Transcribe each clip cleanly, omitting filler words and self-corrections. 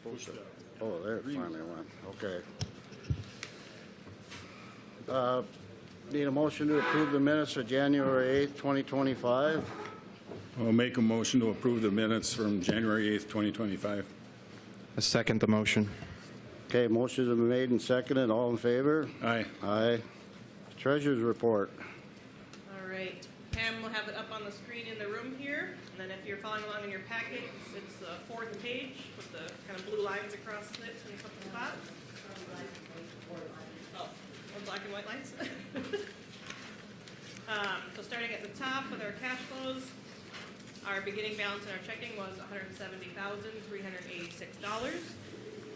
supposed to. Oh, there it finally went. Okay. Need a motion to approve the minutes of January 8th, 2025. I'll make a motion to approve the minutes from January 8th, 2025. I second the motion. Okay, motions have been made and seconded. All in favor? Aye. Aye. Treasurer's report. All right, Pam will have it up on the screen in the room here, and then if you're following along in your packet, it's the fourth page with the kind of blue lines across it in a couple spots. Oh, or black and white lines. So starting at the top with our cash flows, our beginning balance in our checking was $170,386,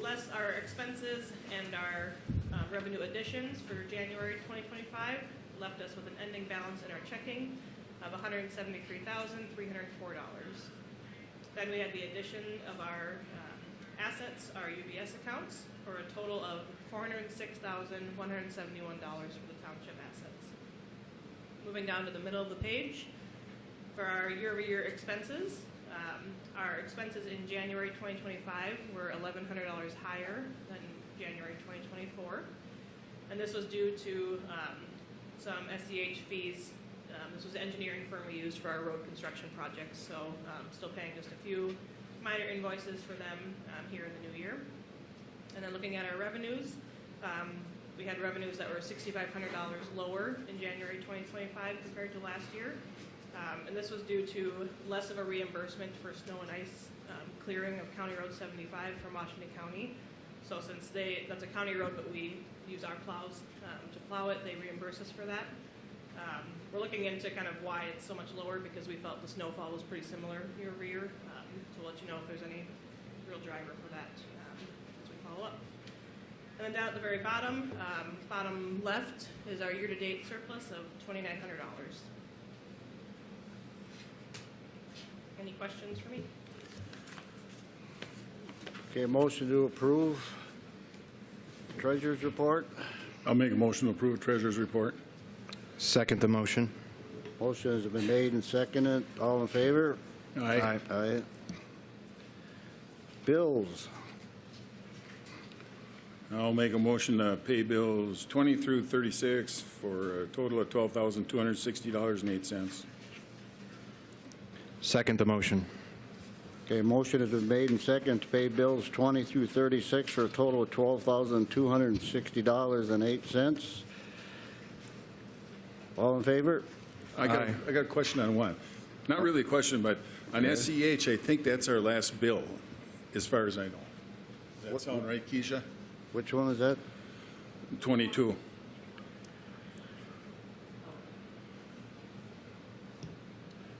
less our expenses and our revenue additions for January 2025 left us with an ending balance in our checking of $173,304. Then we had the addition of our assets, our UBS accounts, for a total of $406,171 for the township assets. Moving down to the middle of the page, for our year-over-year expenses, our expenses in January 2025 were $1,100 higher than January 2024. And this was due to some SEH fees. This was the engineering firm we used for our road construction projects, so still paying just a few minor invoices for them here in the new year. And then looking at our revenues, we had revenues that were $6,500 lower in January 2025 compared to last year. And this was due to less of a reimbursement for snow and ice clearing of County Road 75 from Washington County. So since that's a county road, but we use our plows to plow it, they reimburse us for that. We're looking into kind of why it's so much lower, because we felt the snowfall was pretty similar year over year. To let you know if there's any real driver for that as we follow up. And then down at the very bottom, bottom left, is our year-to-date surplus of $2,900. Any questions for me? Okay, motion to approve treasurer's report. I'll make a motion to approve treasurer's report. Second the motion. Motion has been made and seconded. All in favor? Aye. Aye. Bills. I'll make a motion to pay bills 20 through 36 for a total of $12,260.08. Second the motion. Okay, motion has been made and seconded to pay bills 20 through 36 for a total of $12,260.08. All in favor? I got a question on one. Not really a question, but on SEH, I think that's our last bill, as far as I know. Does that sound right, Keisha? Which one is that? 22.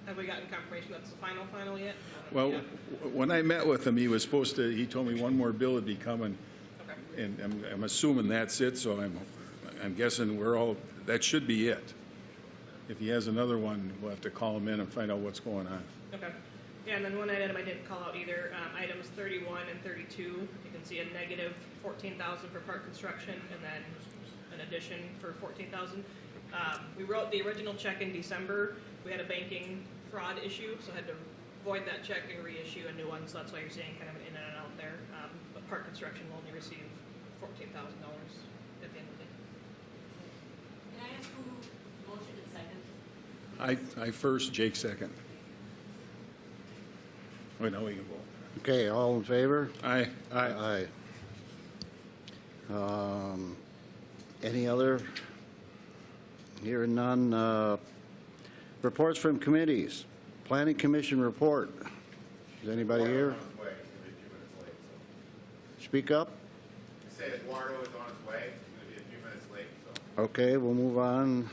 Have we gotten confirmation that's the final yet? Well, Yeah. when I met with him, he told me one more bill would be coming, Okay. and I'm assuming that's it, so I'm guessing that should be it. If he has another one, we'll have to call him in and find out what's going on. Okay. Yeah, and then one item I didn't call out either, items 31 and 32. You can see a negative $14,000 for park construction, and then an addition for $14,000. We wrote the original check in December. We had a banking fraud issue, so had to void that check and reissue a new one. So that's why you're seeing kind of an in and out there. But park construction will only receive $14,000 at the end of the day. Can I ask who motion and second? I first, Jake second. Wait, now we can vote. Okay, all in favor? Aye. Aye. Any other? Hearing none. Reports from committees. Planning Commission report. Is anybody here? Speak up. I said Eduardo is on his way. He's going to be a few minutes late. So. Okay, we'll move on.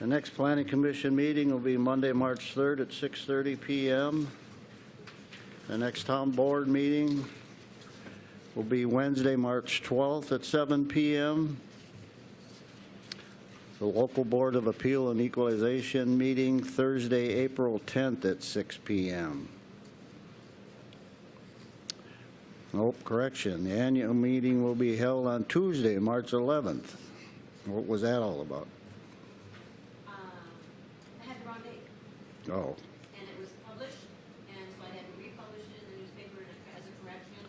The next Planning Commission meeting will be Monday, March 3rd at 6:30 p.m. The next Town Board meeting will be Wednesday, March 12th at 7 p.m. The Local Board of Appeal and Equalization meeting Thursday, April 10th at 6 p.m. Nope, correction. The annual meeting will be held on Tuesday, March 11th. What was that all about? I had the wrong date, Oh, and it was published, and so I had to republish it in the newspaper as a correction.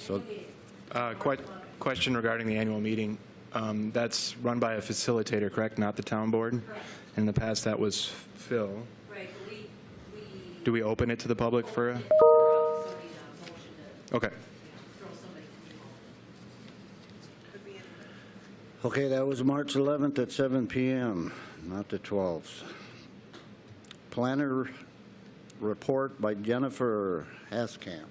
So, Question regarding the annual meeting. That's run by a facilitator, correct? Not the town board? Correct. In the past, that was Phil. Right, but we Do we open it to the public for a? somebody a motion to, Okay. throw somebody to the Could be in okay, that was March 11th at 7 PM, not the 12th. Planner report by Jennifer Haskamp.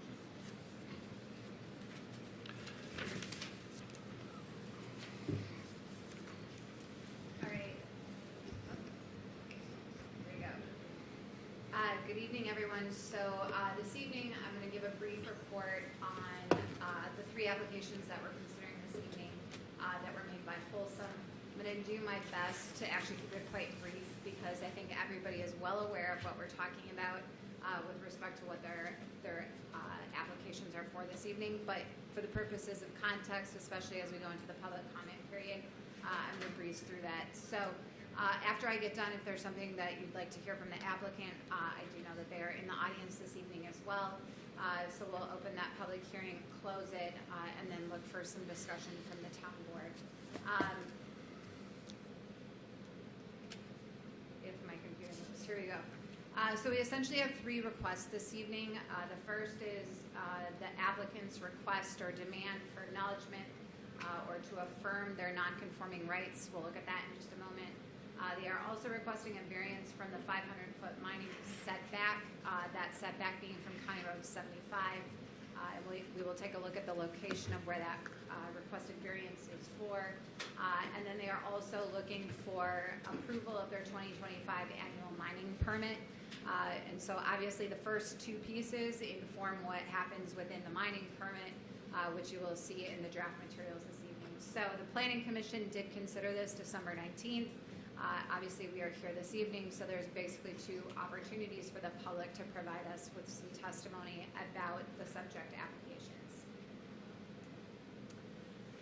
All right. There you go. Good evening, everyone. So this evening, I'm going to give a brief report on the 3 applications that we're considering this evening that were made by Holcim. I'm going to do my best to actually keep it quite brief because I think everybody is well aware of what we're talking about with respect to what their applications are for this evening. But for the purposes of context, especially as we go into the public comment period, I'm going to breeze through that. So after I get done, if there's something that you'd like to hear from the applicant, I do know that they are in the audience this evening as well. So we'll open that public hearing, close it, and then look for some discussion from the town board. If my computer moves, here we go. So we essentially have 3 requests this evening. The first is the applicant's request or demand for acknowledgement or to affirm their non-conforming rights. We'll look at that in just a moment. They are also requesting a variance from the 500-foot mining setback, that setback being from County Road 75. And we will take a look at the location of where that requested variance is for. And then they are also looking for approval of their 2025 annual mining permit. And so obviously the first 2 pieces inform what happens within the mining permit, which you will see in the draft materials this evening. So the Planning Commission did consider this December 19th. Obviously, we are here this evening, so there's basically 2 opportunities for the public to provide us with some testimony about the subject applications.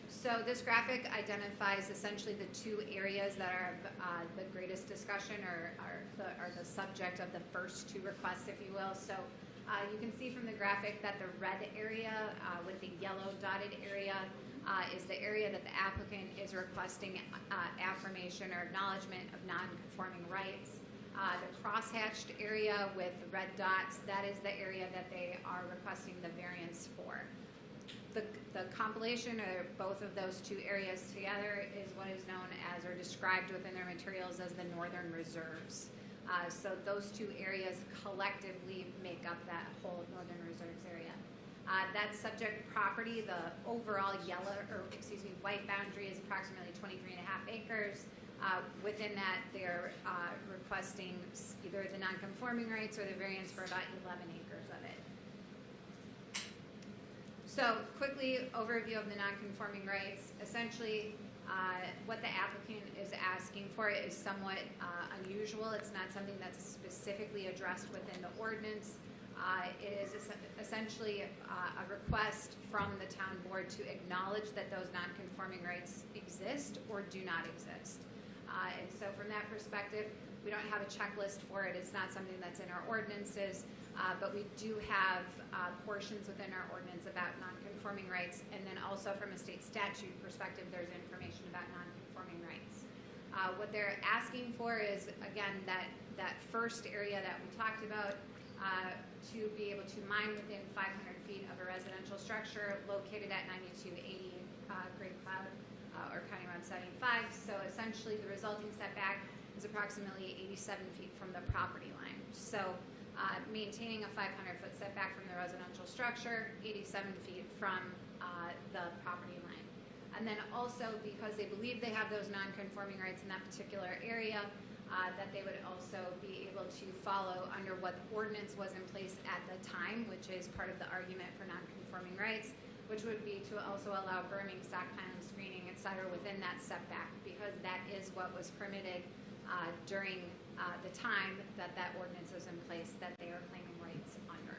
So this graphic identifies essentially the 2 areas that are the greatest discussion or are the subject of the first 2 requests, if you will. So you can see from the graphic that the red area with the yellow dotted area is the area that the applicant is requesting affirmation or acknowledgement of non-conforming rights. The crosshatched area with red dots, that is the area that they are requesting the variance for. The compilation or both of those 2 areas together is what is known as or described within their materials as the northern reserves. So those 2 areas collectively make up that whole northern reserves area. That subject property, the overall white boundary is approximately 23.5 acres. Within that, they're requesting either the non-conforming rights or the variance for about 11 acres of it. So quickly, overview of the non-conforming rights. Essentially, what the applicant is asking for is somewhat unusual. It's not something that's specifically addressed within the ordinance. It is essentially a request from the town board to acknowledge that those non-conforming rights exist or do not exist. And so from that perspective, we don't have a checklist for it. It's not something that's in our ordinances, but we do have portions within our ordinance about non-conforming rights. And then also from a state statute perspective, there's information about non-conforming rights. What they're asking for is, again, that first area that we talked about, to be able to mine within 500 feet of a residential structure located at 9280 Great Cloud or County Road 75. So essentially the resulting setback is approximately 87 feet from the property line. So maintaining a 500-foot setback from the residential structure, 87 feet from the property line. And then also because they believe they have those non-conforming rights in that particular area, that they would also be able to follow under what ordinance was in place at the time, which is part of the argument for non-conforming rights, which would be to also allow berming, stockpiling, screening, et cetera, within that setback, because that is what was permitted during the time that that ordinance was in place that they are claiming rights under.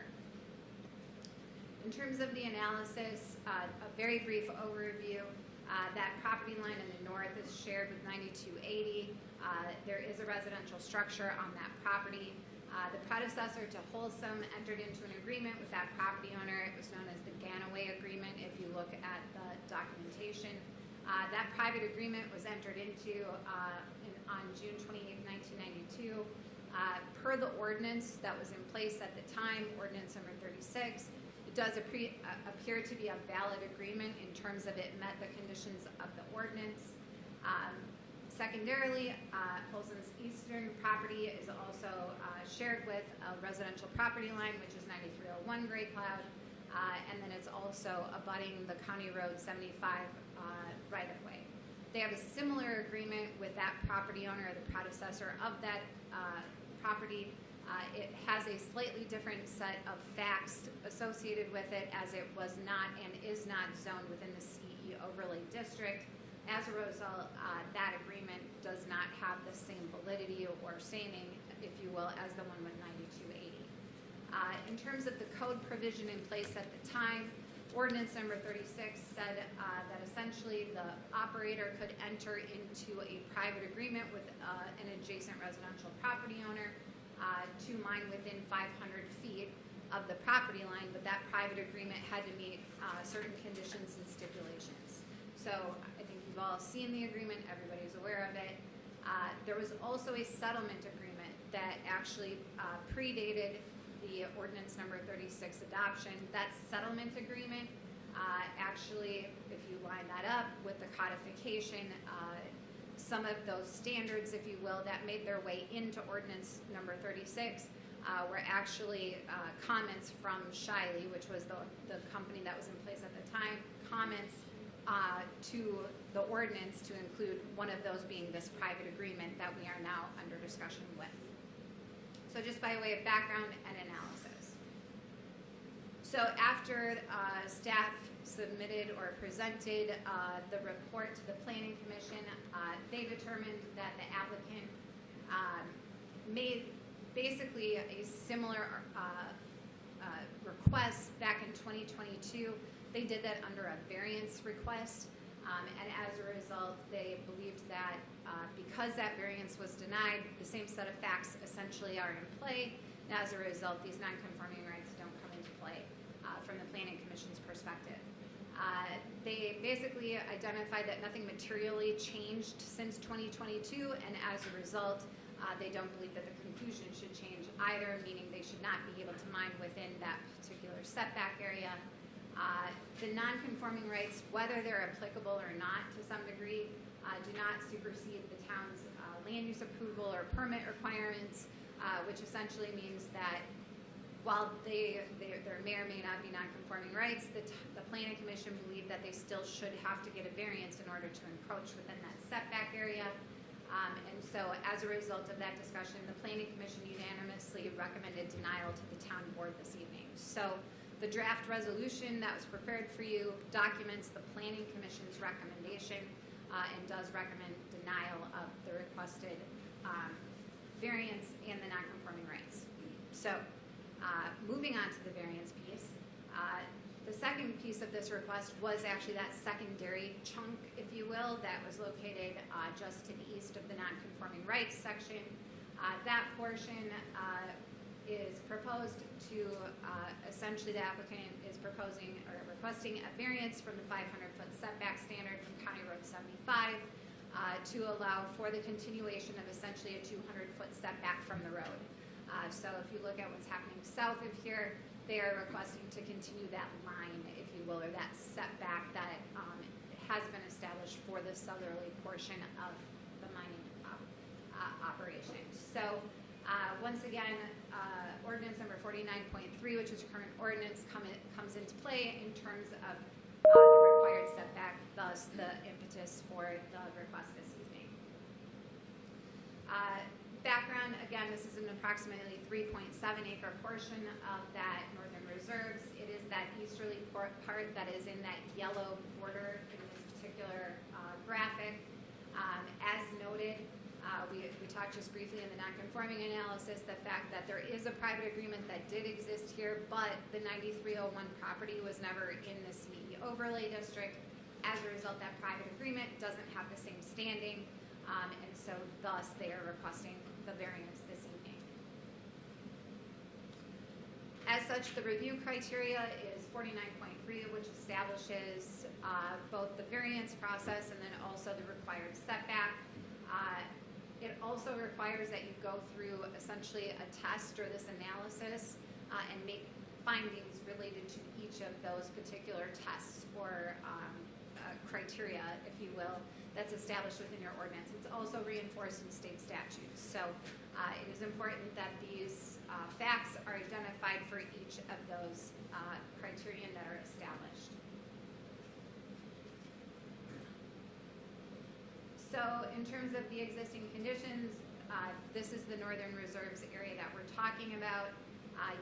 In terms of the analysis, a very brief overview. That property line in the north is shared with 9280. There is a residential structure on that property. The predecessor to Holcim entered into an agreement with that property owner. It was known as the Ganaway Agreement if you look at the documentation. That private agreement was entered into on June 28, 1992. Per the ordinance that was in place at the time, ordinance number 36, it does appear to be a valid agreement in terms of it met the conditions of the ordinance. Secondarily, Holcim's eastern property is also shared with a residential property line, which is 9301 Gray Cloud, and then it's also abutting the County Road 75 right-of-way. They have a similar agreement with that property owner, or the predecessor of that property. It has a slightly different set of facts associated with it, as it was not and is not zoned within the CE overlay district. As a result, that agreement does not have the same validity or standing, if you will, as the one with 9280. In terms of the code provision in place at the time, ordinance number 36 said that essentially the operator could enter into a private agreement with an adjacent residential property owner to mine within 500 feet of the property line, but that private agreement had to meet certain conditions and stipulations. So I think you've all seen the agreement, everybody's aware of it. There was also a settlement agreement that actually predated the ordinance number 36 adoption. That settlement agreement actually, if you line that up with the codification, some of those standards, if you will, that made their way into ordinance number 36 were actually comments from Shiley, which was the company that was in place at the time, comments to the ordinance to include one of those being this private agreement that we are now under discussion with. So just by way of background and analysis. So after staff submitted or presented the report to the Planning Commission, they determined that the applicant made basically a similar request back in 2022. They did that under a variance request, and as a result, they believed that because that variance was denied, the same set of facts essentially are in play, and as a result, these non-conforming rights don't come into play from the Planning Commission's perspective. They basically identified that nothing materially changed since 2022, and as a result, they don't believe that the conclusion should change either, meaning they should not be able to mine within that particular setback area. The non-conforming rights, whether they're applicable or not to some degree, do not supersede the town's land use approval or permit requirements, which essentially means that while there may or may not be non-conforming rights, the Planning Commission believed that they still should have to get a variance in order to encroach within that setback area. And so as a result of that discussion, the Planning Commission unanimously recommended denial to the town board this evening. So the draft resolution that was prepared for you documents the Planning Commission's recommendation and does recommend denial of the requested variance and the non-conforming rights. So moving on to the variance piece, the second piece of this request was actually that secondary chunk, if you will, that was located just to the east of the non-conforming rights section. That portion is proposed to, essentially the applicant is proposing or requesting a variance from the 500-foot setback standard from County Road 75 to allow for the continuation of essentially a 200-foot setback from the road. So if you look at what's happening south of here, they are requesting to continue that line, if you will, or that setback that has been established for the southerly portion of the mining operation. So once again, ordinance number 49.3, which is current ordinance, comes into play in terms of the required setback, thus the impetus for the request this evening. Background, again, this is an approximately 3.7-acre portion of that northern reserves. It is that easterly part that is in that yellow border in this particular graphic. As noted, we talked just briefly in the non-conforming analysis, the fact that there is a private agreement that did exist here, but the 9301 property was never in the CE overlay district. As a result, that private agreement doesn't have the same standing, and so thus they are requesting the variance this evening. As such, the review criteria is 49.3, which establishes both the variance process and then also the required setback. It also requires that you go through essentially a test or this analysis and make findings related to each of those particular tests or criteria, if you will, that's established within your ordinance. It's also reinforced in state statutes. So it is important that these facts are identified for each of those criterion that are established. So in terms of the existing conditions, this is the Northern Reserves area that we're talking about.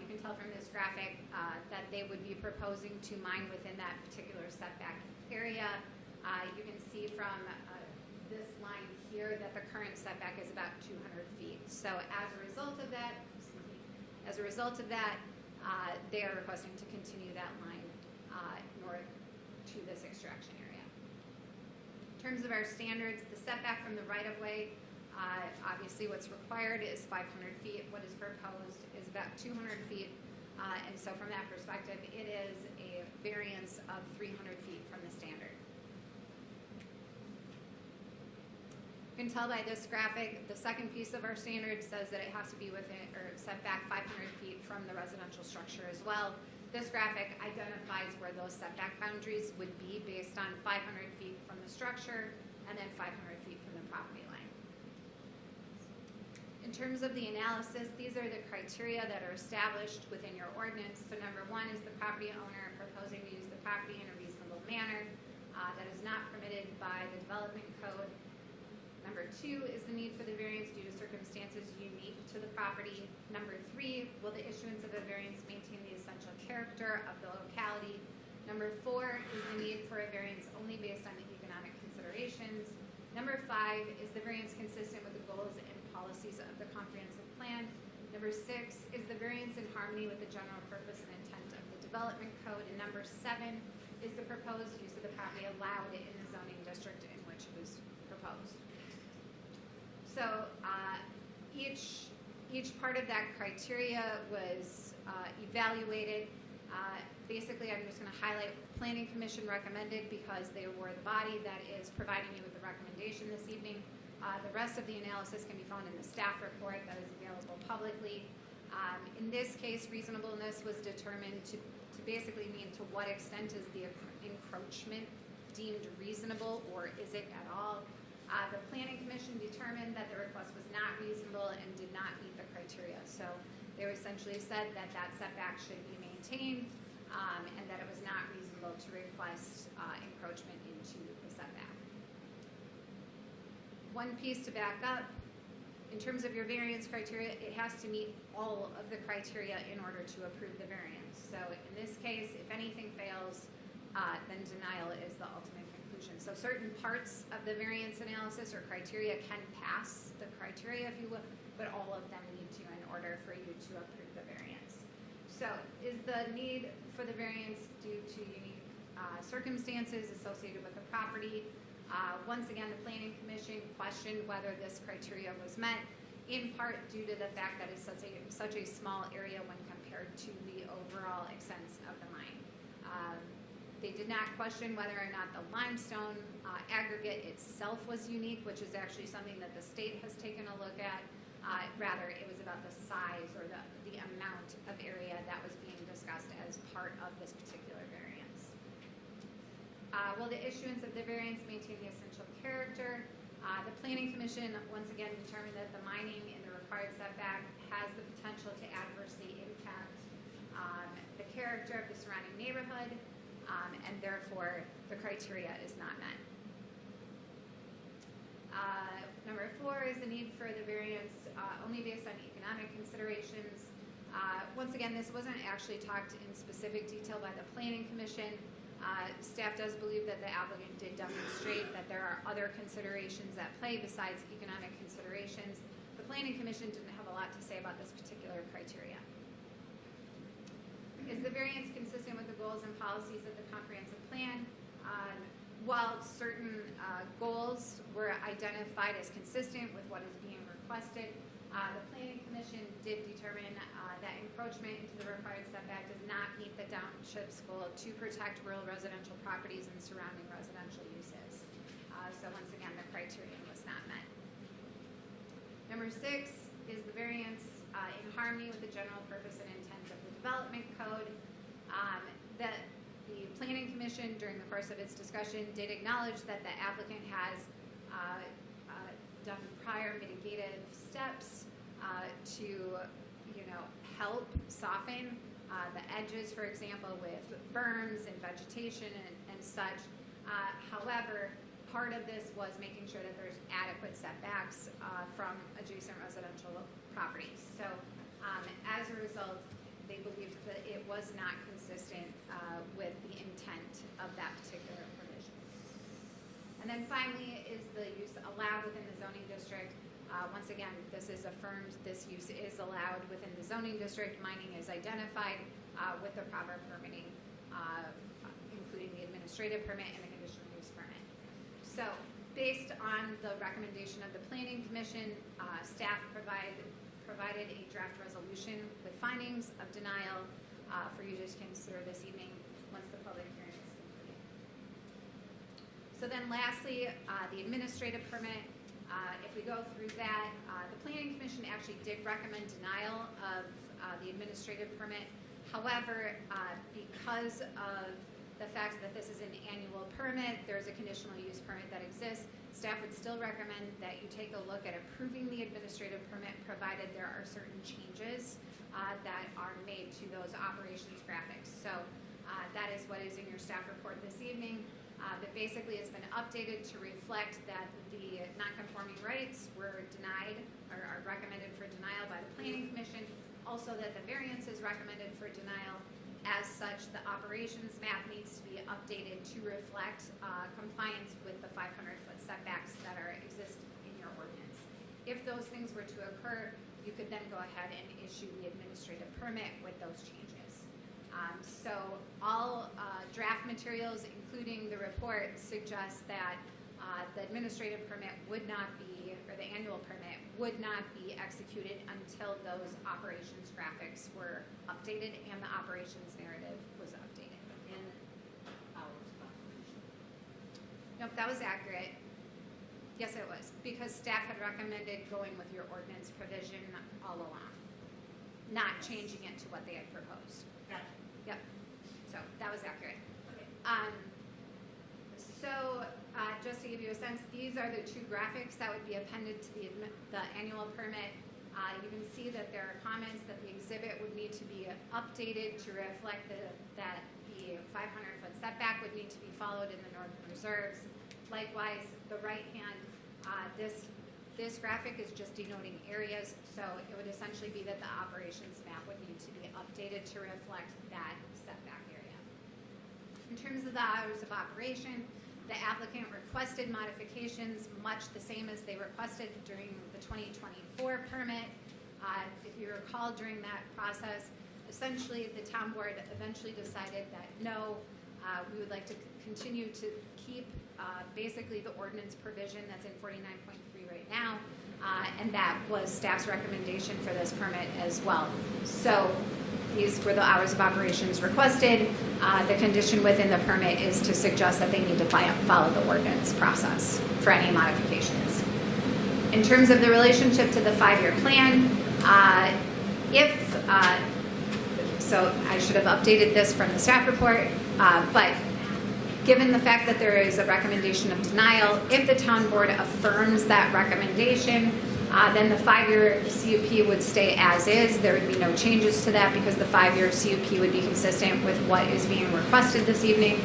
You can tell from this graphic that they would be proposing to mine within that particular setback area. You can see from this line here that the current setback is about 200 feet. So as a result of that, they are requesting to continue that line north to this extraction area. In terms of our standards, the setback from the right-of-way, obviously what's required is 500 feet. What is proposed is about 200 feet. And so from that perspective, it is a variance of 300 feet from the standard. You can tell by this graphic, the second piece of our standard says that it has to be within or set back 500 feet from the residential structure as well. This graphic identifies where those setback boundaries would be based on 500 feet from the structure and then 500 feet from the property line. In terms of the analysis, these are the criteria that are established within your ordinance. So number one is the property owner proposing to use the property in a reasonable manner that is not permitted by the development code. Number two is the need for the variance due to circumstances unique to the property. Number three, will the issuance of a variance maintain the essential character of the locality? Number four is the need for a variance only based on the economic considerations. Number five, is the variance consistent with the goals and policies of the comprehensive plan? Number six, is the variance in harmony with the general purpose and intent of the development code? And number seven, is the proposed use of the property allowed in the zoning district in which it was proposed? So each part of that criteria was evaluated. Basically, I'm just going to highlight what the Planning Commission recommended because they were the body that is providing you with the recommendation this evening. The rest of the analysis can be found in the staff report that is available publicly. In this case, reasonableness was determined to basically mean to what extent is the encroachment deemed reasonable or is it at all. The Planning Commission determined that the request was not reasonable and did not meet the criteria. So they essentially said that that setback should be maintained and that it was not reasonable to request encroachment into the setback. One piece to back up, in terms of your variance criteria, it has to meet all of the criteria in order to approve the variance. So in this case, if anything fails, then denial is the ultimate conclusion. So certain parts of the variance analysis or criteria can pass the criteria, if you will, but all of them need to in order for you to approve the variance. So is the need for the variance due to unique circumstances associated with the property? Once again, the Planning Commission questioned whether this criteria was met, in part due to the fact that it's such a small area when compared to the overall extent of the mine. They did not question whether or not the limestone aggregate itself was unique, which is actually something that the state has taken a look at. Rather, it was about the size or the amount of area that was being discussed as part of this particular variance. Will the issuance of the variance maintain the essential character? The Planning Commission once again determined that the mining in the required setback has the potential to adversely impact the character of the surrounding neighborhood, and therefore the criteria is not met. Number four is the need for the variance only based on economic considerations. Once again, this wasn't actually talked in specific detail by the Planning Commission. Staff does believe that the applicant did demonstrate that there are other considerations at play besides economic considerations. The Planning Commission didn't have a lot to say about this particular criteria. Is the variance consistent with the goals and policies of the comprehensive plan? While certain goals were identified as consistent with what is being requested, The Planning Commission did determine that encroachment into the required setback does not meet the township's goal to protect rural residential properties and surrounding residential uses. So once again, the criterion was not met. Number 6 is the variance in harmony with the general purpose and intent of the development code. The Planning Commission, during the course of its discussion, did acknowledge that the applicant has done prior mitigative steps to, help soften the edges, for example, with berms and vegetation and such. However, part of this was making sure that there's adequate setbacks from adjacent residential properties. So as a result, they believed that it was not consistent with the intent of that particular provision. And then finally is the use allowed within the zoning district. Once again, this is affirmed, this use is allowed within the zoning district. Mining is identified with the proper permitting, including the administrative permit and the conditional use permit. So based on the recommendation of the Planning Commission, staff provided a draft resolution with findings of denial for you to consider this evening once the public hearing is complete. So then lastly, the administrative permit. If we go through that, the Planning Commission actually did recommend denial of the administrative permit. However, because of the fact that this is an annual permit, there's a conditional use permit that exists, staff would still recommend that you take a look at approving the administrative permit, provided there are certain changes that are made to those operations graphics. So that is what is in your staff report this evening. But basically it's been updated to reflect that the non-conforming rights were denied or are recommended for denial by the Planning Commission. Also that the variance is recommended for denial. As such, the operations map needs to be updated to reflect compliance with the 500-foot setbacks that exist in your ordinance. If those things were to occur, you could then go ahead and issue the administrative permit with those changes. So all draft materials, including the report, suggest that the administrative permit would not be, or the annual permit would not be executed until those operations graphics were updated and the operations narrative was updated. In hours of operation. Nope, that was accurate. Yes, it was, because staff had recommended going with your ordinance provision all along, not changing it to what they had proposed. Gotcha. Yep, so that was accurate. Okay. Just to give you a sense, these are the two graphics that would be appended to the annual permit. You can see that there are comments that the exhibit would need to be updated to reflect that the 500-foot setback would need to be followed in the northern reserves. Likewise, the right hand, this graphic is just denoting areas, so it would essentially be that the operations map would need to be updated to reflect that setback area. In terms of the hours of operation, the applicant requested modifications much the same as they requested during the 2024 permit. If you recall, during that process, essentially the town board eventually decided that no, we would like to continue to keep basically the ordinance provision that's in 49.3 right now, and that was staff's recommendation for this permit as well. So these were the hours of operations requested. The condition within the permit is to suggest that they need to follow the ordinance process for any modifications. In terms of the relationship to the 5-year plan, so I should have updated this from the staff report, but given the fact that there is a recommendation of denial, if the town board affirms that recommendation, then the 5-year CUP would stay as is. There would be no changes to that because the 5-year CUP would be consistent with what is being requested this evening,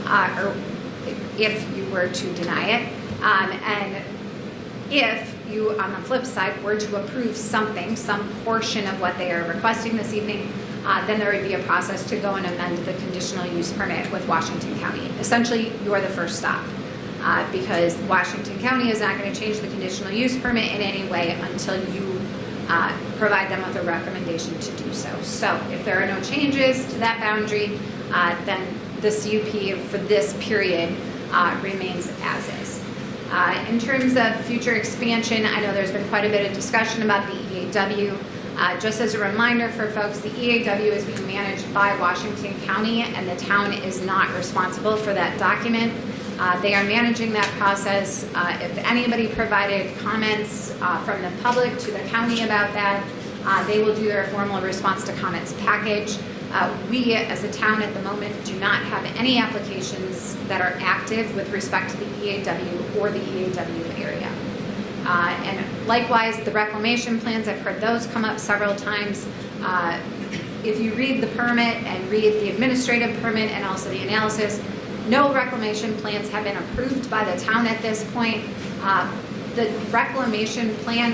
or if you were to deny it. And if you, on the flip side, were to approve something, some portion of what they are requesting this evening, then there would be a process to go and amend the conditional use permit with Washington County. Essentially, you are the first stop. Because Washington County is not going to change the conditional use permit in any way until you provide them with a recommendation to do so. So if there are no changes to that boundary, then the CUP for this period remains as is. In terms of future expansion, I know there's been quite a bit of discussion about the EAW. Just as a reminder for folks, the EAW is being managed by Washington County, and the town is not responsible for that document. They are managing that process. If anybody provided comments from the public to the county about that, they will do their formal response to comments package. We, as a town at the moment, do not have any applications that are active with respect to the EAW or the EAW area. And likewise, the reclamation plans, I've heard those come up several times. If you read the permit and read the administrative permit and also the analysis, no reclamation plans have been approved by the town at this point. The reclamation plan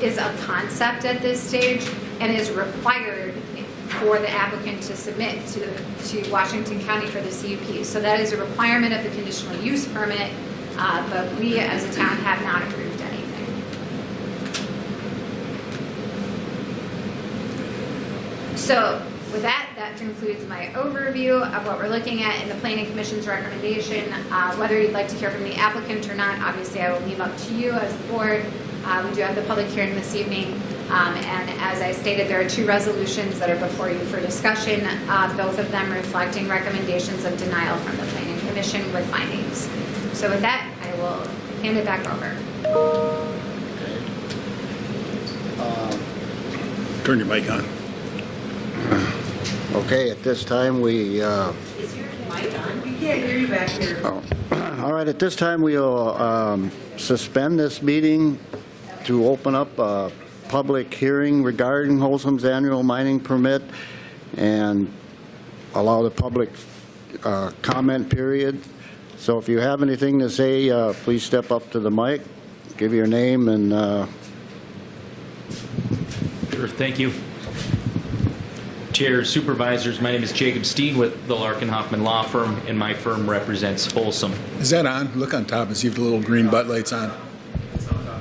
is a concept at this stage and is required for the applicant to submit to Washington County for the CUP. So that is a requirement of the conditional use permit, but we as a town have not approved anything. So with that concludes my overview of what we're looking at in the Planning Commission's recommendation. Whether you'd like to hear from the applicant or not, obviously I will leave up to you as the board. We do have the public hearing this evening. And as I stated, there are two resolutions that are before you for discussion, both of them reflecting recommendations of denial from the Planning Commission with findings. So with that, I will hand it back over. Turn your mic on. Okay, at this time, we, Is your mic on? We can't hear you back here. all right, at this time, we'll suspend this meeting to open up a public hearing regarding Holcim's annual mining permit and allow the public comment period. So if you have anything to say, please step up to the mic, give your name and... Sure, thank you. Chair, supervisors, my name is Jacob Steen with the Larkin Hoffman Law Firm, and my firm represents Holcim. Is that on? Look on top and see if the little green butt light's on.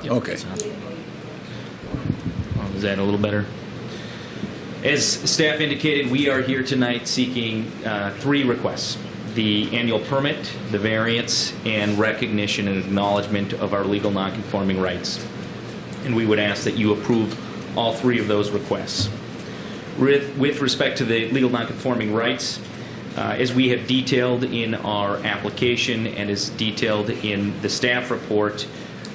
Yep, Okay. it's on. Is that a little better? As staff indicated, we are here tonight seeking three requests: the annual permit, the variance, and recognition and acknowledgement of our legal nonconforming rights. And we would ask that you approve all three of those requests. With respect to the legal nonconforming rights, as we have detailed in our application and as detailed in the staff report,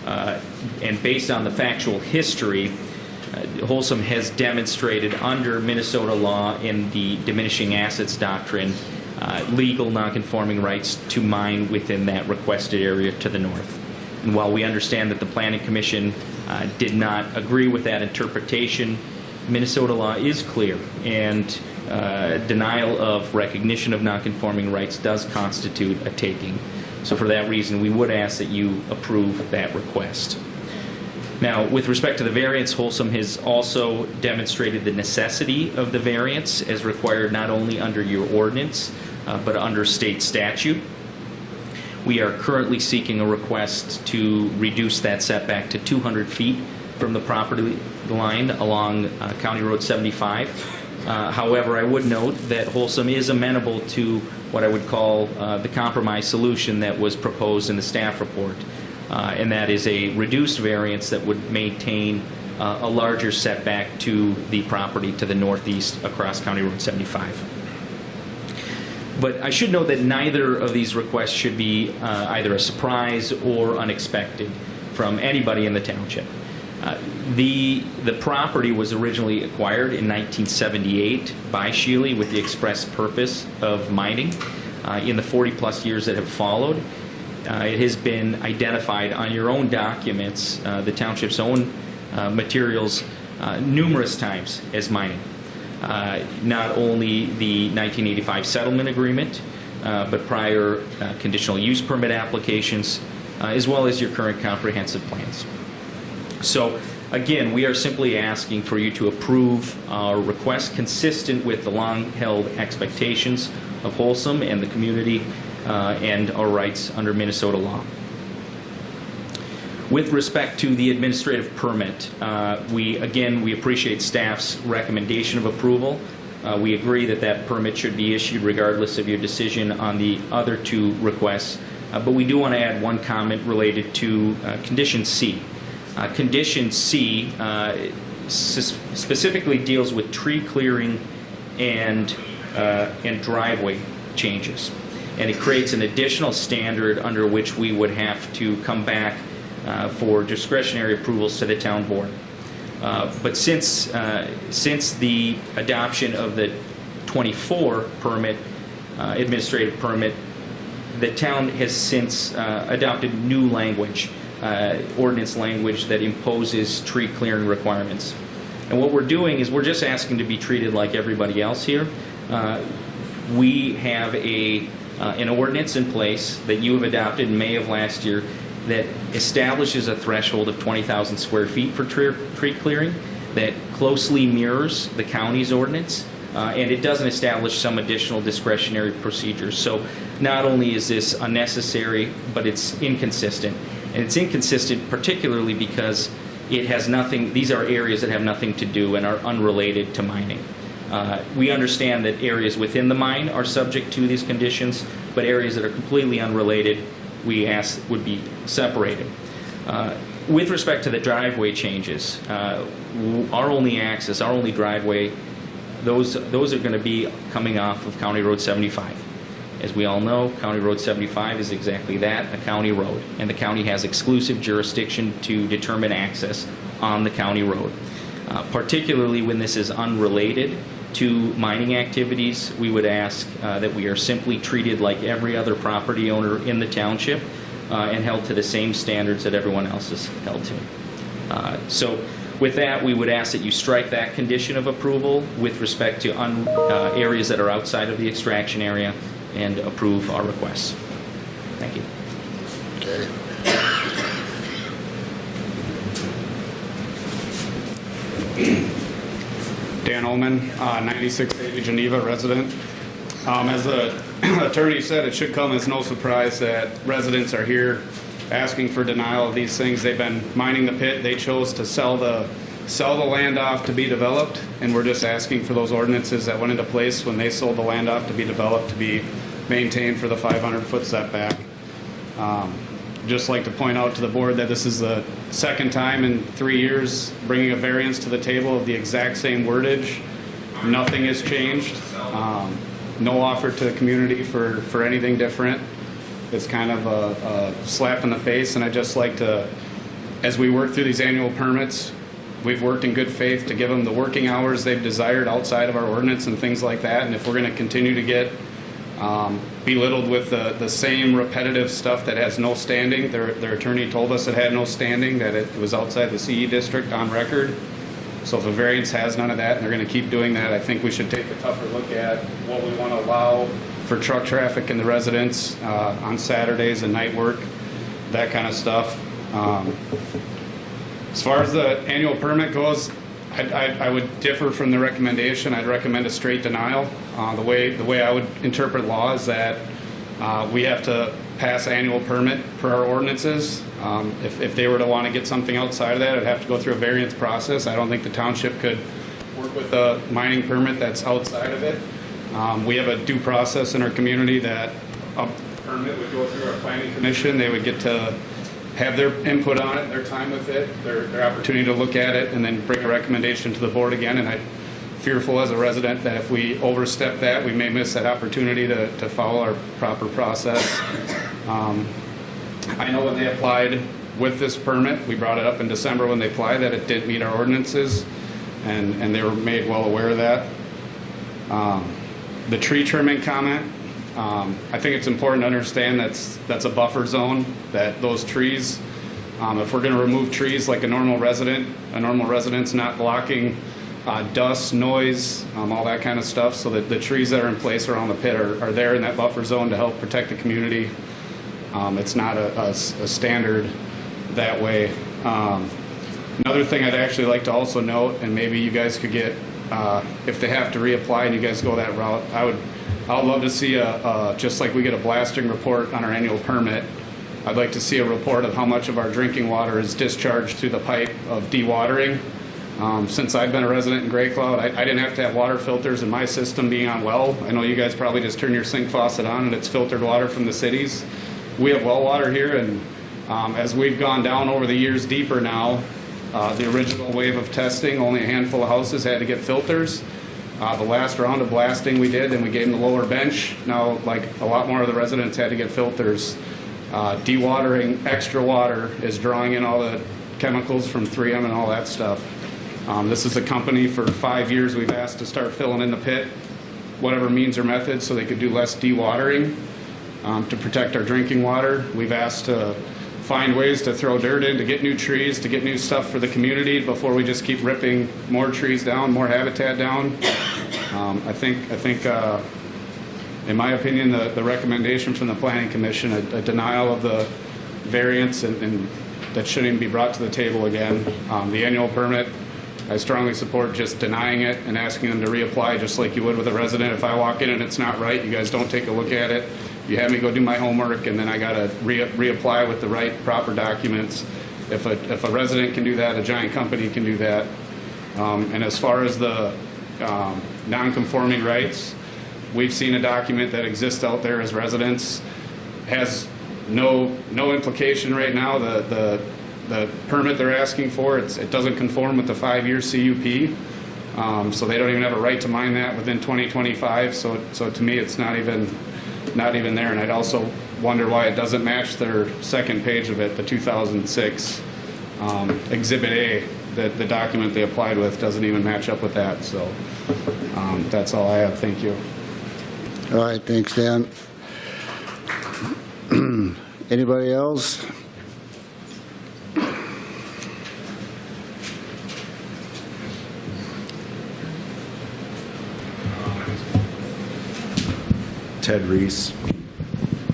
and based on the factual history, Holcim has demonstrated under Minnesota law in the diminishing assets doctrine legal nonconforming rights to mine within that requested area to the north. And while we understand that the Planning Commission did not agree with that interpretation, Minnesota law is clear, and denial of recognition of nonconforming rights does constitute a taking. So for that reason, we would ask that you approve that request. Now, with respect to the variance, Holcim has also demonstrated the necessity of the variance as required not only under your ordinance, but under state statute. We are currently seeking a request to reduce that setback to 200 feet from the property line along County Road 75. However, I would note that Holcim is amenable to what I would call the compromise solution that was proposed in the staff report, and that is a reduced variance that would maintain a larger setback to the property to the northeast across County Road 75. But I should note that neither of these requests should be either a surprise or unexpected from anybody in the township. The property was originally acquired in 1978 by Sheely with the express purpose of mining. In the 40-plus years that have followed, it has been identified on your own documents, the township's own materials, numerous times as mining. Not only the 1985 settlement agreement, but prior conditional use permit applications, as well as your current comprehensive plans. So again, we are simply asking for you to approve our request consistent with the long-held expectations of Holcim and the community and our rights under Minnesota law. With respect to the administrative permit, we appreciate staff's recommendation of approval. We agree that that permit should be issued regardless of your decision on the other two requests. But we do want to add one comment related to Condition C. Condition C specifically deals with tree clearing and driveway changes. And it creates an additional standard under which we would have to come back for discretionary approvals to the town board. But since the adoption of the 24 permit, administrative permit, the town has since adopted new language, ordinance language that imposes tree clearing requirements. And what we're doing is we're just asking to be treated like everybody else here. We have an ordinance in place that you have adopted in May of last year that establishes a threshold of 20,000 square feet for tree clearing that closely mirrors the county's ordinance, and it doesn't establish some additional discretionary procedures. So not only is this unnecessary, but it's inconsistent. And it's inconsistent particularly because it has nothing, these are areas that have nothing to do and are unrelated to mining. We understand that areas within the mine are subject to these conditions, but areas that are completely unrelated, we ask would be separated. With respect to the driveway changes, our only access, our only driveway, those are going to be coming off of County Road 75. As we all know, County Road 75 is exactly that, a county road, and the county has exclusive jurisdiction to determine access on the county road. Particularly when this is unrelated to mining activities, we would ask that we are simply treated like every other property owner in the township and held to the same standards that everyone else is held to. So with that, we would ask that you strike that condition of approval with respect to areas that are outside of the extraction area and approve our requests. Thank you. Okay. Dan Ullman, 9680 Geneva resident. As the attorney said, it should come as no surprise that residents are here asking for denial of these things. They've been mining the pit. They chose to sell the land off to be developed, and we're just asking for those ordinances that went into place when they sold the land off to be developed to be maintained for the 500-foot setback. Just like to point out to the board that this is the second time in 3 years bringing a variance to the table of the exact same wordage. Nothing has changed. No offer to the community for anything different. It's kind of a slap in the face, and I'd just like to, as we work through these annual permits, we've worked in good faith to give them the working hours they've desired outside of our ordinance and things like that, and if we're going to continue to get belittled with the same repetitive stuff that has no standing. Their attorney told us it had no standing, that it was outside the CE district on record. So if a variance has none of that and they're going to keep doing that, I think we should take a tougher look at what we want to allow for truck traffic in the residents on Saturdays and night work, that kind of stuff. As far as the annual permit goes, I would differ from the recommendation. I'd recommend a straight denial. The way I would interpret law is that we have to pass annual permit per our ordinances. If they were to want to get something outside of that, it'd have to go through a variance process. I don't think the township could work with a mining permit that's outside of it. We have a due process in our community that a permit would go through our planning commission. They would get to have their input on it, their time with it, their opportunity to look at it, and then bring a recommendation to the board again. And I'm fearful as a resident that if we overstep that, we may miss that opportunity to follow our proper process. I know when they applied with this permit, we brought it up in December when they applied, that it didn't meet our ordinances, and they were made well aware of that. The tree trimming comment, I think it's important to understand that's a buffer zone, that those trees, if we're going to remove trees like a normal resident's not blocking dust, noise, all that kind of stuff, so that the trees that are in place around the pit are there in that buffer zone to help protect the community. It's not a standard that way. Another thing I'd actually like to also note, and maybe you guys could get, if they have to reapply and you guys go that route, I'd love to see just like we get a blasting report on our annual permit, I'd like to see a report of how much of our drinking water is discharged through the pipe of dewatering. Since I've been a resident in Gray Cloud, I didn't have to have water filters in my system being on well. I know you guys probably just turn your sink faucet on and it's filtered water from the cities. we have well water here, and as we've gone down over the years deeper now, the original wave of testing, only a handful of houses had to get filters. The last round of blasting we did, and we gave them the lower bench. Now, like a lot more of the residents had to get filters. Dewatering extra water is drawing in all the chemicals from 3M and all that stuff. This is a company for 5 years we've asked to start filling in the pit, whatever means or methods, so they could do less dewatering to protect our drinking water. We've asked to find ways to throw dirt in, to get new trees, to get new stuff for the community before we just keep ripping more trees down, more habitat down. I think, in my opinion, the recommendation from the Planning Commission, a denial of the variance, and that shouldn't even be brought to the table again. The annual permit, I strongly support just denying it and asking them to reapply just like you would with a resident. If I walk in and it's not right, you guys don't take a look at it. You have me go do my homework, and then I got to reapply with the right proper documents. If a resident can do that, a giant company can do that. And as far as the non-conforming rights, we've seen a document that exists out there as residents, has no implication right now. The permit they're asking for, it doesn't conform with the 5-year CUP, so they don't even have a right to mine that within 2025. So to me, it's not even there. And I'd also wonder why it doesn't match their second page of it, the 2006 Exhibit A, that the document they applied with doesn't even match up with that. So that's all I have. Thank you. All right, thanks, Dan. Anybody else? Ted Reese,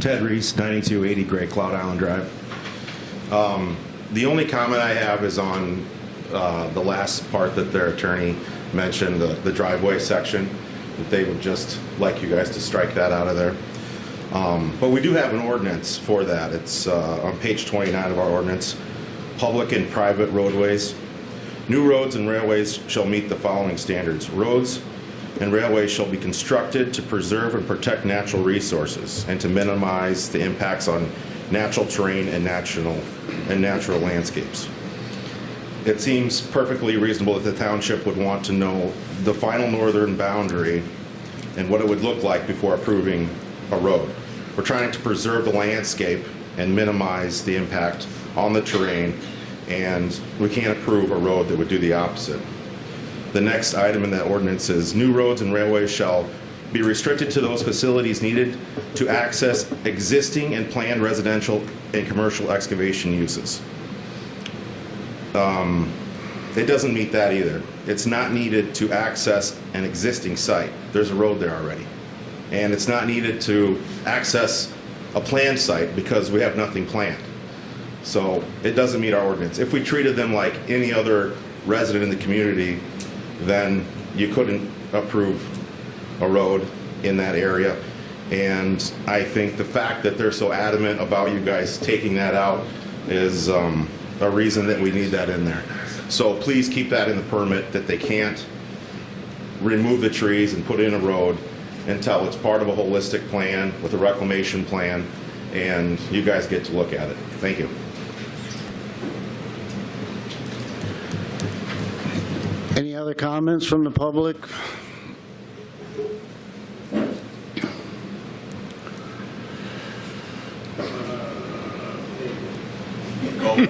9280 Great Cloud Island Drive. The only comment I have is on the last part that their attorney mentioned, the driveway section, that they would just like you guys to strike that out of there. But we do have an ordinance for that. It's on page 29 of our ordinance. Public and private roadways. New roads and railways shall meet the following standards. Roads and railways shall be constructed to preserve and protect natural resources and to minimize the impacts on natural terrain and natural landscapes. It seems perfectly reasonable that the township would want to know the final northern boundary and what it would look like before approving a road. We're trying to preserve the landscape and minimize the impact on the terrain, and we can't approve a road that would do the opposite. The next item in that ordinance is new roads and railways shall be restricted to those facilities needed to access existing and planned residential and commercial excavation uses. It doesn't meet that either. It's not needed to access an existing site. There's a road there already. And it's not needed to access a planned site because we have nothing planned. So it doesn't meet our ordinance. If we treated them like any other resident in the community, then you couldn't approve a road in that area. And I think the fact that they're so adamant about you guys taking that out is a reason that we need that in there. So please keep that in the permit, that they can't remove the trees and put in a road until it's part of a holistic plan with a reclamation plan, and you guys get to look at it. Thank you. Any other comments from the public? Oh, you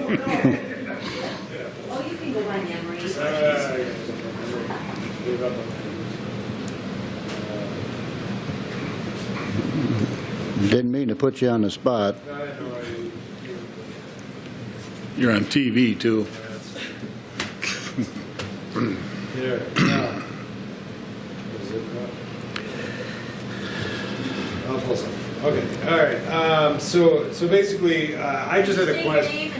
can go by memory. Didn't mean to put you on the spot. You're on TV, too. There. I'll pull some. Okay. All right. So basically, I just had a question.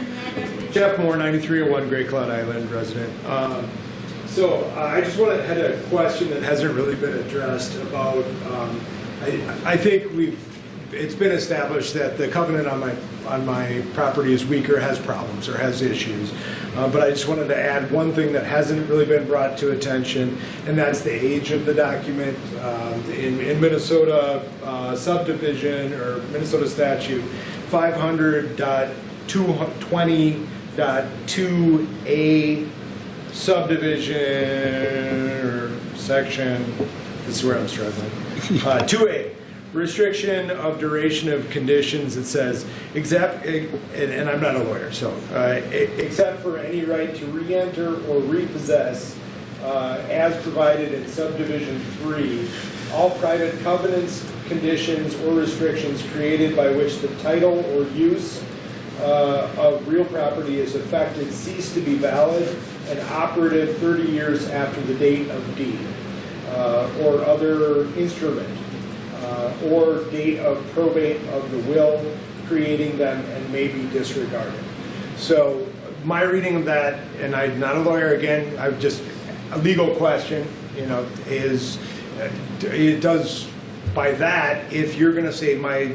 Jeff Moore, 9301 Great Cloud Island resident. I just had a question that hasn't really been addressed about. I think it's been established that the covenant on my property is weak or has problems or has issues. But I just wanted to add one thing that hasn't really been brought to attention, and that's the age of the document. In Minnesota subdivision or Minnesota statute, 500.220.2A subdivision or section, this is where I'm struggling. 2A, restriction of duration of conditions. It says, except, and I'm not a lawyer, so, except for any right to re-enter or repossess as provided in subdivision 3, all private covenants, conditions, or restrictions created by which the title or use of real property is affected cease to be valid and operative 30 years after the date of deed or other instrument or date of probate of the will creating them and may be disregarded. So my reading of that, and I'm not a lawyer again, I've just, a legal question, you know, is it does, by that, if you're going to say my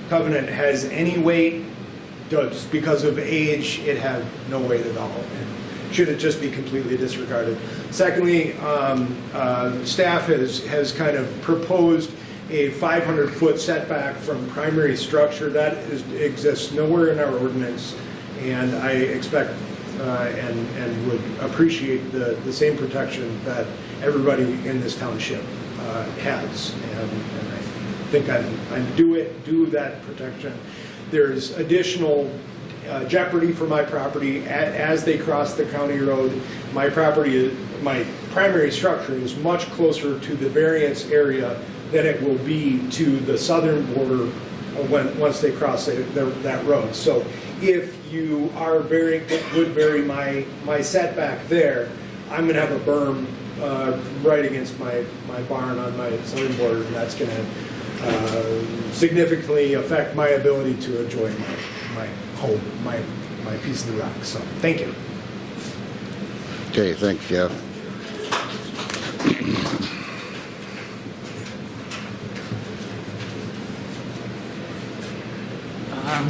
covenant has any weight, does because of age it have no weight at all? And should it just be completely disregarded? Secondly, staff has kind of proposed a 500-foot setback from primary structure. That exists nowhere in our ordinance, and I expect and would appreciate the same protection that everybody in this township has, and I think I'm due that protection. There's additional jeopardy for my property as they cross the county road. My property, my primary structure is much closer to the variance area than it will be to the southern border once they cross that road. So if you are would vary my setback there, I'm going to have a berm right against my barn on my southern border, and that's going to significantly affect my ability to enjoy my home, my piece of the rock. So thank you. Okay, thanks, Jeff.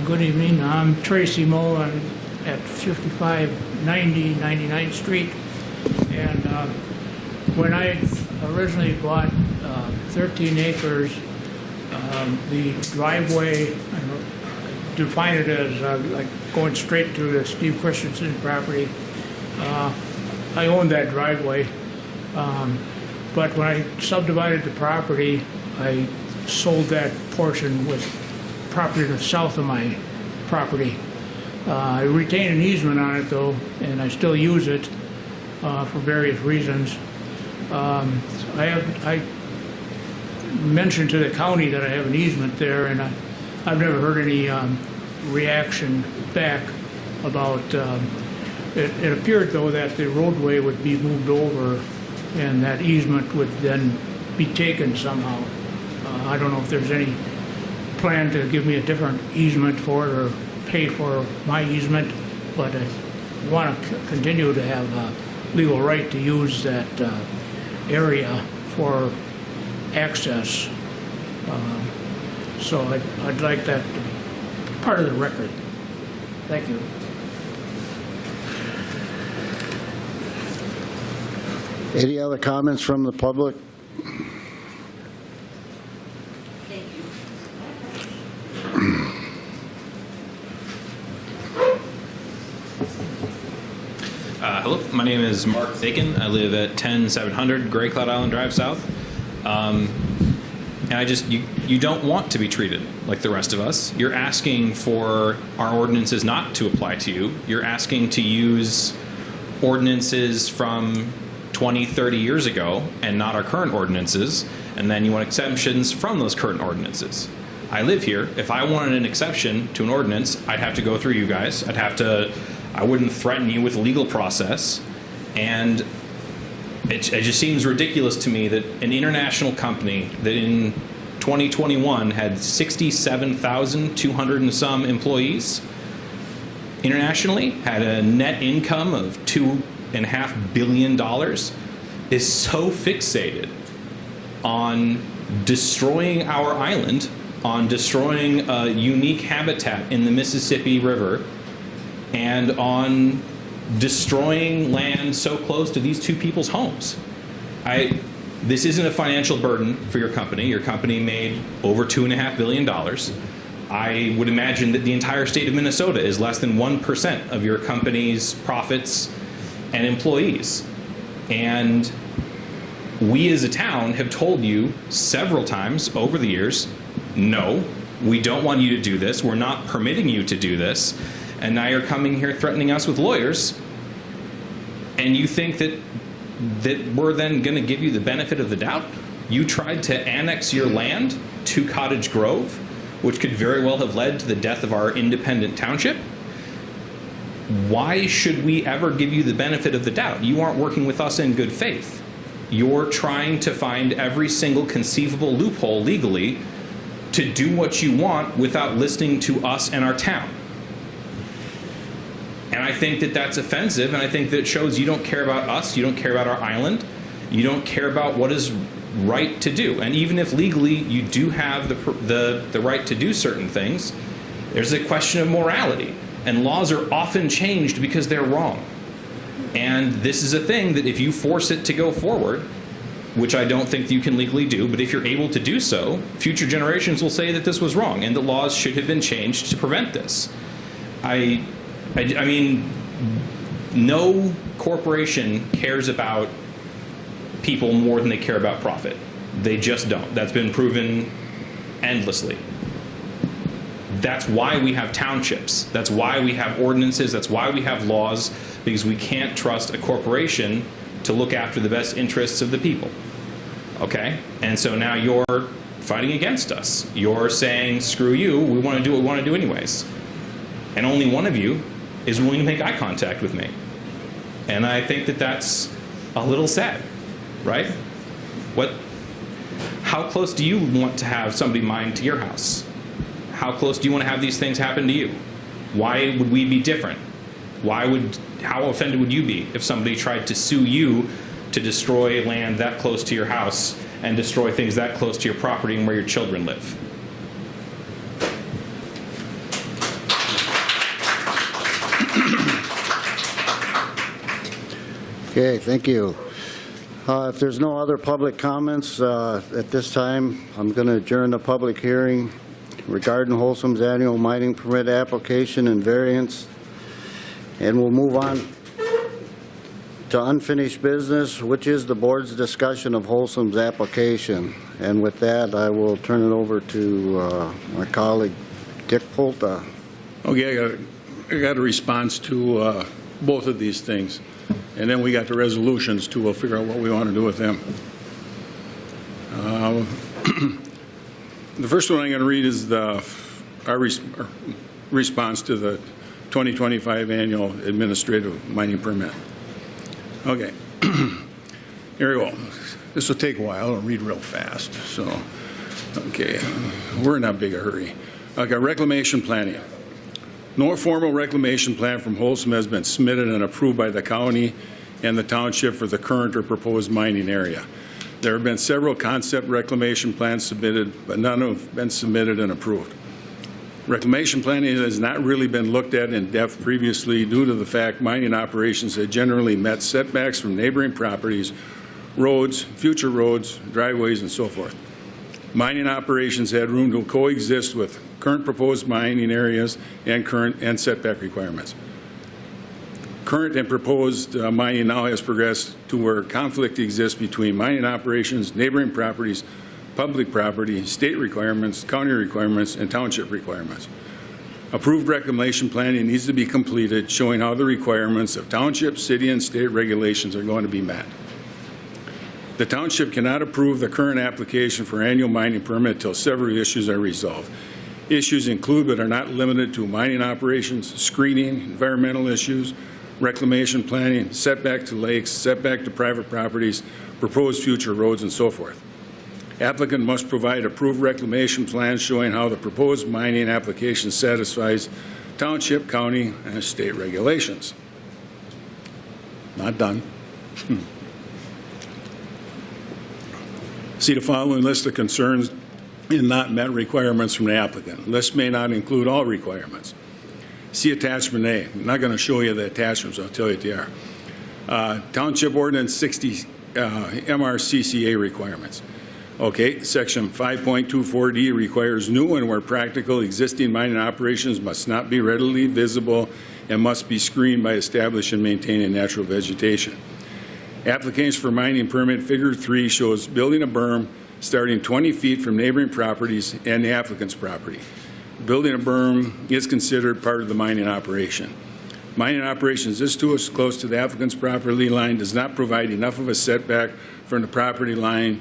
Good evening. I'm Tracy Moe. I'm at 5590 99th Street. And when I originally bought 13 acres, the driveway, I define it as like going straight to the Steve Christensen property. I owned that driveway. But when I subdivided the property, I sold that portion with property to the south of my property. I retain an easement on it though, and I still use it for various reasons. I mentioned to the county that I have an easement there, and I've never heard any reaction back about it appeared though that the roadway would be moved over and that easement would then be taken somehow. I don't know if there's any plan to give me a different easement for it or pay for my easement, but I want to continue to have a legal right to use that area for access. So I'd like that part of the record. Thank you. Any other comments from the public? Thank you. Hello, my name is Mark Bacon. I live at 10700 Gray Cloud Island Drive South. And you don't want to be treated like the rest of us. You're asking for our ordinances not to apply to you. You're asking to use ordinances from 20, 30 years ago and not our current ordinances, and then you want exemptions from those current ordinances. I live here. If I wanted an exception to an ordinance, I'd have to go through you guys. I wouldn't threaten you with a legal process, and it just seems ridiculous to me that an international company that in 2021 had 67,200 and some employees internationally, had a net income of $2.5 billion, is so fixated on destroying our island, on destroying a unique habitat in the Mississippi River, and on destroying land so close to these two people's homes. This isn't a financial burden for your company. Your company made over $2.5 billion. I would imagine that the entire state of Minnesota is less than 1% of your company's profits and employees. And we as a town have told you several times over the years, no, we don't want you to do this. We're not permitting you to do this. And now you're coming here threatening us with lawyers. And you think that we're then going to give you the benefit of the doubt? You tried to annex your land to Cottage Grove, which could very well have led to the death of our independent township. Why should we ever give you the benefit of the doubt? You aren't working with us in good faith. You're trying to find every single conceivable loophole legally to do what you want without listening to us and our town. And I think that that's offensive, and I think that it shows you don't care about us, you don't care about our island, you don't care about what is right to do. And even if legally you do have the right to do certain things, there's a question of morality. And laws are often changed because they're wrong. And this is a thing that if you force it to go forward, which I don't think that you can legally do, but if you're able to do so, future generations will say that this was wrong and the laws should have been changed to prevent this. I mean, no corporation cares about people more than they care about profit. They just don't. That's been proven endlessly. That's why we have townships. That's why we have ordinances. That's why we have laws, because we can't trust a corporation to look after the best interests of the people. Okay? And so now you're fighting against us. You're saying, screw you, we want to do what we want to do anyways. And only one of you is willing to make eye contact with me. And I think that that's a little sad, right? How close do you want to have somebody mine to your house? How close do you want to have these things happen to you? Why would we be different? How offended would you be if somebody tried to sue you to destroy land that close to your house and destroy things that close to your property and where your children live? Okay, thank you. If there's no other public comments at this time, I'm going to adjourn the public hearing regarding Holcim's annual mining permit application and variance. And we'll move on to unfinished business, which is the board's discussion of Holcim's application. And with that, I will turn it over to my colleague, Dick Polta. Okay, I got a response to both of these things. And then we got the resolutions, too. We'll figure out what we want to do with them. The first one I'm going to read is our response to the 2025 annual administrative mining permit. Okay. Here we go. This will take a while. I'll read real fast. So, okay. We're in not big a hurry. Okay, reclamation planning. No formal reclamation plan from Holcim has been submitted and approved by the county and the township for the current or proposed mining area. There have been several concept reclamation plans submitted, but none have been submitted and approved. Reclamation planning has not really been looked at in depth previously due to the fact mining operations had generally met setbacks from neighboring properties, roads, future roads, driveways, and so forth. Mining operations had room to coexist with current proposed mining areas and current and setback requirements. Current and proposed mining now has progressed to where conflict exists between mining operations, neighboring properties, public property, state requirements, county requirements, and township requirements. Approved reclamation planning needs to be completed, showing how the requirements of township, city, and state regulations are going to be met. The township cannot approve the current application for annual mining permit until several issues are resolved. Issues include but are not limited to mining operations, screening, environmental issues, reclamation planning, setback to lakes, setback to private properties, proposed future roads, and so forth. Applicant must provide approved reclamation plans showing how the proposed mining application satisfies township, county, and state regulations. Not done. See the following list of concerns and not met requirements from the applicant. List may not include all requirements. See attachment A. I'm not going to show you the attachments. I'll tell you what they are. Township Ordinance 60 MRCCA requirements. Okay, section 5.24D requires new and where practical existing mining operations must not be readily visible and must be screened by establishing and maintaining natural vegetation. Application for mining permit figure 3 shows building a berm starting 20 feet from neighboring properties and the applicant's property. Building a berm is considered part of the mining operation. Mining operations this close to the applicant's property line does not provide enough of a setback from the property line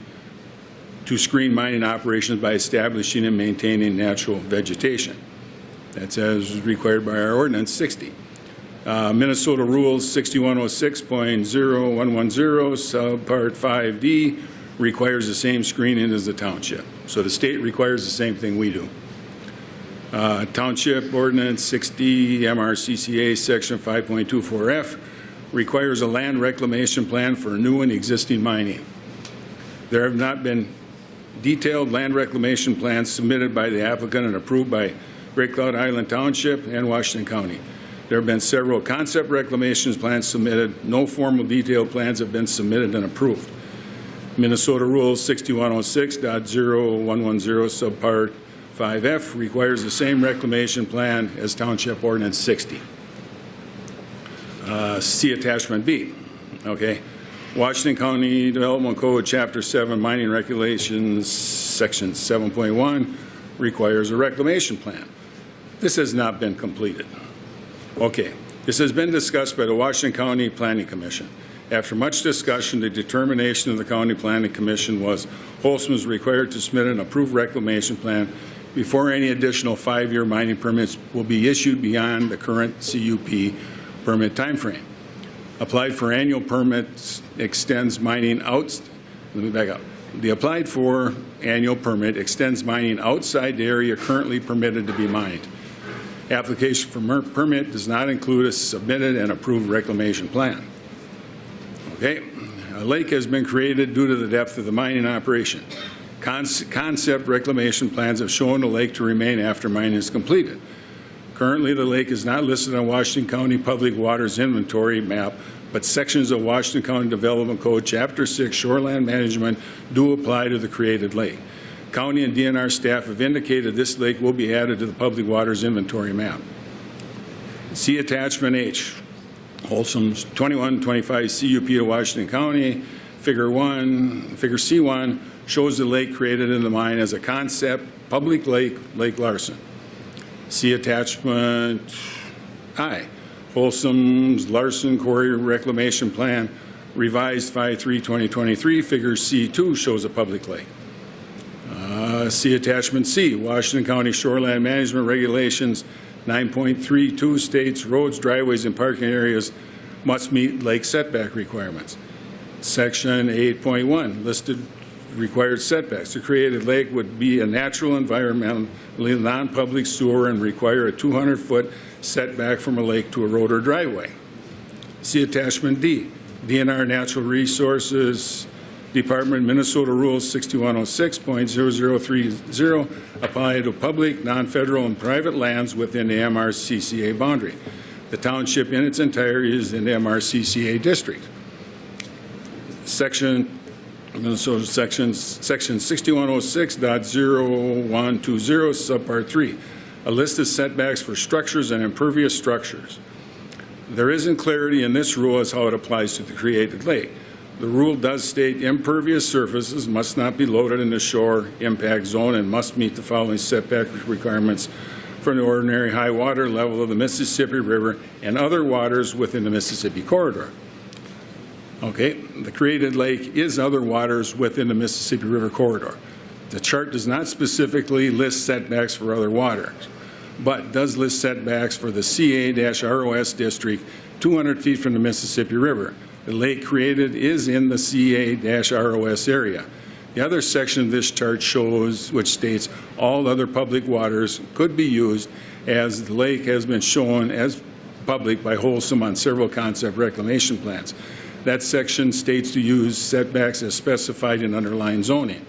to screen mining operations by establishing and maintaining natural vegetation. That's as required by our ordinance 60. Minnesota Rules 6106.0110 subpart 5D requires the same screening as the township. So the state requires the same thing we do. Township Ordinance 60 MRCCA Section 5.24F requires a land reclamation plan for new and existing mining. There have not been detailed land reclamation plans submitted by the applicant and approved by Great Cloud Island Township and Washington County. There have been several concept reclamation plans submitted. No formal detailed plans have been submitted and approved. Minnesota Rule 6106.0110 subpart 5F requires the same reclamation plan as Township Ordinance 60. See Attachment B. Okay. Washington County Development Code Chapter 7 Mining Regulations Section 7.1 requires a reclamation plan. This has not been completed. Okay, this has been discussed by the Washington County Planning Commission. After much discussion, the determination of the County Planning Commission was Holcim is required to submit an approved reclamation plan before any additional 5-year mining permits will be issued beyond the current CUP permit timeframe. Applied for annual permits extends mining out. Let me back up. The applied for annual permit extends mining outside the area currently permitted to be mined. Application for permit does not include a submitted and approved reclamation plan. Okay, a lake has been created due to the depth of the mining operation. Concept reclamation plans have shown the lake to remain after mining is completed. Currently, the lake is not listed on Washington County Public Waters Inventory map, but sections of Washington County Development Code Chapter 6 Shoreland Management do apply to the created lake. County and DNR staff have indicated this lake will be added to the Public Waters Inventory map. See Attachment H, Holcim's 2125 CUP to Washington County. Figure C1 shows the lake created in the mine as a concept public lake, Lake Larson. See Attachment I, Holcim's Larson Quarry Reclamation Plan, revised 5/3/2023. Figure C2 shows a public lake. See Attachment C, Washington County Shoreline Management Regulations 9.32 states roads, driveways, and parking areas must meet lake setback requirements. Section 8.1 listed required setbacks. The created lake would be a natural environmentally non-public sewer and require a 200-foot setback from a lake to a road or driveway. See Attachment D, DNR Natural Resources Department Minnesota Rules 6106.0030 apply to public, non-federal, and private lands within the MRCCA boundary. The township in its entirety is in the MRCCA district. Minnesota Section 6106.0120 subpart 3, a list of setbacks for structures and impervious structures. There isn't clarity in this rule as how it applies to the created lake. The rule does state impervious surfaces must not be loaded in the shore impact zone and must meet the following setback requirements from the ordinary high water level of the Mississippi River and other waters within the Mississippi corridor. Okay, the created lake is other waters within the Mississippi River corridor. The chart does not specifically list setbacks for other waters, but does list setbacks for the CA-ROS district 200 feet from the Mississippi River. The lake created is in the CA-ROS area. The other section of this chart shows, which states all other public waters could be used as the lake has been shown as public by Holcim on several concept reclamation plans. That section states to use setbacks as specified in underlying zoning.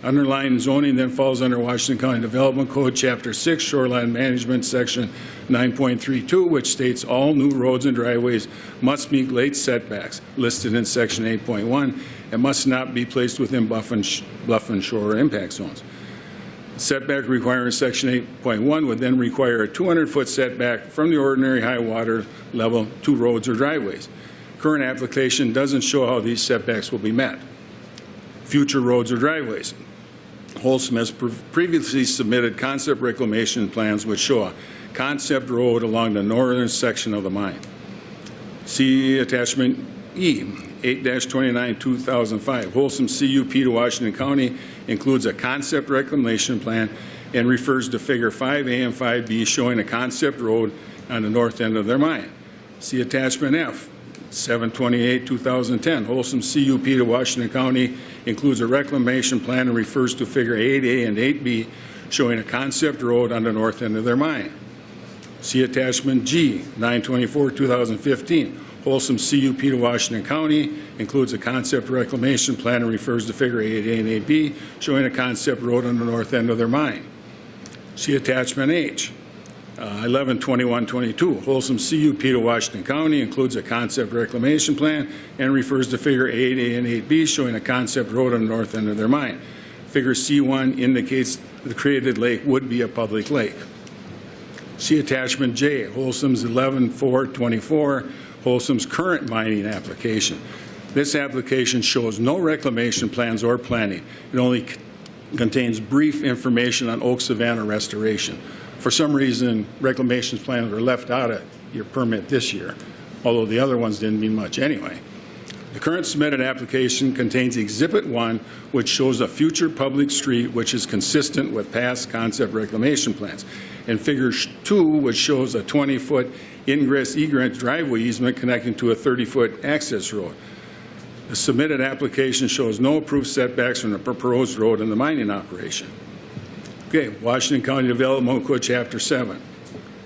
Underlying zoning then falls under Washington County Development Code Chapter 6 Shoreline Management Section 9.32, which states all new roads and driveways must meet lake setbacks listed in Section 8.1 and must not be placed within bluff and shore impact zones. Setback requirement section 8.1 would then require a 200-foot setback from the ordinary high water level to roads or driveways. Current application doesn't show how these setbacks will be met. Future roads or driveways. Holcim has previously submitted concept reclamation plans which show a concept road along the northern section of the mine. See attachment E, 8-29-2005. Holcim CUP to Washington County includes a concept reclamation plan and refers to figure 5A and 5B showing a concept road on the north end of their mine. See attachment F, 7/28/2010. Holcim CUP to Washington County includes a reclamation plan and refers to figure 8A and 8B showing a concept road on the north end of their mine. See attachment G, 9/24/2015. Holcim CUP to Washington County includes a concept reclamation plan and refers to figure 8A and 8B showing a concept road on the north end of their mine. See attachment H, 11/21/22. Holcim CUP to Washington County includes a concept reclamation plan and refers to figure 8A and 8B showing a concept road on the north end of their mine. Figure C1 indicates the created lake would be a public lake. See attachment J, Holcim's 11/4/24, Holcim's current mining application. This application shows no reclamation plans or planning. It only contains brief information on oak savanna restoration. For some reason, reclamation plans were left out of your permit this year, although the other ones didn't mean much anyway. The current submitted application contains Exhibit 1, which shows a future public street which is consistent with past concept reclamation plans, and Figure 2, which shows a 20-foot ingress-egress driveway easement connecting to a 30-foot access road. The submitted application shows no approved setbacks from the proposed road in the mining operation. Okay, Washington County Development Code Chapter 7.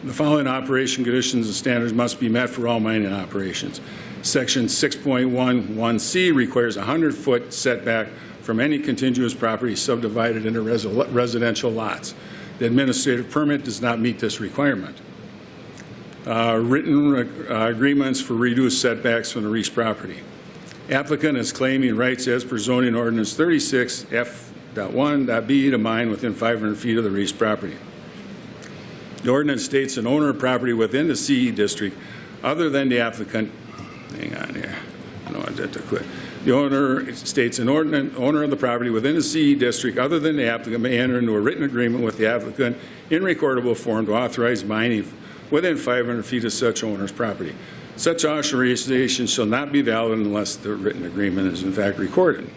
The following operation conditions and standards must be met for all mining operations. Section 6.11C requires a 100-foot setback from any contiguous property subdivided into residential lots. The administrative permit does not meet this requirement. Written agreements for reduced setbacks from the leased property. Applicant is claiming rights as per zoning ordinance 36 F.1.B to mine within 500 feet of the leased property. The ordinance states an owner of property within the CE district other than the applicant, hang on here, no, I did to quit. The owner states an owner of the property within the CE district other than the applicant may enter into a written agreement with the applicant in recordable form to authorize mining within 500 feet of such owner's property. Such authorization shall not be valid unless the written agreement is in fact recorded.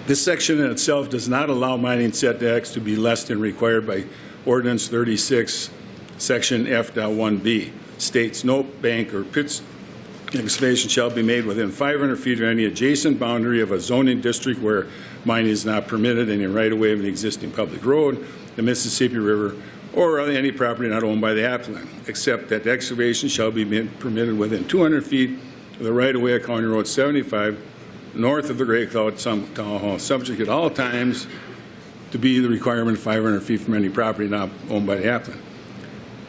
This section in itself does not allow mining setbacks to be less than required by Ordinance 36, Section F.1b. States no bank or pit excavation shall be made within 500 feet of any adjacent boundary of a zoning district where mining is not permitted in a right-of-way of an existing public road, the Mississippi River, or any property not owned by the applicant, except that excavation shall be permitted within 200 feet of the right-of-way of County Road 75 north of the Great Cloud Town Hall, subject at all times to be the requirement of 500 feet from any property not owned by the applicant.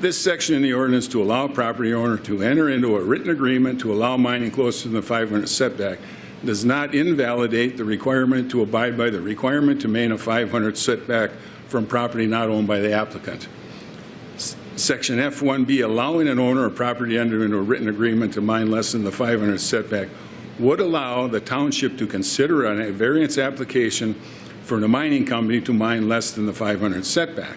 This section in the ordinance to allow property owner to enter into a written agreement to allow mining closer than the 500 setback does not invalidate the requirement to abide by the requirement to maintain a 500 setback from property not owned by the applicant. Section F1B, allowing an owner of property to enter into a written agreement to mine less than the 500 setback, would allow the township to consider a variance application for the mining company to mine less than the 500 setback.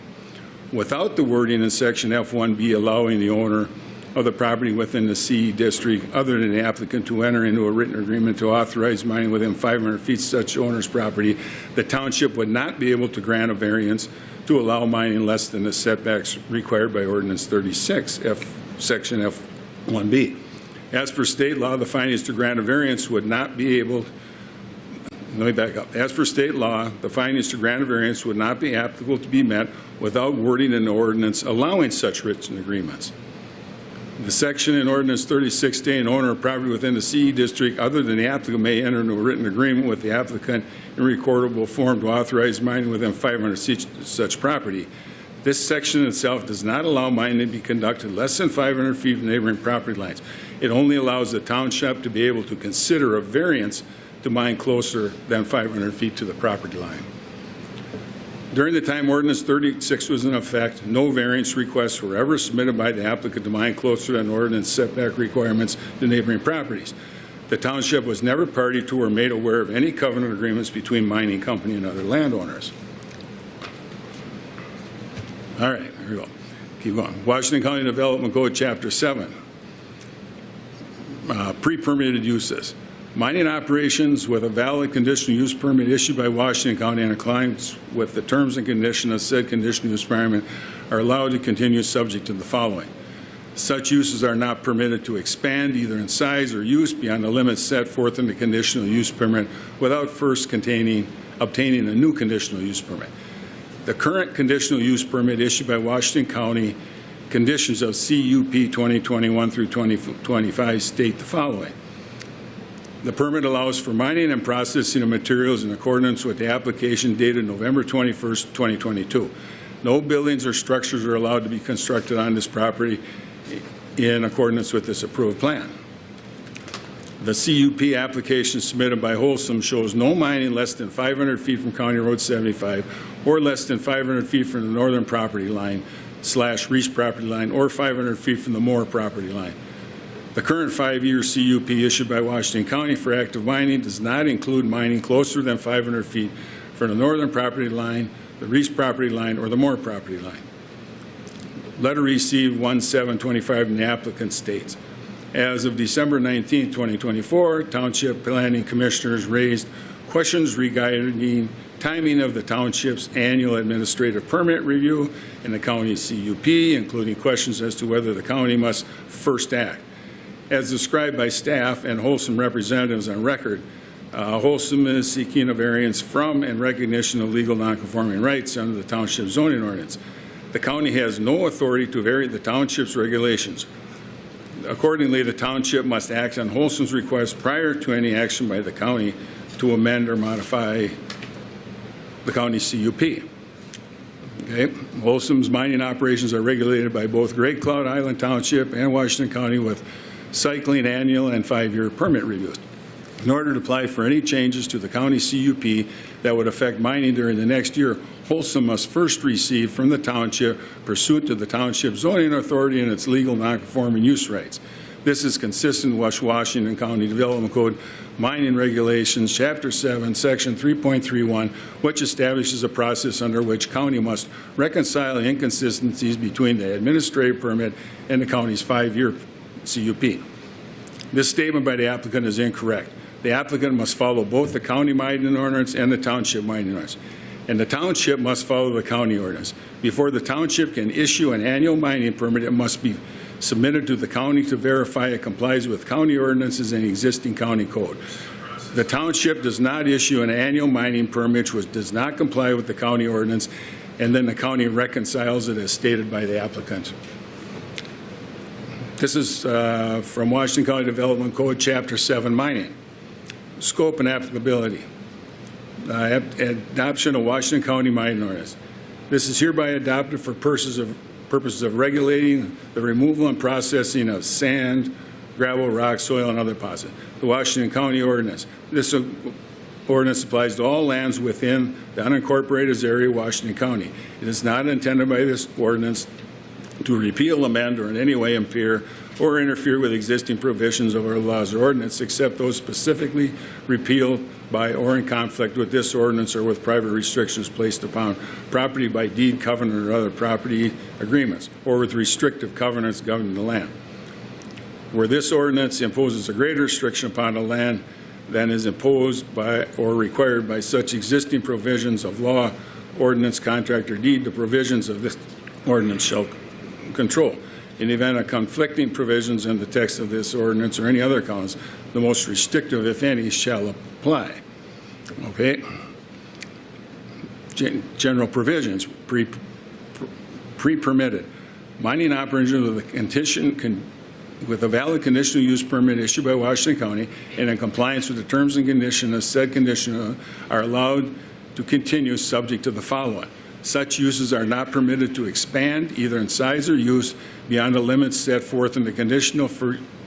Without the wording in Section F1B allowing the owner of the property within the CE district other than the applicant to enter into a written agreement to authorize mining within 500 feet of such owner's property, the township would not be able to grant a variance to allow mining less than the setbacks required by Ordinance 36, Section F1B. As per state law, the findings to grant a variance would not be able, let me back up. As per state law, the findings to grant a variance would not be applicable to be met without wording in the ordinance allowing such written agreements. The section in Ordinance 36 stating an owner of property within the CE district other than the applicant may enter into a written agreement with the applicant in recordable form to authorize mining within 500 feet of such property. This section itself does not allow mining to be conducted less than 500 feet from neighboring property lines. It only allows the township to be able to consider a variance to mine closer than 500 feet to the property line. During the time Ordinance 36 was in effect, no variance requests were ever submitted by the applicant to mine closer than ordinance setback requirements to neighboring properties. The township was never party to or made aware of any covenant agreements between mining company and other landowners. All right, here we go. Keep going. Washington County Development Code, Chapter 7. Pre-permitted uses. Mining operations with a valid conditional use permit issued by Washington County in accordance with the terms and conditions of said conditional use permit are allowed to continue subject to the following. Such uses are not permitted to expand either in size or use beyond the limits set forth in the conditional use permit without first obtaining a new conditional use permit. The current conditional use permit issued by Washington County conditions of CUP 2021 through 2025 state the following. The permit allows for mining and processing of materials in accordance with the application dated November 21st, 2022. No buildings or structures are allowed to be constructed on this property in accordance with this approved plan. The CUP application submitted by Holcim shows no mining less than 500 feet from County Road 75 or less than 500 feet from the northern property line / Reese property line or 500 feet from the Moore property line. The current 5-year CUP issued by Washington County for active mining does not include mining closer than 500 feet from the northern property line, the Reese property line, or the Moore property line. Letter received 1/7/25 from the applicant states, as of December 19, 2024, Township Planning Commissioners raised questions regarding timing of the township's annual administrative permit review and the county's CUP, including questions as to whether the county must first act. As described by staff and Holcim representatives on record, Holcim is seeking a variance from and recognition of legal nonconforming rights under the township zoning ordinance. The county has no authority to vary the township's regulations. Accordingly, the township must act on Holcim's request prior to any action by the county to amend or modify the county's CUP. Okay. Holcim's mining operations are regulated by both Great Cloud Island Township and Washington County with cycling annual and 5-year permit reviews. In order to apply for any changes to the county CUP that would affect mining during the next year, Holcim must first receive from the township pursuant to the township zoning authority and its legal nonconforming use rights. This is consistent with Washington County Development Code Mining Regulations, Chapter 7, Section 3.31, which establishes a process under which county must reconcile the inconsistencies between the administrative permit and the county's 5-year CUP. This statement by the applicant is incorrect. The applicant must follow both the county mining ordinance and the township mining ordinance, and the township must follow the county ordinance. Before the township can issue an annual mining permit, it must be submitted to the county to verify it complies with county ordinances and existing county code. The township does not issue an annual mining permit which does not comply with the county ordinance, and then the county reconciles it as stated by the applicant. This is from Washington County Development Code, Chapter 7, Mining. Scope and applicability. Adoption of Washington County Mining Ordinance. This is hereby adopted for purposes of regulating the removal and processing of sand, gravel, rock, soil, and other deposits. The Washington County Ordinance. This ordinance applies to all lands within the unincorporated area of Washington County. It is not intended by this ordinance to repeal, amend, or in any way impair or interfere with existing provisions of our laws or ordinance, except those specifically repealed by or in conflict with this ordinance or with private restrictions placed upon property by deed, covenant, or other property agreements, or with restrictive covenants governing the land. Where this ordinance imposes a greater restriction upon the land than is imposed by or required by such existing provisions of law, ordinance, contract, or deed, the provisions of this ordinance shall control. In the event of conflicting provisions in the text of this ordinance or any other counts, the most restrictive, if any, shall apply. Okay? General provisions, pre-permitted. Mining operations with a valid conditional use permit issued by Washington County and in compliance with the terms and conditions of said condition are allowed to continue subject to the following. Such uses are not permitted to expand, either in size or use, beyond the limits set forth in the conditional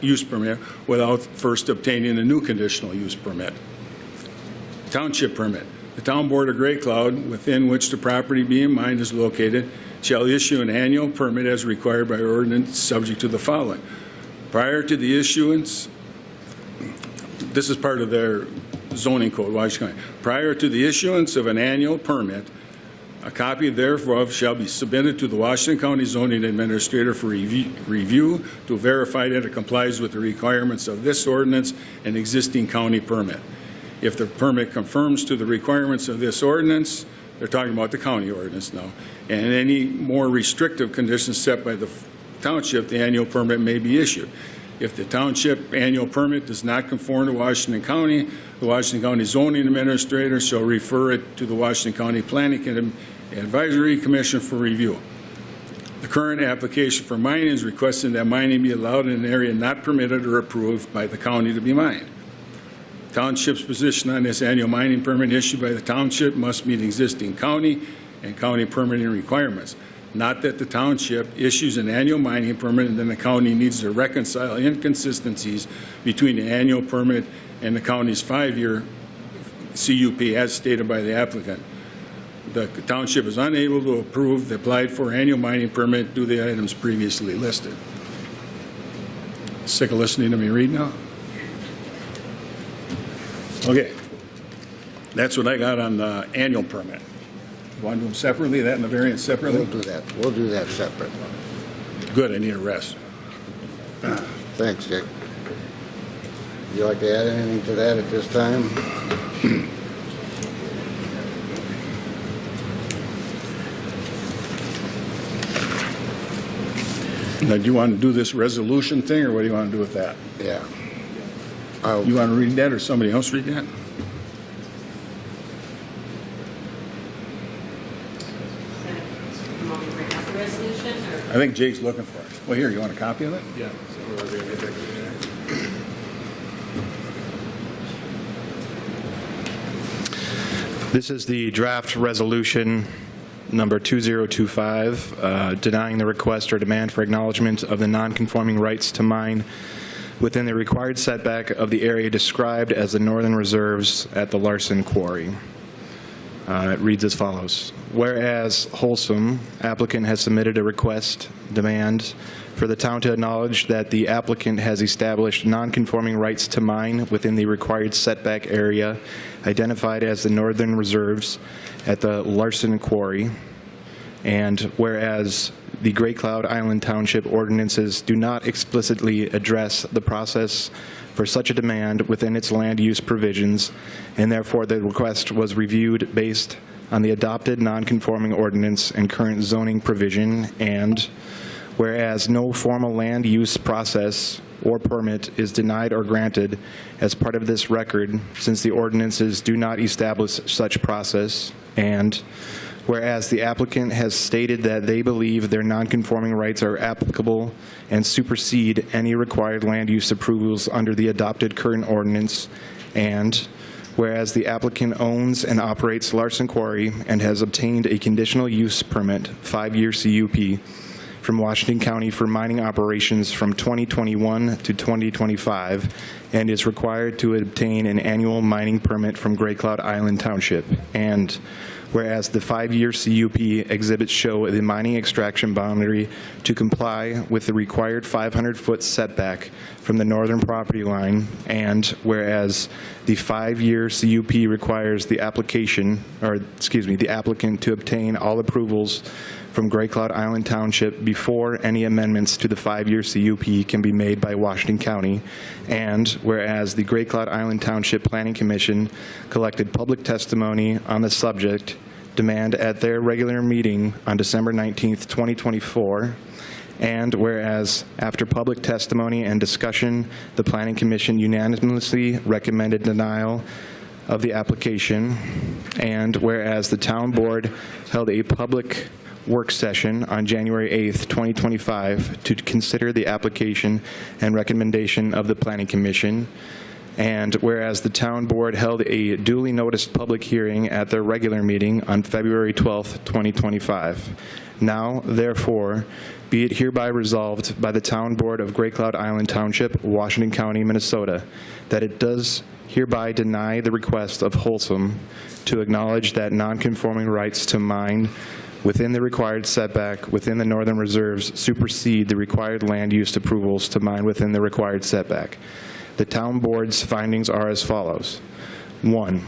use permit without first obtaining a new conditional use permit. Township permit. The Town Board of Great Cloud, within which the property being mined is located, shall issue an annual permit as required by ordinance, subject to the following. Prior to the issuance, this is part of their zoning code, Washington County. Prior to the issuance of an annual permit, a copy thereof shall be submitted to the Washington County Zoning Administrator for review to verify that it complies with the requirements of this ordinance and existing county permit. If the permit conforms to the requirements of this ordinance, they're talking about the county ordinance now, and any more restrictive conditions set by the township, the annual permit may be issued. If the township annual permit does not conform to Washington County, the Washington County Zoning Administrator shall refer it to the Washington County Planning Advisory Commission for review. The current application for mining is requesting that mining be allowed in an area not permitted or approved by the county to be mined. Township's position on this annual mining permit issued by the township must meet existing county and county permitting requirements. Not that the township issues an annual mining permit and then the county needs to reconcile inconsistencies between the annual permit and the county's 5-year CUP as stated by the applicant. The township is unable to approve the applied for annual mining permit due to the items previously listed. Sick of listening to me read now? Okay. That's what I got on the annual permit. You want to do them separately, that and the variance separately? We'll do that. We'll do that separate. Good, I need a rest. Thanks, Dick. Would you like to add anything to that at this time? Now, do you want to do this resolution thing, or what do you want to do with that? Yeah. You want to read that, or somebody else read that? I think Jake's looking for it. Well, here, you want a copy of it? Yeah. This is the draft resolution number 2025, denying the request or demand for acknowledgement of the non-conforming rights to mine within the required setback of the area described as the northern reserves at the Larson Quarry. It reads as follows. Whereas Holcim applicant has submitted a request demand for the town to acknowledge that the applicant has established non-conforming rights to mine within the required setback area identified as the northern reserves at the Larson Quarry. And whereas the Great Cloud Island Township ordinances do not explicitly address the process for such a demand within its land use provisions, and therefore the request was reviewed based on the adopted non-conforming ordinance and current zoning provision, and whereas no formal land use process or permit is denied or granted as part of this record, since the ordinances do not establish such process, and whereas the applicant has stated that they believe their non-conforming rights are applicable and supersede any required land use approvals under the adopted current ordinance, and whereas the applicant owns and operates Larson Quarry and has obtained a conditional use permit, 5-year CUP, from Washington County for mining operations from 2021 to 2025, and is required to obtain an annual mining permit from Great Cloud Island Township, and whereas the 5-year CUP exhibits show the mining extraction boundary to comply with the required 500-foot setback from the northern property line, and whereas the 5-year CUP requires the applicant to obtain all approvals from Great Cloud Island Township before any amendments to the 5-year CUP can be made by Washington County, and whereas the Great Cloud Island Township Planning Commission collected public testimony on the subject demand at their regular meeting on December 19th, 2024, and whereas after public testimony and discussion, the Planning Commission unanimously recommended denial of the application, and whereas the Town Board held a public work session on January 8th, 2025 to consider the application and recommendation of the Planning Commission, And whereas the town board held a duly noticed public hearing at their regular meeting on February 12th, 2025. Now, therefore, be it hereby resolved by the town board of Great Cloud Island Township, Washington County, Minnesota, that it does hereby deny the request of Holcim to acknowledge that non-conforming rights to mine within the required setback within the northern reserves supersede the required land use approvals to mine within the required setback. The town board's findings are as follows. 1,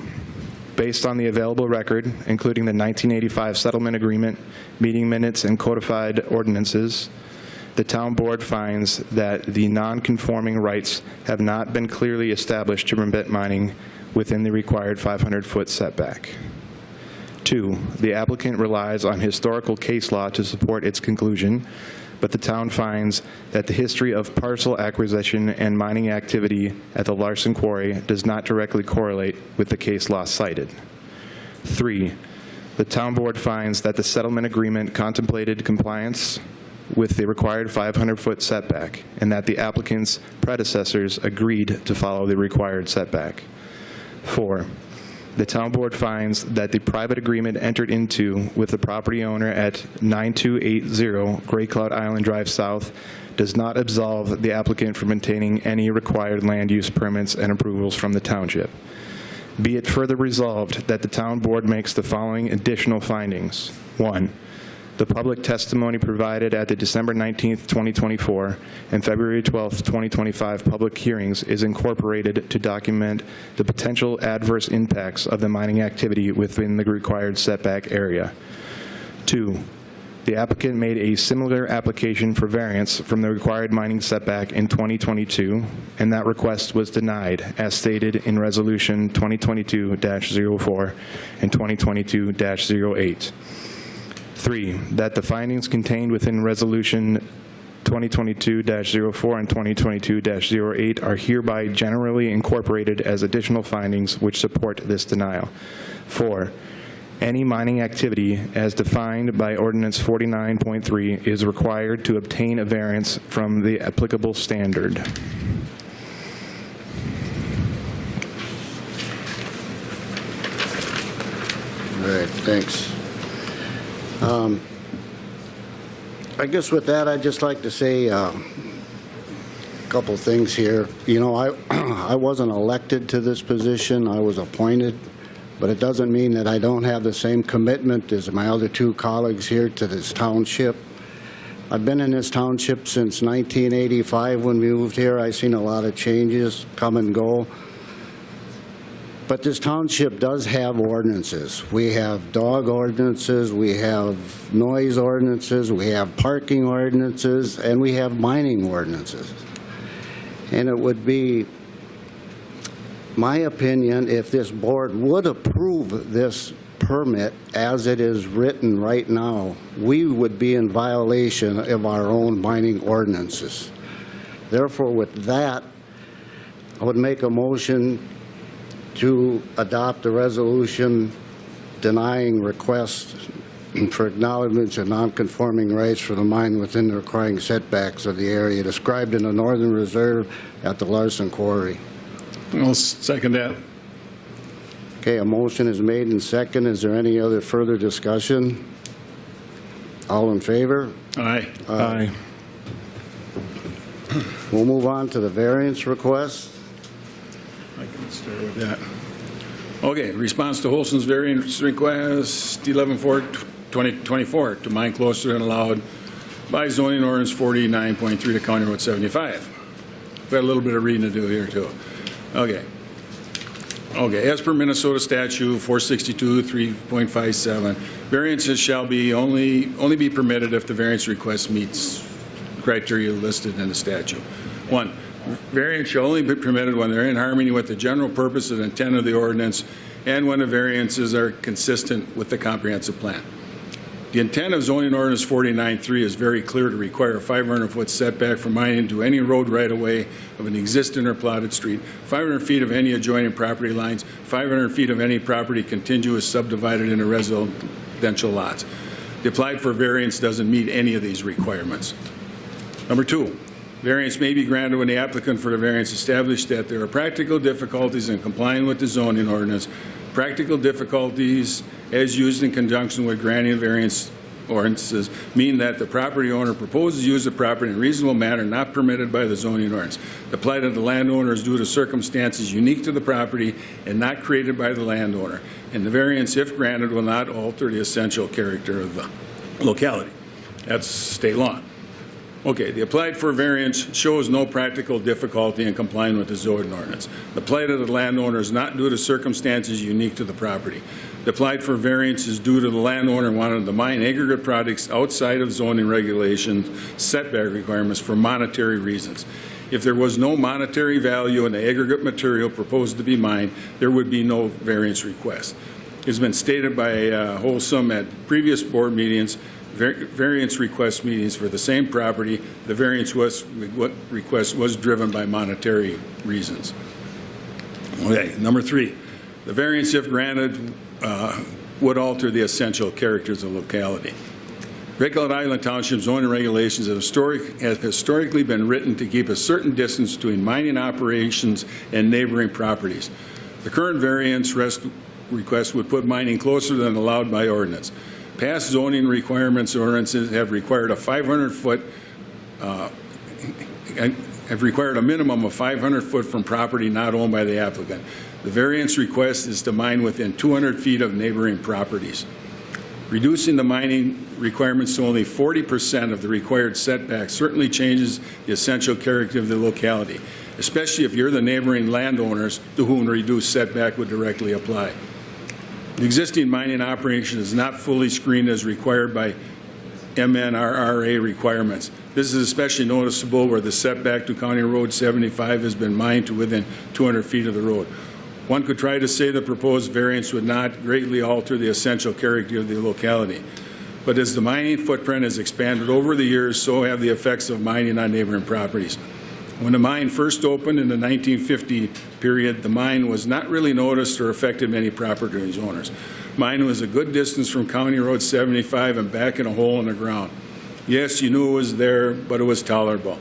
based on the available record, including the 1985 settlement agreement, meeting minutes, and codified ordinances, the town board finds that the non-conforming rights have not been clearly established to permit mining within the required 500-foot setback. 2, the applicant relies on historical case law to support its conclusion, but the town finds that the history of parcel acquisition and mining activity at the Larson Quarry does not directly correlate with the case law cited. 3, the town board finds that the settlement agreement contemplated compliance with the required 500-foot setback and that the applicant's predecessors agreed to follow the required setback. 4, the town board finds that the private agreement entered into with the property owner at 9280 Great Cloud Island Drive South does not absolve the applicant from obtaining any required land use permits and approvals from the township. Be it further resolved that the town board makes the following additional findings. 1, the public testimony provided at the December 19th, 2024 and February 12th, 2025 public hearings is incorporated to document the potential adverse impacts of the mining activity within the required setback area. 2, the applicant made a similar application for variance from the required mining setback in 2022, and that request was denied, as stated in Resolution 2022-04 and 2022-08. 3, that the findings contained within Resolution 2022-04 and 2022-08 are hereby generally incorporated as additional findings which support this denial. 4, any mining activity as defined by Ordinance 49.3 is required to obtain a variance from the applicable standard. All right, thanks. I guess with that, I'd just like to say a couple things here. You know, I wasn't elected to this position. I was appointed, but it doesn't mean that I don't have the same commitment as my other two colleagues here to this township. I've been in this township since 1985 when we moved here. I've seen a lot of changes come and go. But this township does have ordinances. We have dog ordinances, we have noise ordinances, we have parking ordinances, and we have mining ordinances. And it would be my opinion, if this board would approve this permit as it is written right now, we would be in violation of our own mining ordinances. Therefore, with that, I would make a motion to adopt a resolution denying requests for acknowledgments of non-conforming rights for the mine within the requiring setbacks of the area described in the Northern Reserve at the Larson Quarry. I'll second that. Okay, a motion is made and second. Is there any other further discussion? All in favor? Aye. Aye. We'll move on to the variance request. I can start with that. Okay, response to Holcim's variance request 11/4/2024 to mine closer than allowed by zoning ordinance 49.3 to County Road 75. We got a little bit of reading to do here too. Okay. As per Minnesota statute 462(3.57), variances shall be only be permitted if the variance request meets criteria listed in the statute. 1, variance shall only be permitted when they're in harmony with the general purpose and intent of the ordinance and when the variances are consistent with the comprehensive plan. The intent of zoning ordinance 49.3 is very clear to require a 500-foot setback from mining to any road right-of-way of an existing or plotted street, 500 feet of any adjoining property lines, 500 feet of any property contiguous subdivided into residential lots. The applied for variance doesn't meet any of these requirements. Number 2, Variance may be granted when the applicant for the variance established that there are practical difficulties in complying with the zoning ordinance. Practical difficulties, as used in conjunction with granting variance ordinances, mean that the property owner proposes to use the property in a reasonable manner not permitted by the zoning ordinance. The plight of the landowner is due to circumstances unique to the property and not created by the landowner. And the variance, if granted, will not alter the essential character of the locality. That's state law. Okay, the applied for variance shows no practical difficulty in complying with the zoning ordinance. The plight of the landowner is not due to circumstances unique to the property. The applied for variance is due to the landowner wanting to mine aggregate products outside of zoning regulations, setback requirements for monetary reasons. If there was no monetary value in the aggregate material proposed to be mined, there would be no variance request. It's been stated by Holcim at previous board meetings, variance request meetings for the same property, the variance request was driven by monetary reasons. Okay, number 3, the variance, if granted, would alter the essential characters of the locality. Great Cloud Island Township zoning regulations have historically been written to keep a certain distance between mining operations and neighboring properties. The current variance request would put mining closer than allowed by ordinance. Past zoning requirements ordinances have required a minimum of 500 foot from property not owned by the applicant. The variance request is to mine within 200 feet of neighboring properties. Reducing the mining requirements to only 40% of the required setback certainly changes the essential character of the locality, especially if you're the neighboring landowners to whom the reduced setback would directly apply. The existing mining operation is not fully screened as required by MNRRA requirements. This is especially noticeable where the setback to County Road 75 has been mined to within 200 feet of the road. One could try to say the proposed variance would not greatly alter the essential character of the locality. But as the mining footprint has expanded over the years, so have the effects of mining on neighboring properties. When the mine first opened in the 1950 period, the mine was not really noticed or affected many property owners. Mine was a good distance from County Road 75 and back in a hole in the ground. Yes, you knew it was there, but it was tolerable,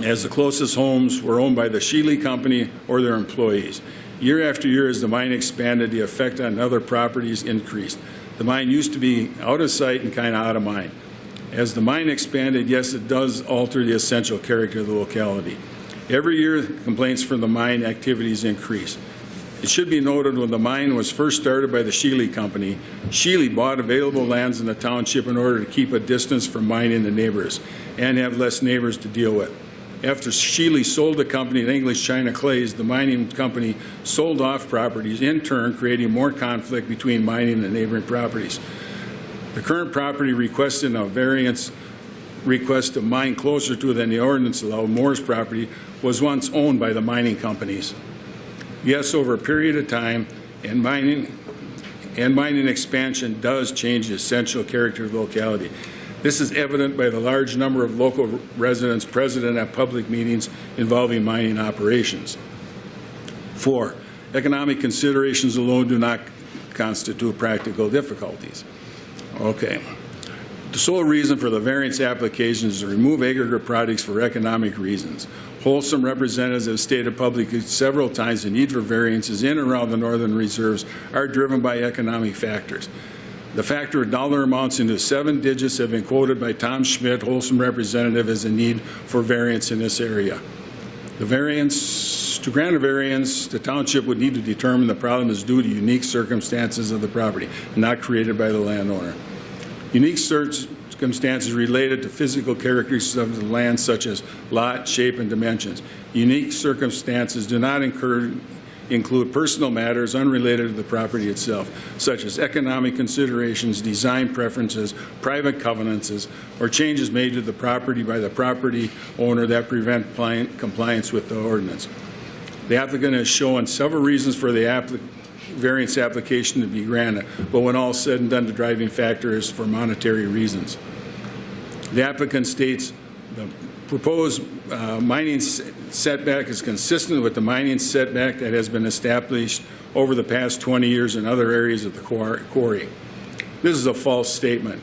as the closest homes were owned by the Sheely Company or their employees. Year after year, as the mine expanded, the effect on other properties increased. The mine used to be out of sight and kind of out of mind. As the mine expanded, yes, it does alter the essential character of the locality. Every year, complaints from the mine activities increase. It should be noted when the mine was first started by the Sheely Company, Sheely bought available lands in the township in order to keep a distance from mining the neighbors and have less neighbors to deal with. After Sheely sold the company to English China Clays, the mining company sold off properties, in turn creating more conflict between mining and neighboring properties. The current property requesting a variance request to mine closer to than the ordinance allowed, Moore's property, was once owned by the mining companies. Yes, over a period of time, and mining expansion does change the essential character of the locality. This is evident by the large number of local residents present at public meetings involving mining operations. 4, economic considerations alone do not constitute practical difficulties. Okay. The sole reason for the variance application is to remove aggregate products for economic reasons. Holcim representatives have stated publicly several times the need for variances in and around the northern reserves are driven by economic factors. The factor of dollar amounts into 7 digits have been quoted by Tom Schmidt, Holcim representative, as a need for variance in this area. To grant a variance, the township would need to determine the problem is due to unique circumstances of the property, not created by the landowner. Unique circumstances related to physical characteristics of the land, such as lot, shape, and dimensions. Unique circumstances do not include personal matters unrelated to the property itself, such as economic considerations, design preferences, private covenants, or changes made to the property by the property owner that prevent compliance with the ordinance. The applicant has shown several reasons for the variance application to be granted, but when all said and done, the driving factor is for monetary reasons. The applicant states the proposed mining setback is consistent with the mining setback that has been established over the past 20 years in other areas of the quarry. This is a false statement.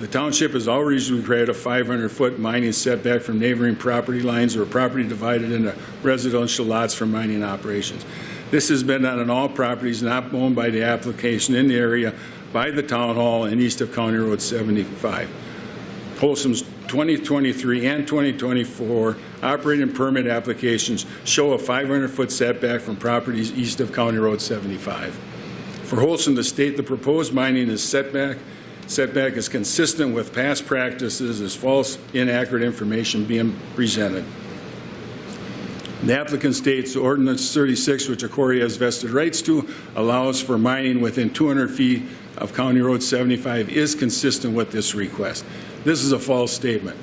The township has always required a 500-foot mining setback from neighboring property lines or property divided into residential lots for mining operations. This has been done on all properties not owned by the application in the area by the town hall and east of County Road 75. Holcim's 2023 and 2024 operating permit applications show a 500-foot setback from properties east of County Road 75. For Holcim to state the proposed mining is setback is consistent with past practices is false, inaccurate information being presented. The applicant states Ordinance 36, which Corey has vested rights to, allows for mining within 200 feet of County Road 75 is consistent with this request. This is a false statement.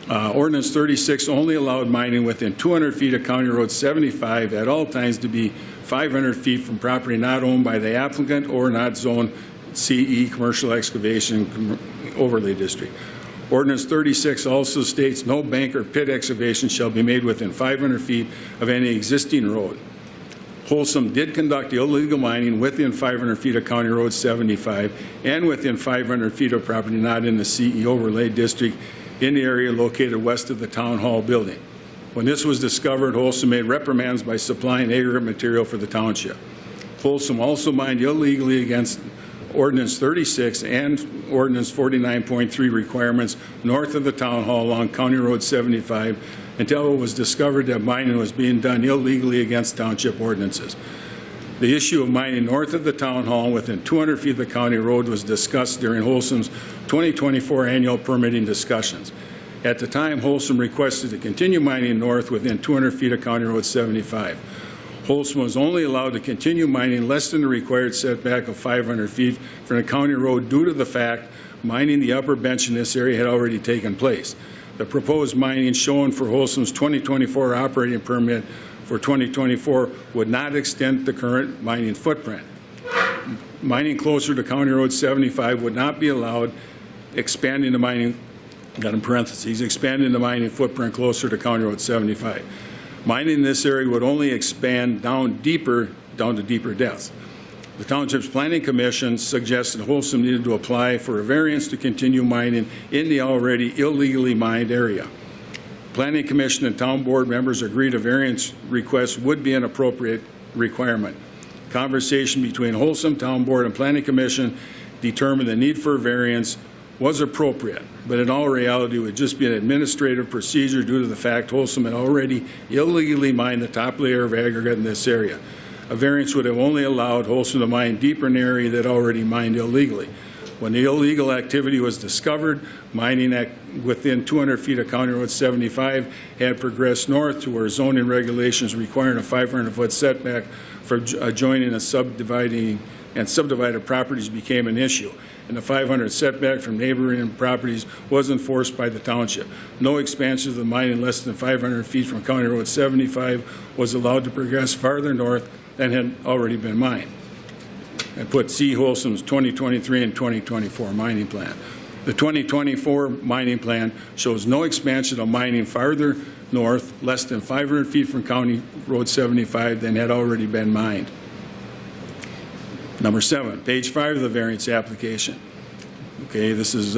Ordinance 36 only allowed mining within 200 feet of County Road 75 at all times to be 500 feet from property not owned by the applicant or not zoned CE, Commercial Excavation Overlay District. Ordinance 36 also states no bank or pit excavation shall be made within 500 feet of any existing road. Holcim did conduct illegal mining within 500 feet of County Road 75 and within 500 feet of property not in the CE Overlay District in the area located west of the Town Hall building. When this was discovered, Holcim made reprimands by supplying aggregate material for the township. Holcim also mined illegally against Ordinance 36 and Ordinance 49.3 requirements north of the Town Hall along County Road 75 until it was discovered that mining was being done illegally against township ordinances. The issue of mining north of the Town Hall within 200 feet of the county road was discussed during Holcim's 2024 annual permitting discussions. At the time, Holcim requested to continue mining north within 200 feet of County Road 75. Holcim was only allowed to continue mining less than the required setback of 500 feet from the county road due to the fact mining the upper bench in this area had already taken place. The proposed mining shown for Holcim's 2024 operating permit for 2024 would not extend the current mining footprint. Mining closer to County Road 75 would not be allowed, expanding the mining, got in parentheses, expanding the mining footprint closer to County Road 75. Mining in this area would only expand down to deeper depths. The Township's Planning Commission suggested Holcim needed to apply for a variance to continue mining in the already illegally mined area. Planning Commission and Town Board members agreed a variance request would be an appropriate requirement. Conversation between Holcim, Town Board, and Planning Commission determined the need for a variance was appropriate, but in all reality would just be an administrative procedure due to the fact Holcim had already illegally mined the top layer of aggregate in this area. A variance would have only allowed Holcim to mine deeper in an area that already mined illegally. When the illegal activity was discovered, mining within 200 feet of County Road 75 had progressed north to where zoning regulations requiring a 500-foot setback for adjoining and subdivided properties became an issue, and the 500 setback from neighboring properties was enforced by the township. No expansion of the mining less than 500 feet from County Road 75 was allowed to progress farther north than had already been mined. And put C. Holcim's 2023 and 2024 mining plan. The 2024 mining plan shows no expansion of mining farther north, less than 500 feet from County Road 75 than had already been mined. Number 7, page 5 of the variance application. Okay, this is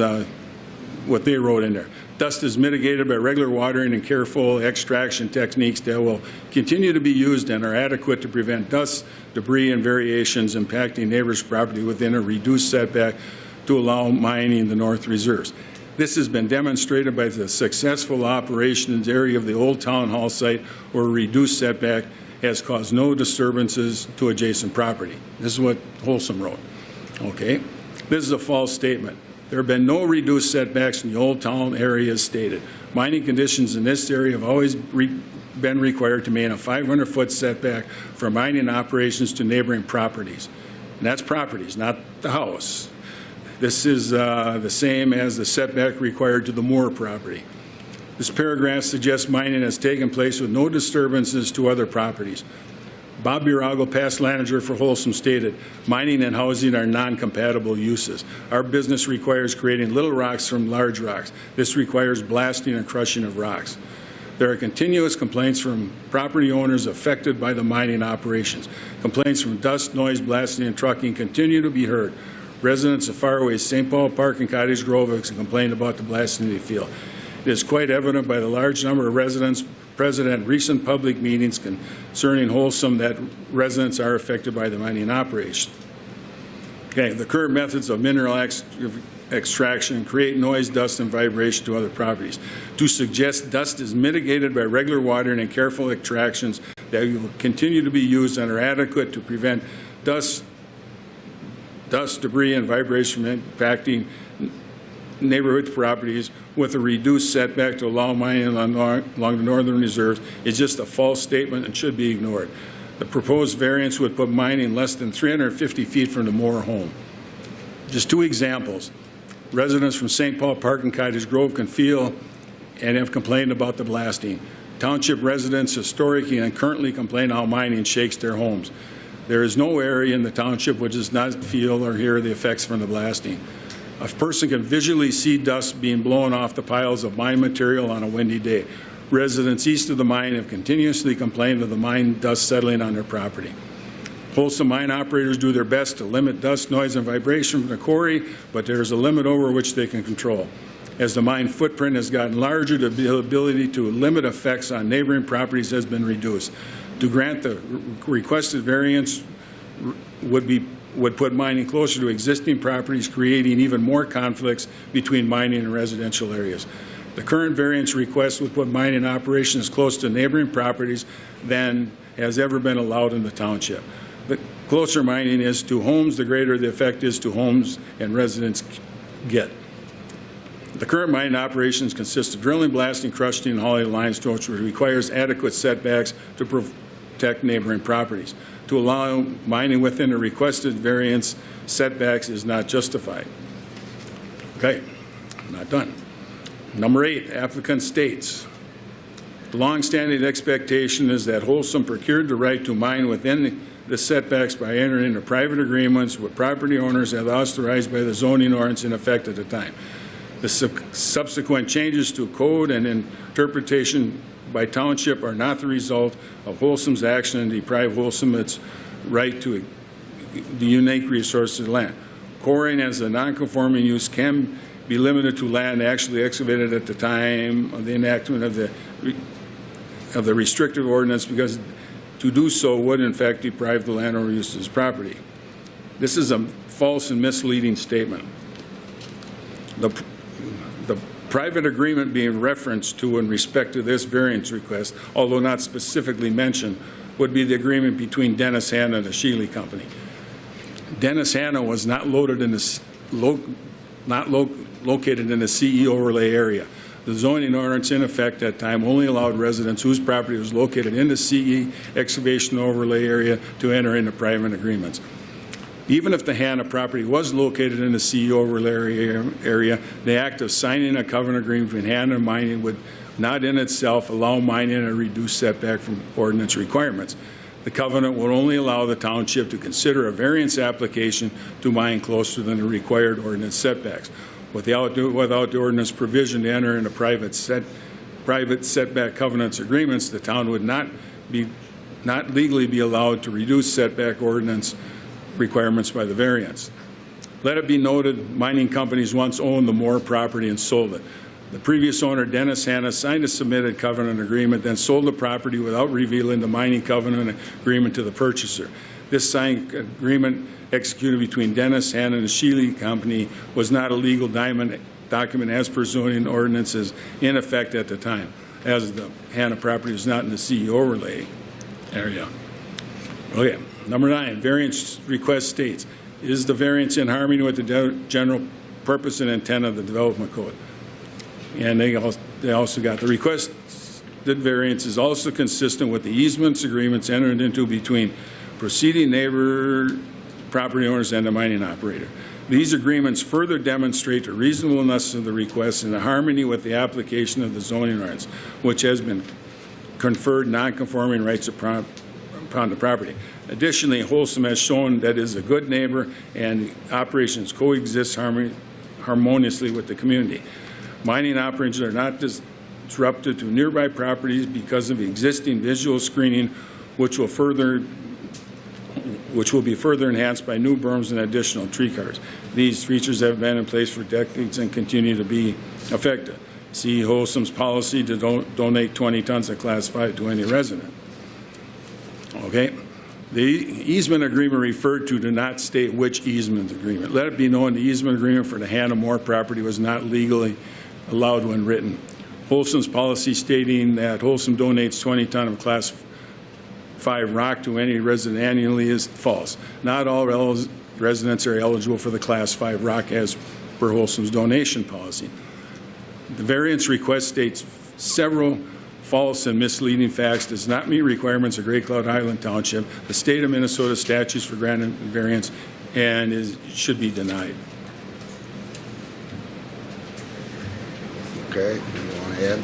what they wrote in there. Dust is mitigated by regular watering and careful extraction techniques that will continue to be used and are adequate to prevent dust, debris, and variations impacting neighbors' property within a reduced setback to allow mining the north reserves. This has been demonstrated by the successful operation in the area of the old town hall site where a reduced setback has caused no disturbances to adjacent property. This is what Holcim wrote. Okay, this is a false statement. There have been no reduced setbacks in the old town area as stated. Mining conditions in this area have always been required to maintain a 500-foot setback for mining operations to neighboring properties. And that's properties, not the house. This is the same as the setback required to the Moore property. This paragraph suggests mining has taken place with no disturbances to other properties. Bob Birago, past manager for Holcim, stated, mining and housing are non-compatible uses. Our business requires creating little rocks from large rocks. This requires blasting and crushing of rocks. There are continuous complaints from property owners affected by the mining operations. Complaints from dust, noise, blasting, and trucking continue to be heard. Residents of faraway St. Paul Park and Cottage Grove have complained about the blasting they feel. It is quite evident by the large number of residents present at recent public meetings concerning Holcim that residents are affected by the mining operation. Okay, the current methods of mineral extraction create noise, dust, and vibration to other properties. To suggest dust is mitigated by regular watering and careful extractions that will continue to be used and are adequate to prevent dust, debris, and vibration from impacting neighborhood properties with a reduced setback to allow mining along the northern reserves is just a false statement and should be ignored. The proposed variance would put mining less than 350 feet from the Moore home. Just two examples. Residents from St. Paul Park and Cottage Grove can feel and have complained about the blasting. Township residents historically and currently complain how mining shakes their homes. There is no area in the township which does not feel or hear the effects from the blasting. A person can visually see dust being blown off the piles of mine material on a windy day. Residents east of the mine have continuously complained of the mine dust settling on their property. Holcim mine operators do their best to limit dust, noise, and vibration from the quarry, but there is a limit over which they can control. As the mine footprint has gotten larger, the ability to limit effects on neighboring properties has been reduced. To grant the requested variance would put mining closer to existing properties, creating even more conflicts between mining and residential areas. The current variance request would put mining operations close to neighboring properties than has ever been allowed in the township. The closer mining is to homes, the greater the effect is to homes and residents get. The current mining operations consist of drilling, blasting, crushing, and hauling limestone, which requires adequate setbacks to protect neighboring properties. To allow mining within the requested variance setbacks is not justified. Okay, not done. Number 8, applicant states, the longstanding expectation is that Holcim procured the right to mine within the setbacks by entering into private agreements with property owners as authorized by the zoning ordinance in effect at the time. The subsequent changes to code and interpretation by township are not the result of Holcim's action and deprive Holcim its right to the unique resources of land. Quarrying as a non-conforming use can be limited to land actually excavated at the time of the enactment of the restrictive ordinance, because to do so would in fact deprive the landowner use of his property. This is a false and misleading statement. The private agreement being referenced to in respect to this variance request, although not specifically mentioned, would be the agreement between Dennis Hanna and the Shealy Company. Dennis Hanna was not located in the CE overlay area. The zoning ordinance in effect at that time only allowed residents whose property was located in the CE excavation overlay area to enter into private agreements. Even if the Hanna property was located in the CE overlay area, the act of signing a covenant agreement between Hanna and mining would not in itself allow mining a reduced setback from ordinance requirements. The covenant would only allow the township to consider a variance application to mine closer than the required ordinance setbacks. Without the ordinance provision to enter into private setback covenants agreements, the town would not legally be allowed to reduce setback ordinance requirements by the variance. Let it be noted, mining companies once owned the Moore property and sold it. The previous owner, Dennis Hanna, signed a submitted covenant agreement, then sold the property without revealing the mining covenant agreement to the purchaser. This signed agreement executed between Dennis Hanna and the Shealy Company was not a legal document as per zoning ordinances in effect at the time, as the Hanna property was not in the CE overlay area. Okay, number 9, variance request states, is the variance in harmony with the general purpose and intent of the development code? And they also got the requested variance is also consistent with the easements agreements entered into between preceding neighbor property owners and the mining operator. These agreements further demonstrate the reasonableness of the request and the harmony with the application of the zoning ordinance, which has been conferred non-conforming rights upon the property. Additionally, Holcim has shown that it is a good neighbor and operations coexist harmoniously with the community. Mining operations are not disrupted to nearby properties because of existing visual screening, which will be further enhanced by new berms and additional tree covers. These features have been in place for decades and continue to be effective. See Holcim's policy to donate 20 tons of Class 5 to any resident. Okay? The easement agreement referred to do not state which easement agreement. Let it be known the easement agreement for the Hannah Moore property was not legally allowed when written. Holcim's policy stating that Holcim donates 20 ton of Class 5 rock to any resident annually is false. Not all residents are eligible for the Class 5 rock as per Holcim's donation policy. The variance request states several false and misleading facts, does not meet requirements of Great Cloud Highland Township, the state of Minnesota statutes for granting variance, and should be denied. Okay, you want to add?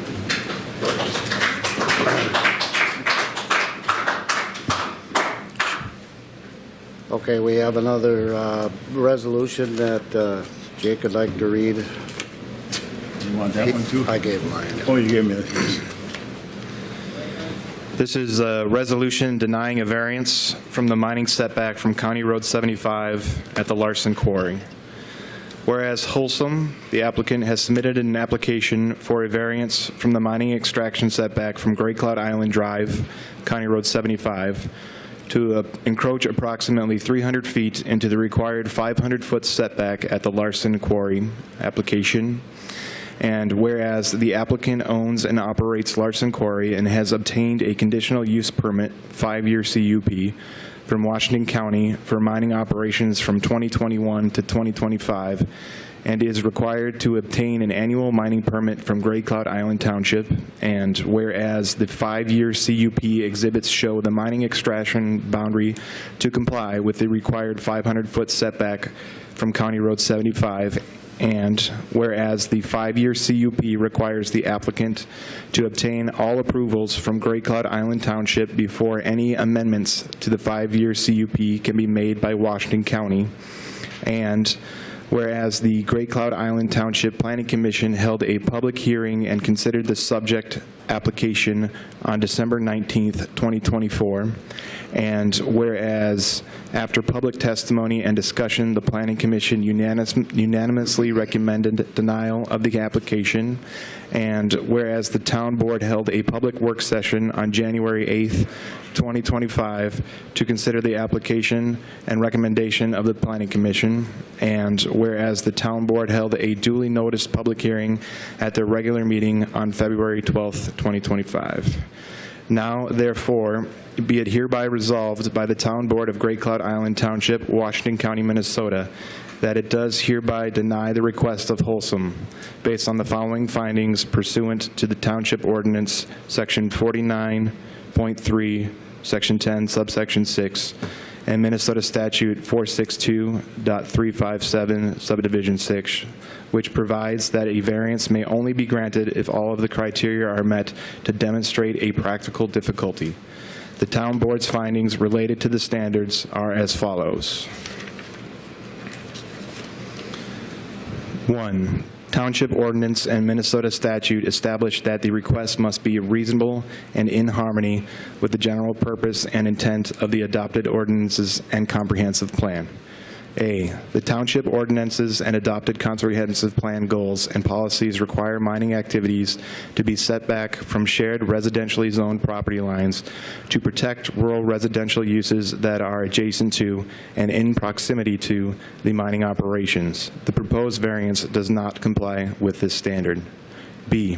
Okay, we have another resolution that Jake would like to read. You want that one too? I gave mine. Oh, you gave me that. This is a resolution denying a variance from the mining setback from County Road 75 at the Larson Quarry. Whereas Holcim, the applicant, has submitted an application for a variance from the mining extraction setback from Great Cloud Island Drive, County Road 75, to encroach approximately 300 feet into the required 500-foot setback at the Larson Quarry application. And whereas the applicant owns and operates Larson Quarry and has obtained a conditional use permit, 5-year CUP, from Washington County for mining operations from 2021 to 2025, and is required to obtain an annual mining permit from Great Cloud Island Township, and whereas the 5-year CUP exhibits show the mining extraction boundary to comply with the required 500-foot setback from County Road 75, and whereas the 5-year CUP requires the applicant to obtain all approvals from Great Cloud Island Township before any amendments to the 5-year CUP can be made by Washington County, and whereas the Great Cloud Island Township Planning Commission held a public hearing and considered the subject application on December 19th, 2024, and whereas after public testimony and discussion, the Planning Commission unanimously recommended denial of the application, and whereas the Town Board held a public work session on January 8th, 2025 to consider the application and recommendation of the Planning Commission, and whereas the Town Board held a duly noticed public hearing at their regular meeting on February 12th, 2025. Now, therefore, be it hereby resolved by the Town Board of Great Cloud Island Township, Washington County, Minnesota, that it does hereby deny the request of Holcim based on the following findings pursuant to the Township Ordinance, Section 49.3, Section 10, Subsection 6, and Minnesota Statute 462.357, Subdivision 6, which provides that a variance may only be granted if all of the criteria are met to demonstrate a practical difficulty. The Town Board's findings related to the standards are as follows. 1. Township ordinance and Minnesota statute establish that the request must be reasonable and in harmony with the general purpose and intent of the adopted ordinances and comprehensive plan. A, the township ordinances and adopted comprehensive plan goals and policies require mining activities to be set back from shared residentially zoned property lines to protect rural residential uses that are adjacent to and in proximity to the mining operations. The proposed variance does not comply with this standard. B,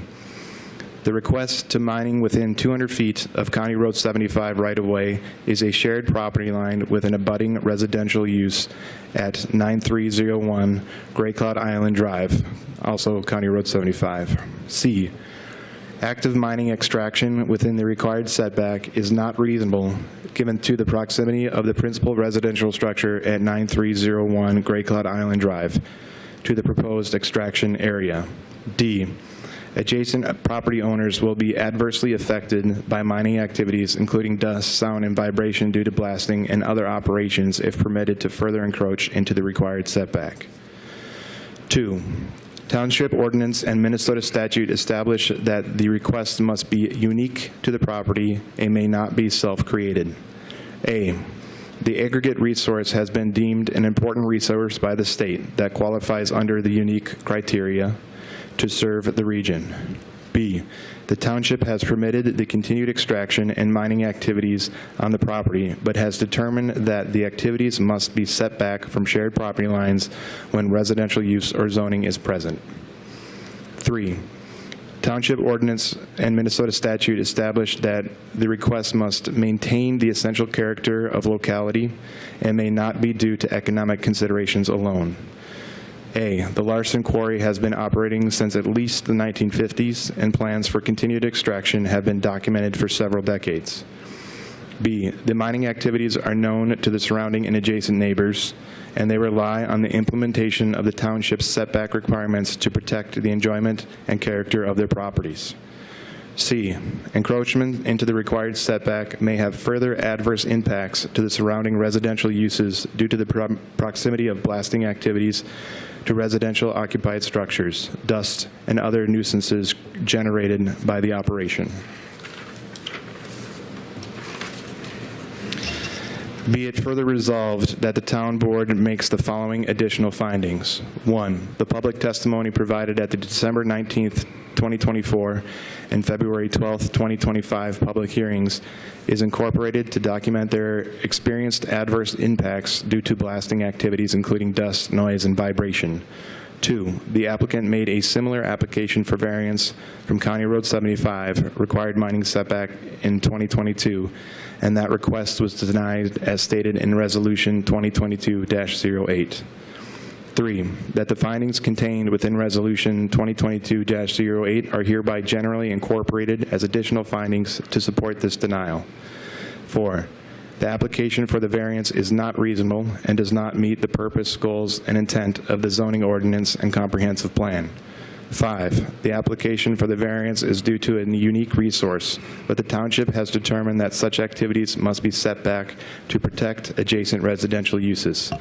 the request to mining within 200 feet of County Road 75 right-of-way is a shared property line with an abutting residential use at 9301 Great Cloud Island Drive, also County Road 75. C, active mining extraction within the required setback is not reasonable given to the proximity of the principal residential structure at 9301 Great Cloud Island Drive to the proposed extraction area. D, adjacent property owners will be adversely affected by mining activities, including dust, sound, and vibration due to blasting and other operations if permitted to further encroach into the required setback. 2. Township ordinance and Minnesota statute establish that the request must be unique to the property and may not be self-created. A, The aggregate resource has been deemed an important resource by the state that qualifies under the unique criteria to serve the region. B, the township has permitted the continued extraction and mining activities on the property, but has determined that the activities must be set back from shared property lines when residential use or zoning is present. 3, township ordinance and Minnesota statute established that the request must maintain the essential character of locality and may not be due to economic considerations alone. A, the Larson Quarry has been operating since at least the 1950s, and plans for continued extraction have been documented for several decades. B, the mining activities are known to the surrounding and adjacent neighbors, and they rely on the implementation of the township's setback requirements to protect the enjoyment and character of their properties. C, encroachment into the required setback may have further adverse impacts to the surrounding residential uses due to the proximity of blasting activities to residential occupied structures, dust, and other nuisances generated by the operation. Be it further resolved that the town board makes the following additional findings. 1, the public testimony provided at the December 19th, 2024 and February 12th, 2025 public hearings is incorporated to document their experienced adverse impacts due to blasting activities, including dust, noise, and vibration. 2, the applicant made a similar application for variance from County Road 75, required mining setback in 2022, and that request was denied as stated in Resolution 2022-08. 3, that the findings contained within Resolution 2022-08 are hereby generally incorporated as additional findings to support this denial. 4, the application for the variance is not reasonable and does not meet the purpose, goals, and intent of the zoning ordinance and comprehensive plan. 5, the application for the variance is due to a unique resource, but the township has determined that such activities must be set back to protect adjacent residential uses.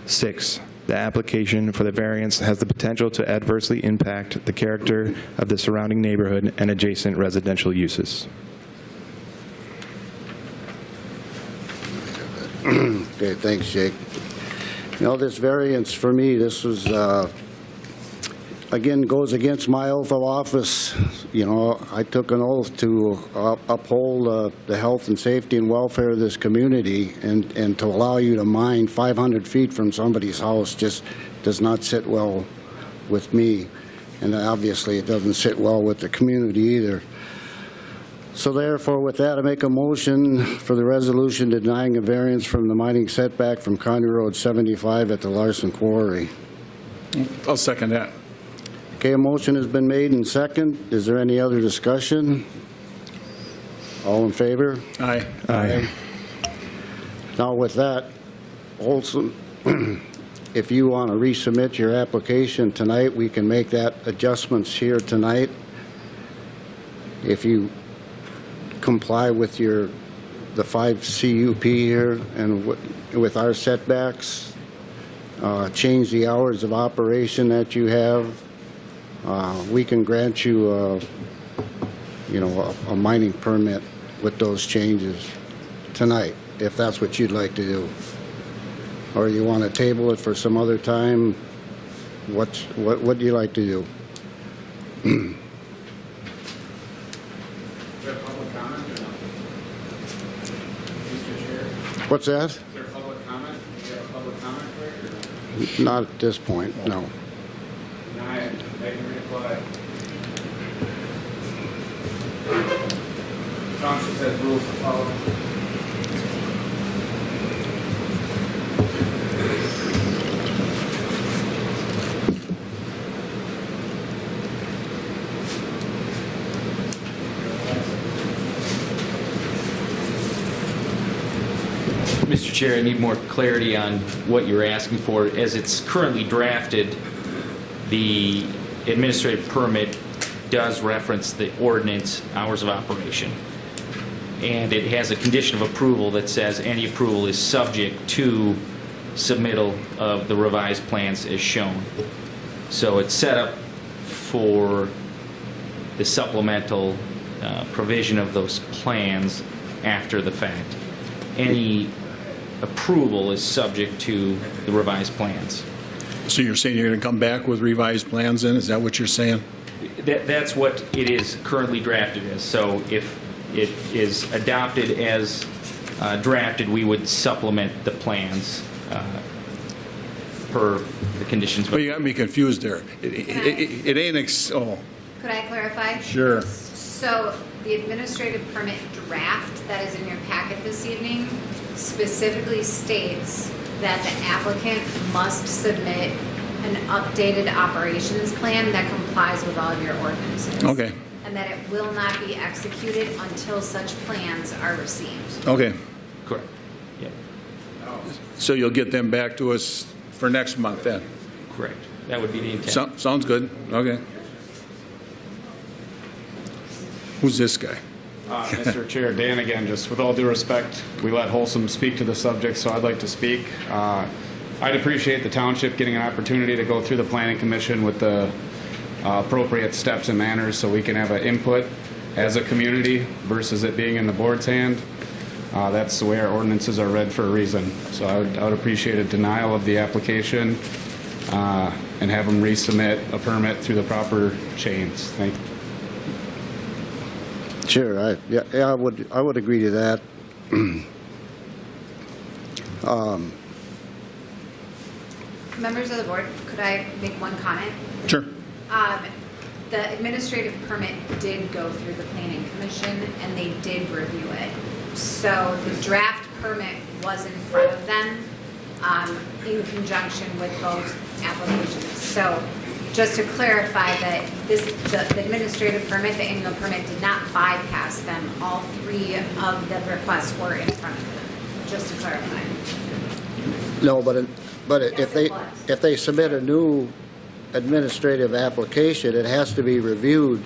6, the application for the variance has the potential to adversely impact the character of the surrounding neighborhood and adjacent residential uses. Okay, thanks, Jake. You know, this variance for me, this was, again, goes against my oath of office. You know, I took an oath to uphold the health and safety and welfare of this community, and to allow you to mine 500 feet from somebody's house just does not sit well with me. And obviously, it doesn't sit well with the community either. So therefore, with that, I make a motion for the resolution denying a variance from the mining setback from County Road 75 at the Larson Quarry. I'll second that. Okay, a motion has been made and second. Is there any other discussion? All in favor? Aye. Aye. Now with that, Holcim, if you want to resubmit your application tonight, we can make that adjustments here tonight. If you comply with the 5 CUP here and with our setbacks, change the hours of operation that you have, we can grant you, you know, a mining permit with those changes tonight, if that's what you'd like to do. Or you want to table it for some other time. What do you like to do? What's that? Is there public comment? Do you have a public comment, Rick? Not at this point, no. Deny it. They can reapply. Township has rules to follow. Mr. Chair, I need more clarity on what you're asking for. As it's currently drafted, the administrative permit does reference the ordinance hours of operation. And it has a condition of approval that says any approval is subject to submittal of the revised plans as shown. So it's set up for the supplemental provision of those plans after the fact. Any approval is subject to the revised plans. So you're saying you're going to come back with revised plans then? Is that what you're saying? That's what it is currently drafted as. So if it is adopted as drafted, we would supplement the plans per the conditions. Well, you got me confused there. It ain't, oh, Could I clarify? sure. So the administrative permit draft that is in your packet this evening specifically states that the applicant must submit an updated operations plan that complies with all of your ordinances. Okay, And that it will not be executed until such plans are received. okay. Correct. Yep. So you'll get them back to us for next month then? Correct. That would be the intent. Sounds good, okay. Who's this guy? Mr. Chair, Dan again, just with all due respect, we let Holcim speak to the subject, so I'd like to speak. I'd appreciate the township getting an opportunity to go through the planning commission with the appropriate steps and manners so we can have an input as a community versus it being in the board's hand. That's the way our ordinances are read for a reason. So I would appreciate a denial of the application and have them resubmit a permit through the proper chains. Thank you. Sure, I would agree to that. Members of the board, could I make one comment? Sure. The administrative permit did go through the planning commission and they did review it. So the draft permit was in front of them in conjunction with both applications. So just to clarify that the administrative permit, the annual permit did not bypass them. All three of the requests were in front of them, just to clarify. No, but Yes, if they submit a new administrative application, it has to be reviewed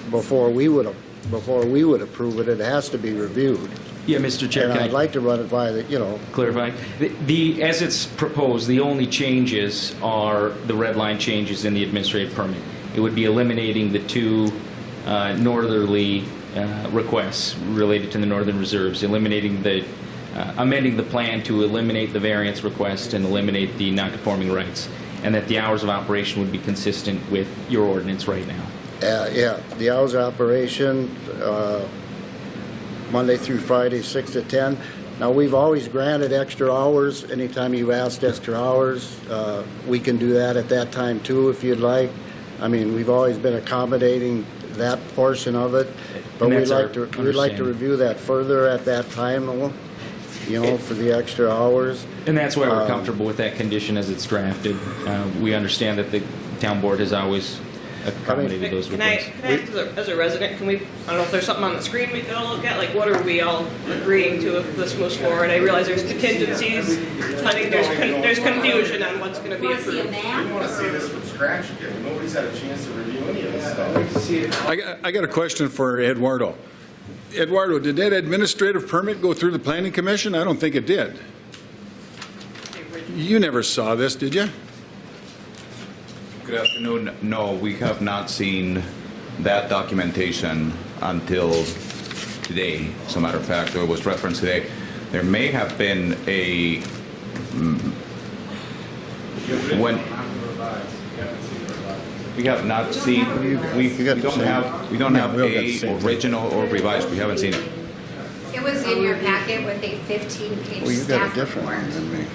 before we would approve it. It has to be reviewed. Yeah, Mr. Chair. And can I I'd like to run it by clarify? As it's proposed, the only changes are the red line changes in the administrative permit. It would be eliminating the two northerly requests related to the northern reserves, eliminating amending the plan to eliminate the variance request and eliminate the non-conforming rights, and that the hours of operation would be consistent with your ordinance right now. Yeah, the hours of operation, Monday through Friday, 6 to 10. Now, we've always granted extra hours. Anytime you've asked extra hours, we can do that at that time too, if you'd like. I mean, we've always been accommodating that portion of it, but And we'd that's like our to understanding. review that further at that time, for the extra hours. And that's why we're comfortable with that condition as it's drafted. We understand that the town board has always accommodated those Can I requests. ask as a resident, I don't know if there's something on the screen we can all look at, like what are we all agreeing to if this moves forward? I realize there's contingencies, I think there's confusion on what's going to be Want to see a approved. map? We want to see this from scratch again. Nobody's had a chance to review any of this stuff. I got a question for Eduardo. Eduardo, did that administrative permit go through the planning commission? I don't think it did. You never saw this, did you? Good afternoon. No, we have not seen that documentation until today. As a matter of fact, it was referenced today. There may have been a when we have not seen we don't have a original or revised. We haven't seen it. It was in your packet with a 15-page Well, you got a staff different report. one than me.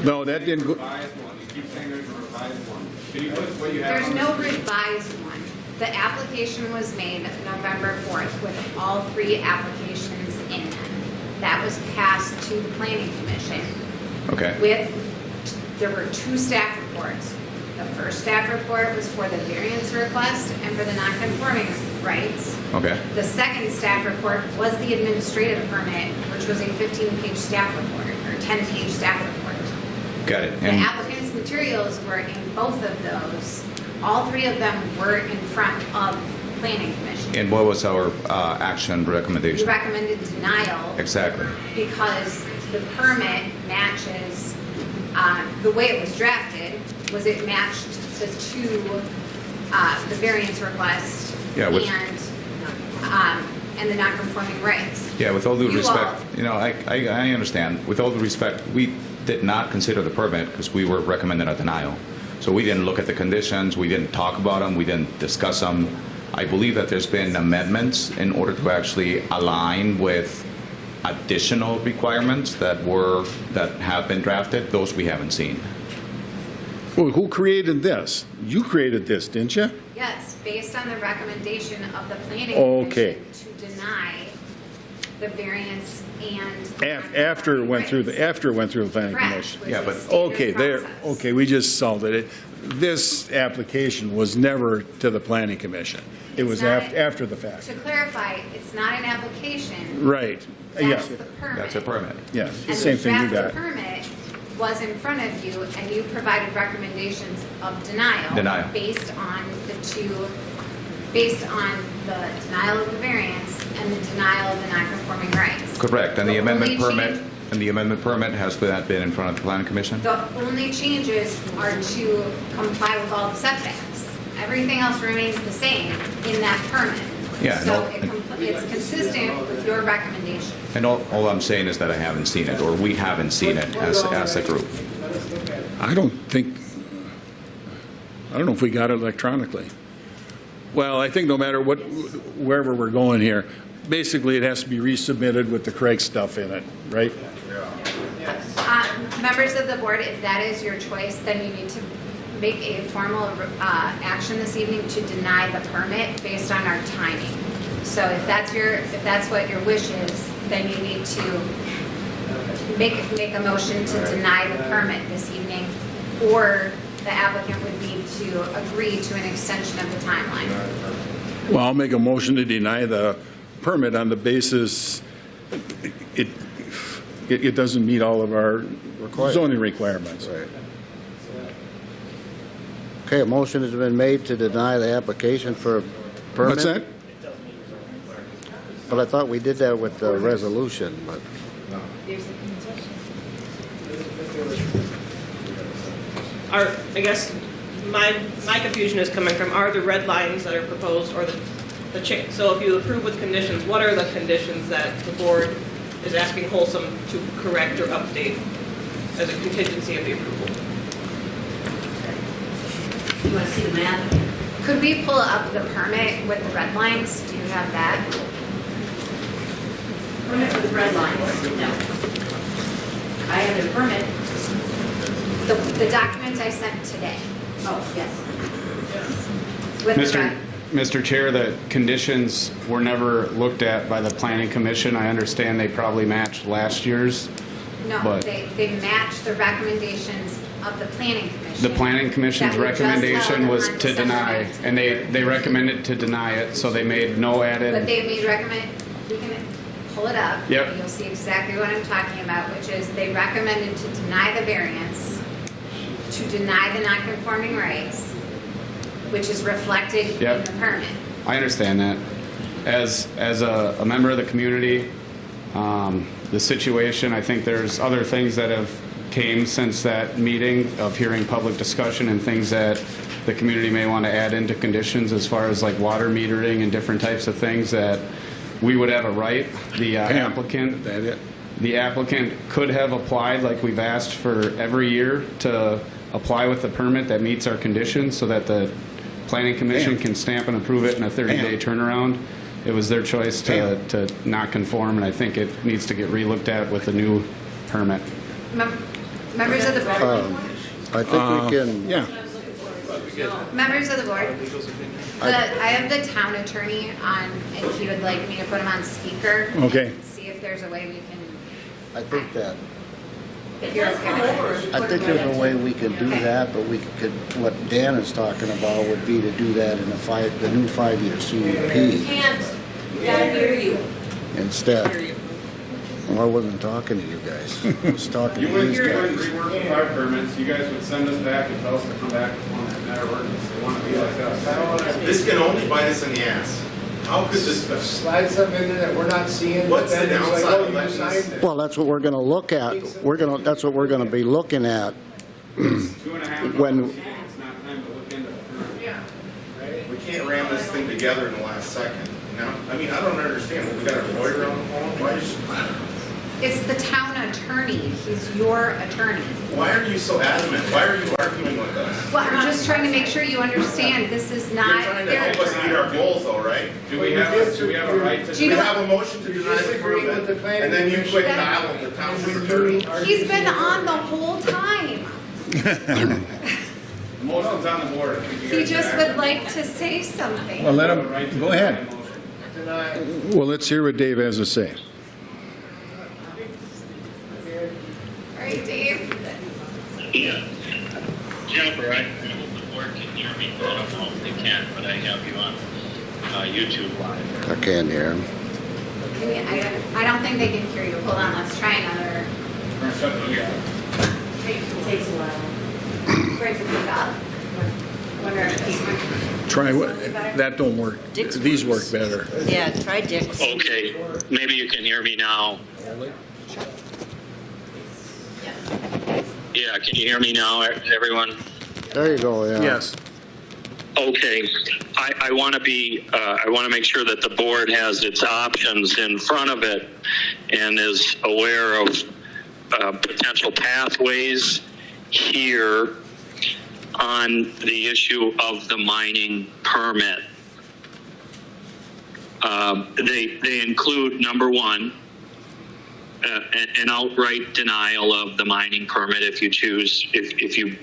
No, that didn't go. There's no revised one. The application was made November 4th with all three applications in them. That was passed to the planning commission Okay. there were two staff reports. The first staff report was for the variance request and for the non-conforming rights. Okay. The second staff report was the administrative permit, which was a 15-page staff report, or 10-page staff report. Got it. The And applicant's materials were in both of those. All three of them were in front of the planning commission. and what was our action We recommendation? recommended denial Exactly. because the permit matches, the way it was drafted was it matched the two, the variance request Yeah, which- and and the non-conforming regs. Yeah, with all due You respect, all- you know, I understand. With all due respect, we did not consider the permit because we were recommended a denial. So we didn't look at the conditions, we didn't talk about them, we didn't discuss them. I believe that there's been amendments in order to actually align with additional requirements that have been drafted. Those we haven't seen. Well, who created this? You created this, didn't you? Yes, based on the recommendation of the planning Okay. commission to deny the variance and. After it went through the planning Correct, commission. which Yeah, is but- standard Okay, there, process. okay, we just solved it. This application was never to the planning commission. It was not- after the fact. To clarify, it's not an application. Right, yes, That's the permit. That's a permit. yes, the And same the thing you draft got. permit was in front of you, and you provided recommendations of denial. Denial. Based on the denial of the variance and the denial of the non-conforming rights. Correct, and the only amendment permit, change- and the amendment permit has that been in front of the planning commission? The only changes are to comply with all the setbacks. Everything else remains the same in that permit. Yeah, So no, it's consistent with your recommendation. And all I'm saying is that I haven't seen it, or we haven't seen it as a group. I don't know if we got it electronically. Well, I think no matter wherever we're going here, basically it has to be resubmitted with the correct stuff in it, right? Members of the board, if that is your choice, then you need to make a formal action this evening to deny the permit based on our timing. So if that's what your wish is, then you need to make a motion to deny the permit this evening, or the applicant would need to agree to an extension of the timeline. Well, I'll make a motion to deny the permit on the basis it doesn't meet all of our zoning requirements. Right. Okay, a motion has been made to deny the application for a permit. What's that? But I thought we did that with the resolution, but. I guess my confusion is coming from, are the red lines that are proposed, or the change? So if you approve with conditions, what are the conditions that the board is asking Holcim to correct or update as a contingency of the approval? You want to see the map? Could we pull up the permit with the red lines? Do you have that? Permit with red lines? No. I have the permit. The document I sent today. Oh, yes. With the red. Mr. Chair, the conditions were never looked at by the planning commission. I understand they probably matched last year's. No, but- they match the recommendations of the planning commission. The planning commission's that we just recommendation held was on to December deny, 19th. and they recommended to deny it, so they made no But added. they made we can pull it up. Yep. And you'll see exactly what I'm talking about, which is they recommended to deny the variance, to deny the non-conforming rights, which is reflected in Yep. the permit. I understand that. As a member of the community, the situation, I think there's other things that have came since that meeting of hearing public discussion and things that the community may want to add into conditions as far as like water metering and different types of things that we would have a right. The applicant, the applicant could have applied like we've asked for every year to apply with a permit that meets our conditions so that the planning commission can stamp and approve it in a 30-day turnaround. It was their choice to not conform, and I think it needs to get relooked at with a new permit. Members of the board. I think we can. Yeah. Members of the board, I have the town attorney on, and he would like me to put him on speaker. Okay. And see if there's a way we can, I think that, if you're okay with it. I think there's a way we could do that, but we could, what Dan is talking about would be to do that in the new 5-year CUP Can't, we gotta hear you. instead. Well, I wasn't talking to you guys. I was talking You to went these through guys. and reworked the 5 permits, you guys would send us back and tell us to come back with one that met our ordinance. They want to be like us. This can only bite us in the ass. How could this, Slide something in there that we're not seeing. What's but the then it's like, downside oh, of you letting signed this- it. Well, that's what we're gonna look at. That's what we're gonna be looking at 2.5 when, months, it's not time to look into the permit. we can't ram this thing together in the last second. now? I mean, I don't understand. We got a lawyer on the phone? Why is... It's the town attorney. He's your attorney. Why are you so adamant? Why are you arguing with us? Well, I'm just trying to make sure you understand this is You're not. trying to help us meet our goals, though, right? Do we have a right to? Do we have a motion to deny the disagreeing with the permit? planning And then you quit commission? dialogue with the township attorney? He's been on the whole time. The motion's on the board. I think you He guys just can would act. like to say something. Well, let You have a right him, to go deny ahead. the motion. Deny. Well, let's hear what Dave has to say. All right, Dave. Jennifer, I hope the board can hear me. I don't know if they can, but I have you on YouTube live. I can't hear him. I don't think they can hear you. Hold on, let's try another. We're gonna shut the- yeah. Takes a while. Frank, pick up. Wonder if he's. Try what, that don't work. These work better. Yeah, try Dick's. Okay, maybe you can hear me now. Yeah, can you hear me now, everyone? There you go, yeah. Yes. Okay, I want to be, I want to make sure that the board has its options in front of it and is aware of potential pathways here on the issue of the mining permit. They include, number one, an outright denial of the mining permit if you choose, if you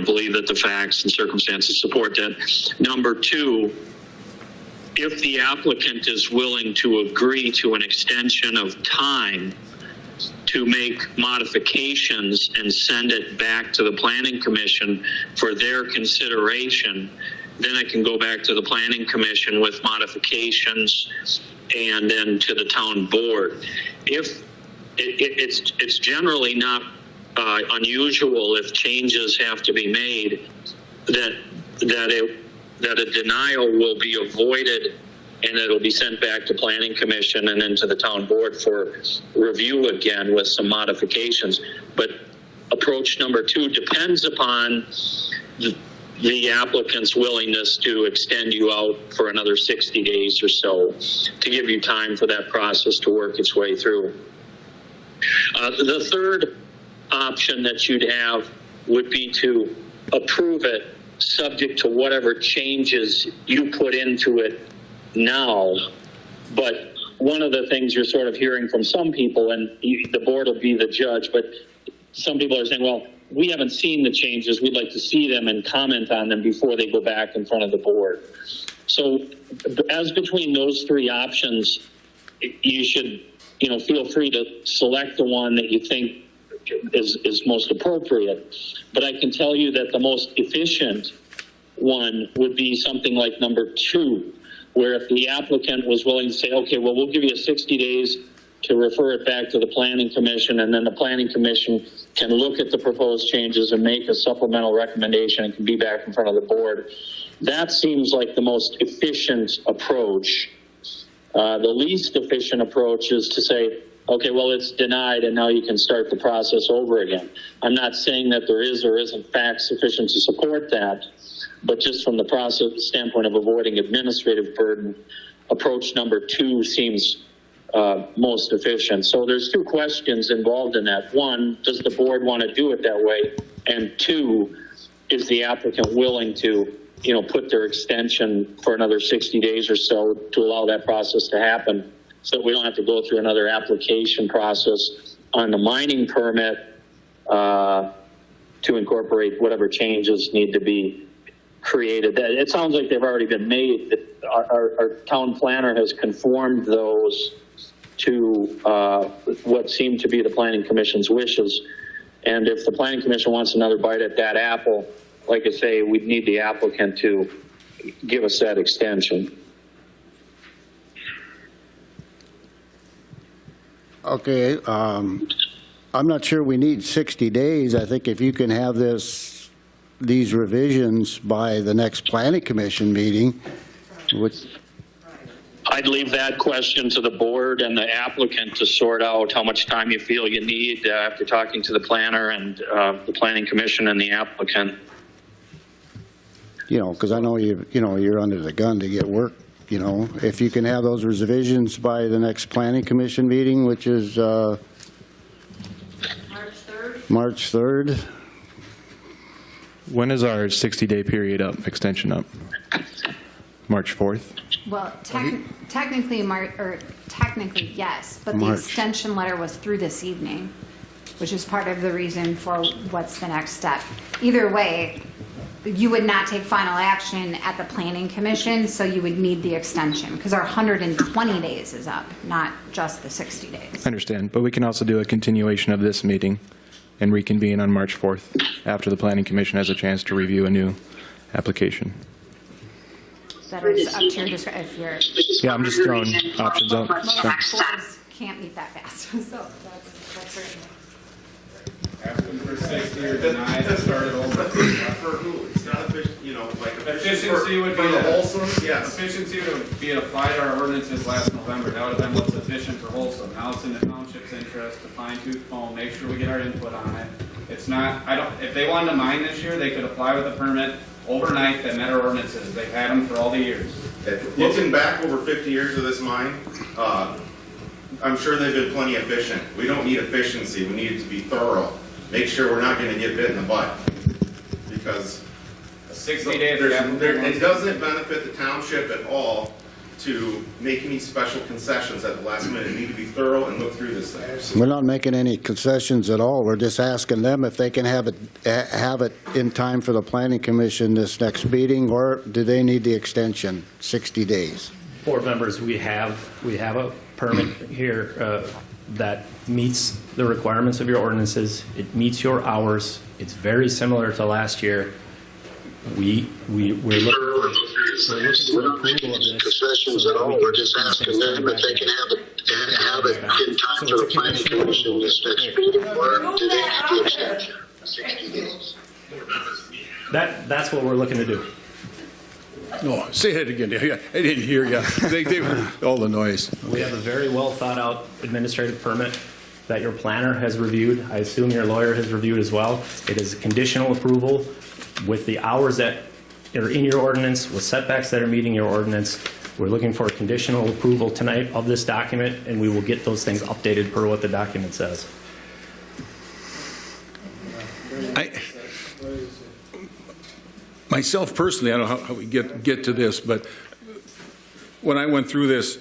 believe that the facts and circumstances support that. Number two, if the applicant is willing to agree to an extension of time to make modifications and send it back to the Planning Commission for their consideration, then it can go back to the Planning Commission with modifications and then to the town board. If it's generally not unusual if changes have to be made that a denial will be avoided and it'll be sent back to Planning Commission and then to the town board for review again with some modifications. But approach number two depends upon the applicant's willingness to extend you out for another 60 days or so to give you time for that process to work its way through. The third option that you'd have would be to approve it subject to whatever changes you put into it now. But one of the things you're sort of hearing from some people, and the board will be the judge, but some people are saying, well, we haven't seen the changes. We'd like to see them and comment on them before they go back in front of the board. So as between those three options, you should, feel free to select the one that you think is most appropriate. But I can tell you that the most efficient one would be something like number two, where if the applicant was willing to say, okay, well, we'll give you 60 days to refer it back to the Planning Commission, and then the Planning Commission can look at the proposed changes and make a supplemental recommendation and can be back in front of the board. That seems like the most efficient approach. The least efficient approach is to say, okay, well, it's denied and now you can start the process over again. I'm not saying that there is or isn't facts sufficient to support that, but just from the process standpoint of avoiding administrative burden, approach number two seems most efficient. So there's two questions involved in that. One, does the board want to do it that way? And two, is the applicant willing to, put their extension for another 60 days or so to allow that process to happen so that we don't have to go through another application process on the mining permit to incorporate whatever changes need to be created. It sounds like they've already been made. Our town planner has conformed those to what seem to be the Planning Commission's wishes. And if the Planning Commission wants another bite at that apple, like I say, we'd need the applicant to give us that extension. Okay, I'm not sure we need 60 days. I think if you can have these revisions by the next Planning Commission meeting, which I'd leave that question to the board and the applicant to sort out how much time you feel you need after talking to the planner and the Planning Commission and the applicant. because I know you're under the gun to get work you know, if you can have those revisions by the next planning commission meeting, which is March 3rd? March 3rd. When is our 60-day period up, extension up? March 4th? Well, technically, technically, yes, but the March. extension letter was through this evening, which is part of the reason for what's the next step. Either way, you would not take final action at the planning commission, so you would need the extension, because our 120 days is up, not just the 60 days. I understand, but we can also do a continuation of this meeting and reconvene on March 4th after the Planning Commission has a chance to review a new application. That is up to your discretion if you're. Yeah, I'm just throwing options out. Most So- boards can't meet that fast, so that's certainly. Asking for 60 or deny it, start it over. For who? It's not efficient, you know, like Efficiency would be for the the Holcim, yes. Efficiency would be applied to our ordinances last November. That would have been what's efficient for Holcim. Now it's in the township's interest to fine tooth comb, make sure we get our input on it. It's not, if they wanted to mine this year, they could apply with a permit overnight that met our ordinances. They've had them for all the years. Looking back over 50 years of this mine, I'm sure they've been plenty efficient. We don't need efficiency, we need it to be thorough. Make sure we're not gonna get bit in the butt. Because A 60-day. it doesn't benefit the township at all to make any special concessions at the last minute. You need to be thorough and look through this thing. We're not making any concessions at all. We're just asking them if they can have it in time for the planning commission this next meeting, or do they need the extension, 60 days? Board members, we have a permit here that meets the requirements of your ordinances. It meets your hours. It's very similar to last year. We're looking for approval of this. Concessions at all. We're just asking them if they can have it in time for the planning commission this next meeting, or do they need the extension? 60 days. That's what we're looking to do. No, say that again. I didn't hear you. They were all the noise. We have a very well thought out administrative permit that your planner has reviewed. I assume your lawyer has reviewed as well. It is a conditional approval with the hours that are in your ordinance, with setbacks that are meeting your ordinance. We're looking for a conditional approval tonight of this document, and we will get those things updated per what the document says. Myself personally, I don't know how we get to this, but when I went through this,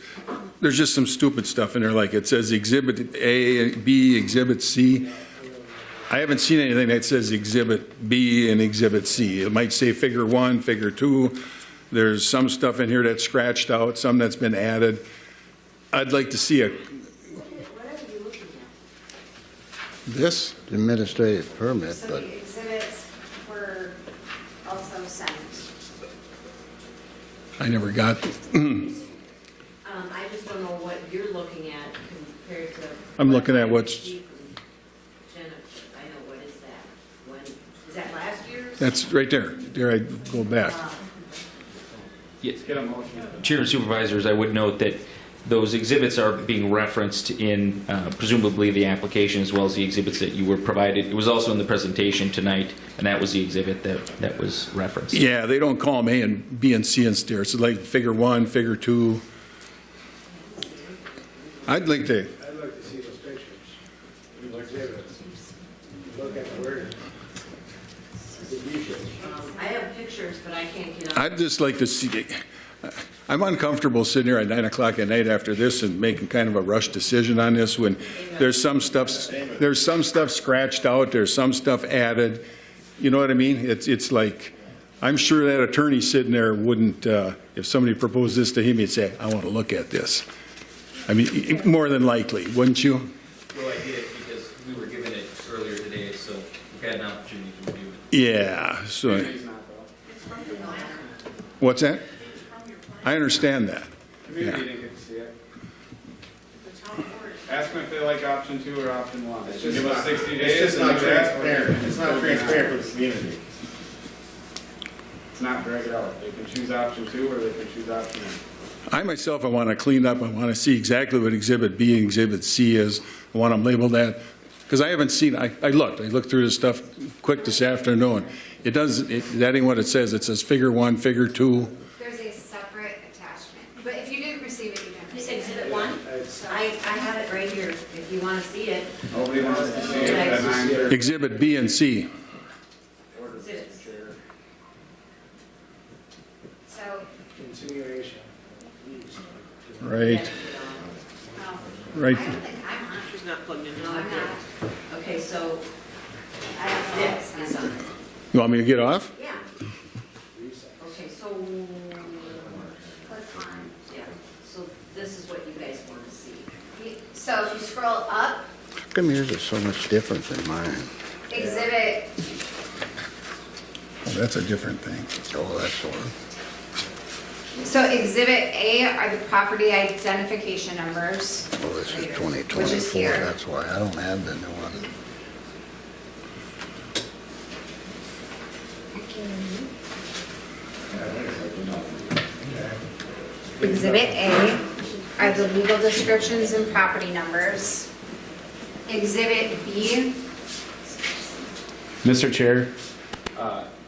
there's just some stupid stuff in there, like it says Exhibit A, B, Exhibit C. I haven't seen anything that says Exhibit B and Exhibit C. It might say Figure 1, Figure 2. There's some stuff in here that's scratched out, some that's been added. I'd like to see this Administrative permit, So but the exhibits were also sent. I never got. I just don't know what you're looking at compared to. I'm looking at what's. Jennifer, I know, what is that? When, is that last year's? That's right there. There I go back. Yes. Chair and Supervisors, I would note that those exhibits are being referenced in presumably the application as well as the exhibits that you were provided. It was also in the presentation tonight, and that was the exhibit that was referenced. Yeah, they don't call them A and B and C and there. It's like Figure 1, Figure 2. I'd like to. I'd like to see those pictures. Exhibits. Look at the word. I have pictures, but I can't get on. I'd just like to see. I'm uncomfortable sitting here at 9 o'clock at night after this and making kind of a rush decision on this when there's some stuff scratched out, there's some stuff added. You know what I mean? It's like, I'm sure that attorney sitting there wouldn't, if somebody proposed this to him, he'd say, I want to look at this. I mean, more than likely, wouldn't you? Well, I did because we were given it earlier today, so we had an opportunity to review it. Yeah, so. What's that? I understand that. Community didn't get to see it. Ask them if they like option 2 or option 1. It's just Give us not, 60 days. it's just and not you ask transparent. them. It's not transparent for the community. It's not drag it out. They can choose option 2 or they can choose option 1. I myself, I want to clean up. I want to see exactly what Exhibit B and Exhibit C is. I want them labeled that. Because I haven't seen, I looked through this stuff quick this afternoon. That ain't what it says. It says Figure 1, Figure 2. There's a separate attachment you want to see it. Nobody wants to see it at 9:30. Exhibit B and C. Exhibits. So, Continuation. Right. Oh, Right. I don't think I'm on. She's not plugged in. No, I'm not. Okay, so I have this is on it. You want me to get off? Yeah. Okay, so, click on, yeah, so this is what you guys want to see. so if you scroll up, How come yours is so much different than mine? exhibit, Oh, that's a different thing. Oh, that's the one. so exhibit A are the property identification numbers. Oh, this is Which is 2024, here. that's why I don't have the new one. Exhibit A are the legal descriptions and property numbers. Exhibit B, Mr. Chair,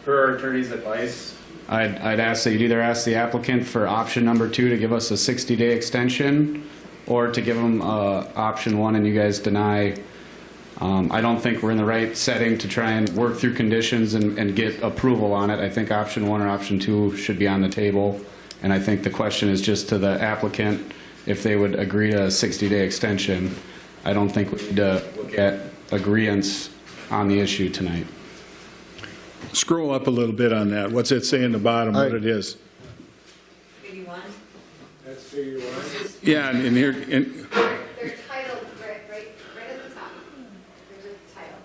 per our attorney's advice, I'd ask that you'd either ask the applicant for option number 2 to give us a 60-day extension, or to give them option 1 and you guys deny. I don't think we're in the right setting to try and work through conditions and get approval on it. I think option 1 or option 2 should be on the table. And I think the question is just to the applicant if they would agree to a 60-day extension. I don't think we need to look at agreeance on the issue tonight. Scroll up a little bit on that. What's it say in the bottom, what it is? Figure 1? That's figure 1. Yeah, and here, and they're titled right at the top. There's a title.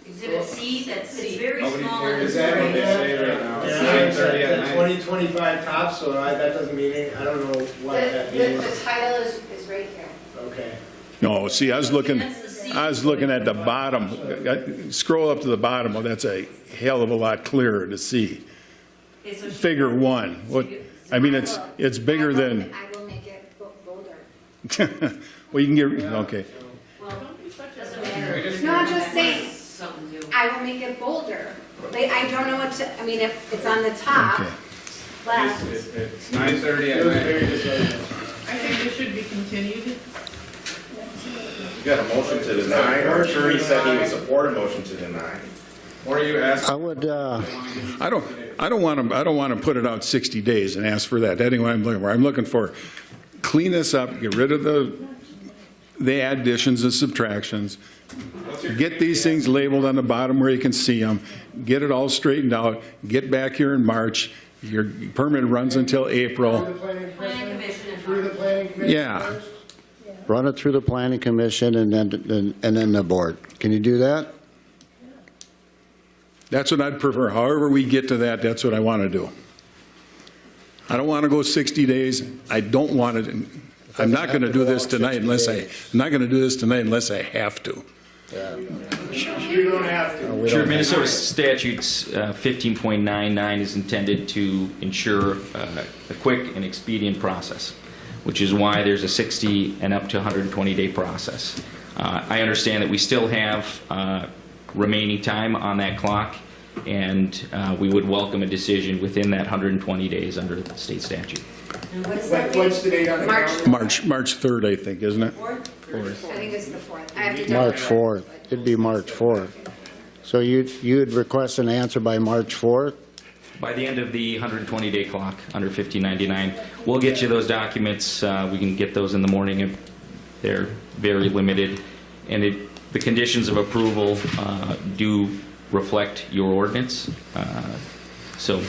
Exhibit C, it's very small on Is this that what screen. they say right now? The 2025 top, so that doesn't mean, I don't know what that means. The title is right here. Okay. no, see, I was looking at the bottom. Scroll up to the bottom. Well, that's a hell of a lot clearer to see. Okay, so Figure 1. What, I mean, it's bigger than, I will make it bolder. well, you can get, okay. doesn't matter. No, I'm just saying, Something new. I will make it bolder. I don't know what to, I mean, if it's on the top, Okay. left. It's 9:30 It at was night. very disappointing. I think this should be continued. You got a motion to deny, our attorney said he would support a motion to deny. Or you ask. I would, I don't want to put it out 60 days and ask for that. That ain't what I'm looking for. I'm looking for clean this up, get rid of the additions and subtractions, get these things labeled on the bottom where you can see them, get it all straightened out, get back here in March. Your permit runs until April. Planning commission and Through the planning commission Yeah. first? run it through the planning commission and then the board. Can you do that? That's what I'd prefer. However we get to that, that's what I want to do. I don't want to go 60 days. I don't want it. I'm not going to do this tonight unless I have to. You don't have to. Sure, Minnesota statutes 15.99 is intended to ensure a quick and expedient process, which is why there's a 60 and up to 120-day process. I understand that we still have remaining time on that clock, and we would welcome a decision within that 120 days under the state statute. And what is that date? What's the date on the calendar? March 3rd, I think, isn't it? I think it's the 4th. I have to double March check. 4th. It'd be March 4th. So you'd request an answer by March 4th? By the end of the 120-day clock, under 1599, we'll get you those documents. We can get those in the morning if they're very limited. And the conditions of approval do reflect your ordinance. So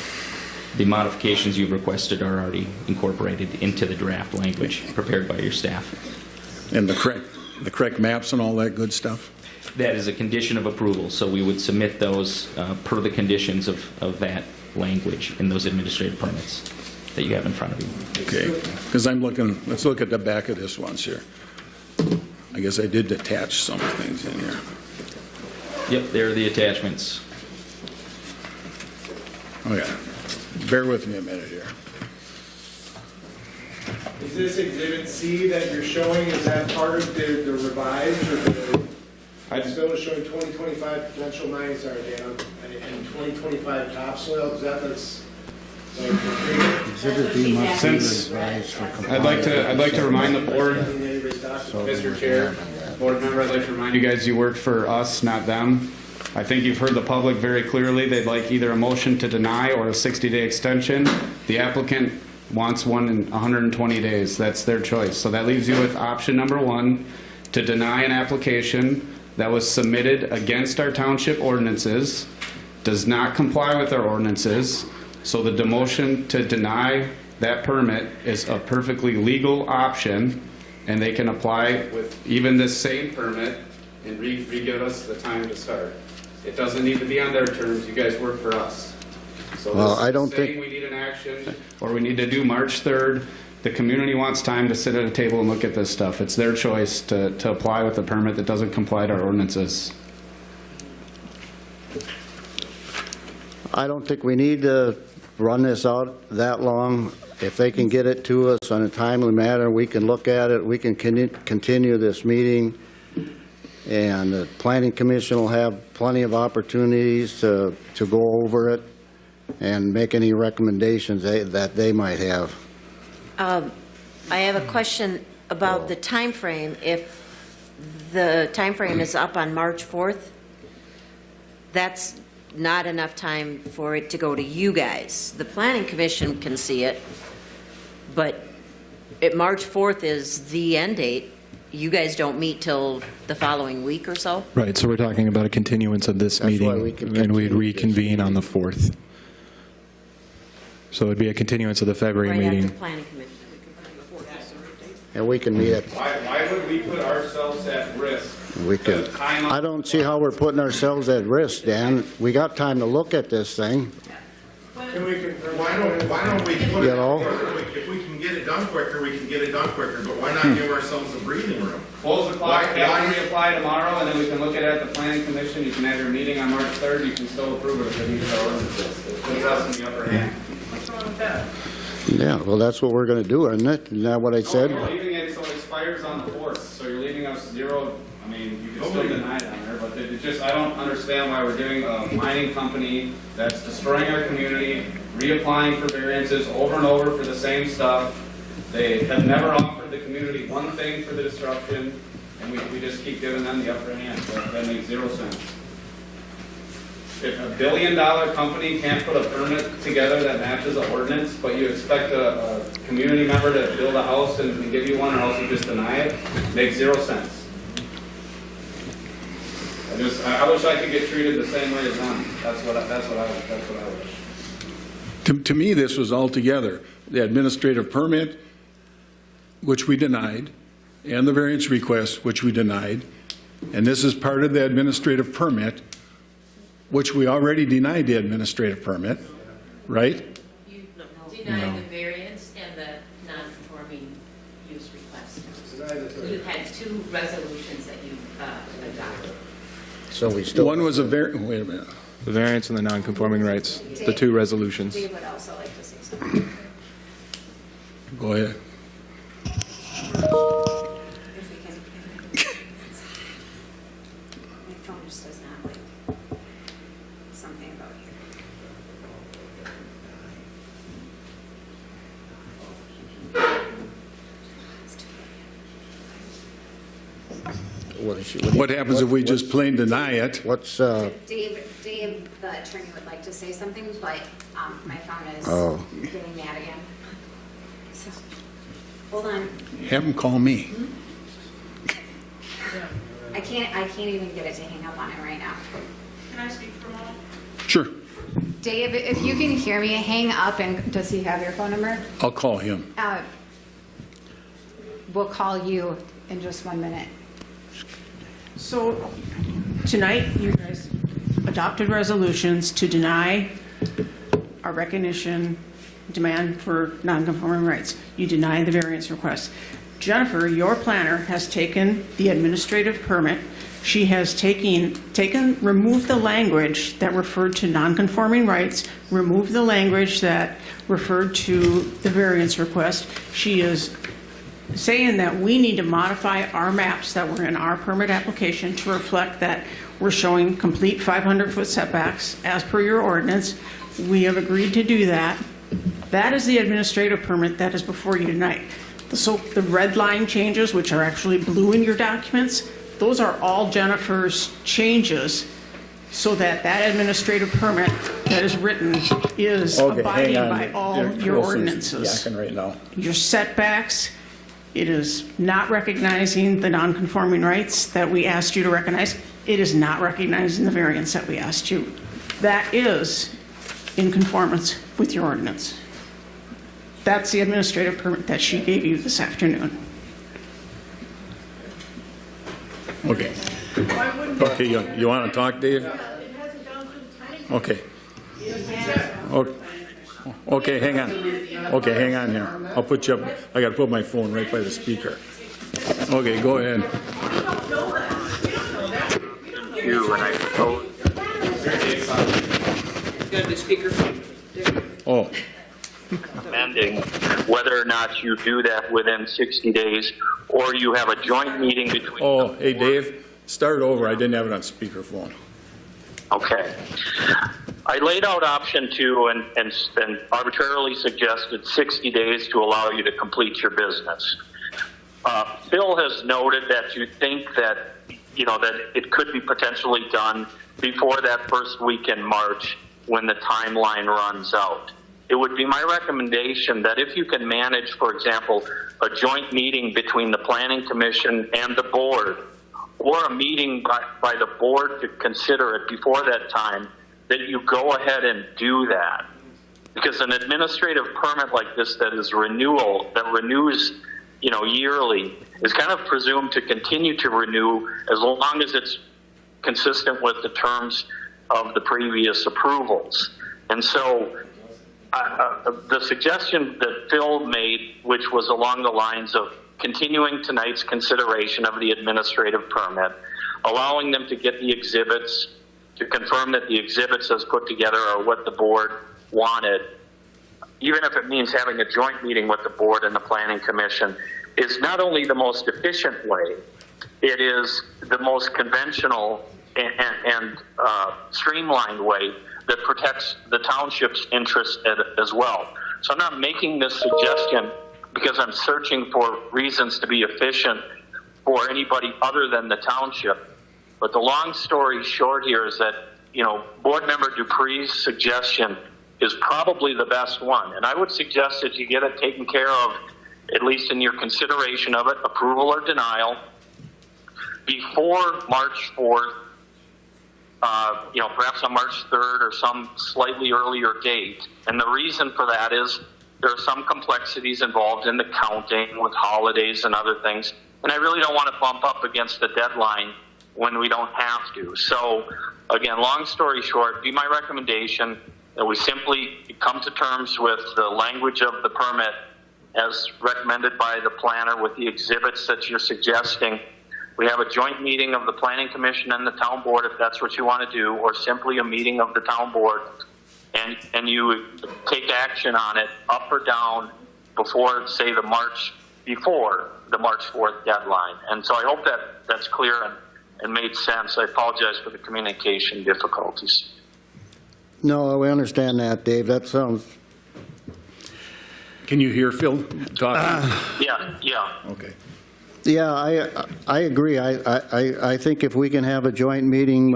the modifications you've requested are already incorporated into the draft language prepared by your staff. And the correct maps and all that good stuff? That is a condition of approval, so we would submit those per the conditions of that language in those administrative permits that you have in front of you. Okay, because let's look at the back of this once here. I guess I did attach some things in here. Yep, there are the attachments. Okay, bear with me a minute here. Is this exhibit C that you're showing, is that part of the revised, or I'm still showing 2025 potential mine, sorry, Dan, and 2025 topsoil, is that what's like? Exhibit B must be Since revised for I'd like to remind the board, So Mr. Chair, Board member, I'd like to remind you guys, you work for us, not them. I think you've heard the public very clearly. They'd like either a motion to deny or a 60-day extension. The applicant wants one in 120 days. That's their choice. So that leaves you with option number 1, to deny an application that was submitted against our township ordinances, does not comply with our ordinances. So the motion to deny that permit is a perfectly legal option, and they can apply with even this same permit and re-give us the time to start. It doesn't need to be on their terms. You guys work for us. So Well, this I don't saying think- we need an action, or we need to do March 3rd. The community wants time to sit at a table and look at this stuff. It's their choice to apply with a permit that doesn't comply to our ordinances. I don't think we need to run this out that long. If they can get it to us on a timely manner, we can look at it, we can continue this meeting, and the Planning Commission will have plenty of opportunities to go over it and make any recommendations that they might have. I have a question about the time frame. If the time frame is up on March 4th, that's not enough time for it to go to you guys. The Planning Commission can see it, but March 4th is the end date. You guys don't meet till the following week or so? Right, so we're talking about a continuance of this That's why we meeting, can and we'd continue reconvene on the 4th. So it'd be a continuance of the February Right after meeting. Planning Commission. And we can meet at, Why would we put ourselves at risk? I don't see how we're putting ourselves at risk, Dan. We got time to look at this thing. Can we confirm? Why don't we put You it, know? if we can get it done quicker, we can get it done quicker, but why not give ourselves a breathing room? Close the clock, have it reapply tomorrow, and then we can look at it at the Planning Commission. You can have your meeting on March 3rd. You can still approve it if it meets our ordinances. It puts us in the upper hand. What's wrong with that? Yeah, well, that's what we're going to do, isn't it? Isn't that what I said? You're leaving it so it expires on the 4th, so you're leaving us 0. I mean, you can still deny it on there, but it just, I don't understand why we're doing a mining company that's destroying our community, reapplying for variances over and over for the same stuff. They have never offered the community one thing for the disruption, and we just keep giving them the upper hand. That makes 0 sense. If a $1 billion company can't put a permit together that matches an ordinance, but you expect a community member to build a house and give you one, or else you just deny it, makes 0 sense. I wish I could get treated the same way as them. That's what I wish. To me, this was all together. The administrative permit, which we denied, and the variance request, which we denied. And this is part of the administrative permit, which we already denied the administrative permit, right? You deny the variance and the non-conforming use request. You've had 2 resolutions that you adopted. So we still... One was a wait a minute. The variance and the non-conforming rights, the 2 resolutions. Dave would also like to say something. Go ahead. If we can. My phone just does not like something about here. What happens if we just plain deny it? What's, Dave, the attorney would like to say something, but my phone is getting mad again. So, hold on. Have them call me. I can't even get it to hang up on it right now. Can I speak for a moment? Sure. Dave, if you can hear me, hang up, and does he have your phone number? I'll call him. We'll call you in just 1 minute. So tonight, you guys adopted resolutions to deny our recognition demand for non-conforming rights. You denied the variance request. Jennifer, your planner, has taken the administrative permit. She has removed the language that referred to non-conforming rights, removed the language that referred to the variance request. She is saying that we need to modify our maps that were in our permit application to reflect that we're showing complete 500-foot setbacks as per your ordinance. We have agreed to do that. That is the administrative permit that is before you tonight. So the red line changes, which are actually blue in your documents, those are all Jennifer's changes so that that administrative permit that is written is abiding by all your ordinances. Yakking right now. Your setbacks, it is not recognizing the non-conforming rights that we asked you to recognize. It is not recognizing the variance that we asked you. That is in conformance with your ordinance. That's the administrative permit that she gave you this afternoon. Okay. Okay, you want to talk, Dave? Okay. Okay, hang on. Okay, hang on here. I'll put you up. I got to put my phone right by the speaker. Okay, go ahead. You and I propose. Got the speaker. Oh. Amending whether or not you do that within 60 days, or you have a joint meeting between. Oh, hey, Dave, start over. I didn't have it on speakerphone. Okay. I laid out option 2 and arbitrarily suggested 60 days to allow you to complete your business. Phil has noted that you think that, that it could be potentially done before that first week in March when the timeline runs out. It would be my recommendation that if you can manage, for example, a joint meeting between the Planning Commission and the board, or a meeting by the board to consider it before that time, that you go ahead and do that. Because an administrative permit like this that renews, yearly, is kind of presumed to continue to renew as long as it's consistent with the terms of the previous approvals. And so the suggestion that Phil made, which was along the lines of continuing tonight's consideration of the administrative permit, allowing them to get the exhibits, to confirm that the exhibits as put together are what the board wanted, even if it means having a joint meeting with the board and the Planning Commission, is not only the most efficient way, it is the most conventional and streamlined way that protects the township's interest as well. So I'm not making this suggestion because I'm searching for reasons to be efficient for anybody other than the township. But the long story short here is that, Board Member Dupree's suggestion is probably the best one. And I would suggest that you get it taken care of, at least in your consideration of it, approval or denial, before March 4th, perhaps on March 3rd or some slightly earlier date. And the reason for that is there are some complexities involved in the counting with holidays and other things. And I really don't want to bump up against the deadline when we don't have to. So, again, long story short, be my recommendation that we simply come to terms with the language of the permit as recommended by the planner with the exhibits that you're suggesting. We have a joint meeting of the Planning Commission and the Town Board if that's what you want to do, or simply a meeting of the Town Board, and you take action on it up or down before, say, before the March 4th deadline. And so I hope that that's clear and made sense. I apologize for the communication difficulties. No, we understand that, Dave. That sounds... Can you hear Phil talking? Yeah. Okay. Yeah, I agree. I think if we can have a joint meeting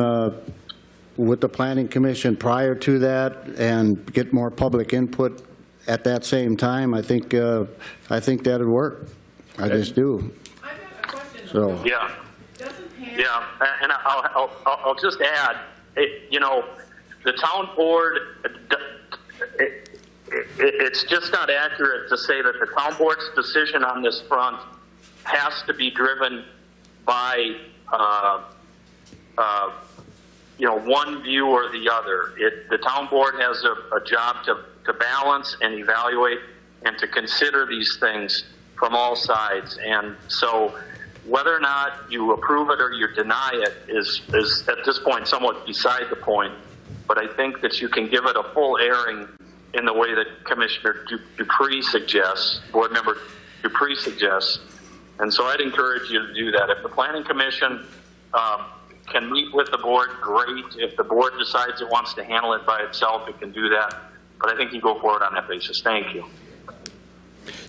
with the Planning Commission prior to that and get more public input at that same time, I think that'd work. I just do. So. Yeah, and I'll just add, the Town Board, it's just not accurate to say that the Town Board's decision on this front has to be driven by one view or the other. The Town Board has a job to balance and evaluate and to consider these things from all sides. And so whether or not you approve it or you deny it is at this point somewhat beside the point. But I think that you can give it a full airing in the way that Commissioner Dupree suggests, Board Member Dupree suggests. And so I'd encourage you to do that. If the Planning Commission can meet with the board, great. If the board decides it wants to handle it by itself, it can do that. But I think you go forward on that basis. Thank you.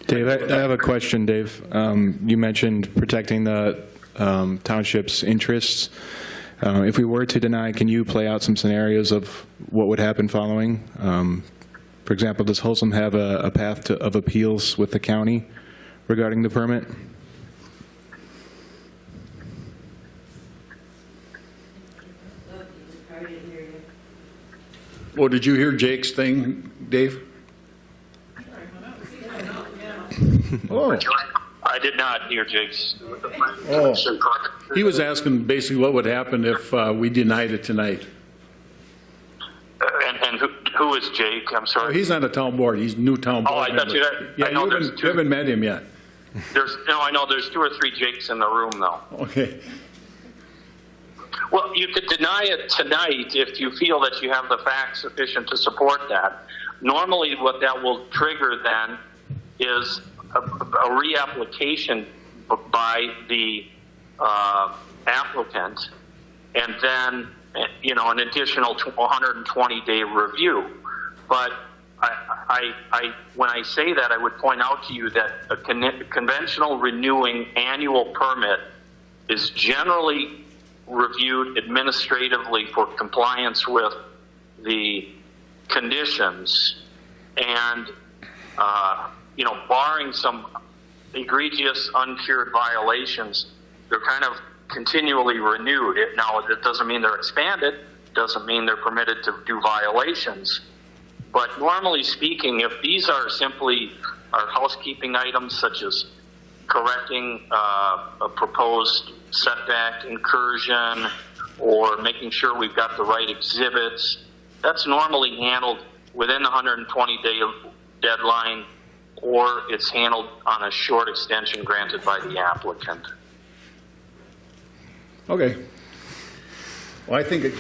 Dave, I have a question, Dave. You mentioned protecting the township's interests. If we were to deny, can you play out some scenarios of what would happen following? For example, does Holcim have a path of appeals with the county regarding the permit? Well, did you hear Jake's thing, Dave? Oh. I did not hear Jake's. Oh. He was asking basically what would happen if we denied it tonight. And who is Jake? I'm Oh, sorry. he's on the town board. He's new town board. Oh, I thought member. you. I know there's you haven't met him yet. I know there's 2 or 3 Jakes in the room though. Okay. Well, you could deny it tonight if you feel that you have the facts sufficient to support that. Normally, what that will trigger then is a reapplication by the applicant, and then an additional 120-day review. But when I say that, I would point out to you that a conventional renewing annual permit is generally reviewed administratively for compliance with the conditions, and barring some egregious uncured violations, they're kind of continually renewed. Now, it doesn't mean they're expanded, doesn't mean they're permitted to do violations, but normally speaking, if these are simply our housekeeping items such as correcting a proposed setback incursion or making sure we've got the right exhibits, that's normally handled within the 120-day deadline, or it's handled on a short extension granted by the applicant. Okay. Well, I think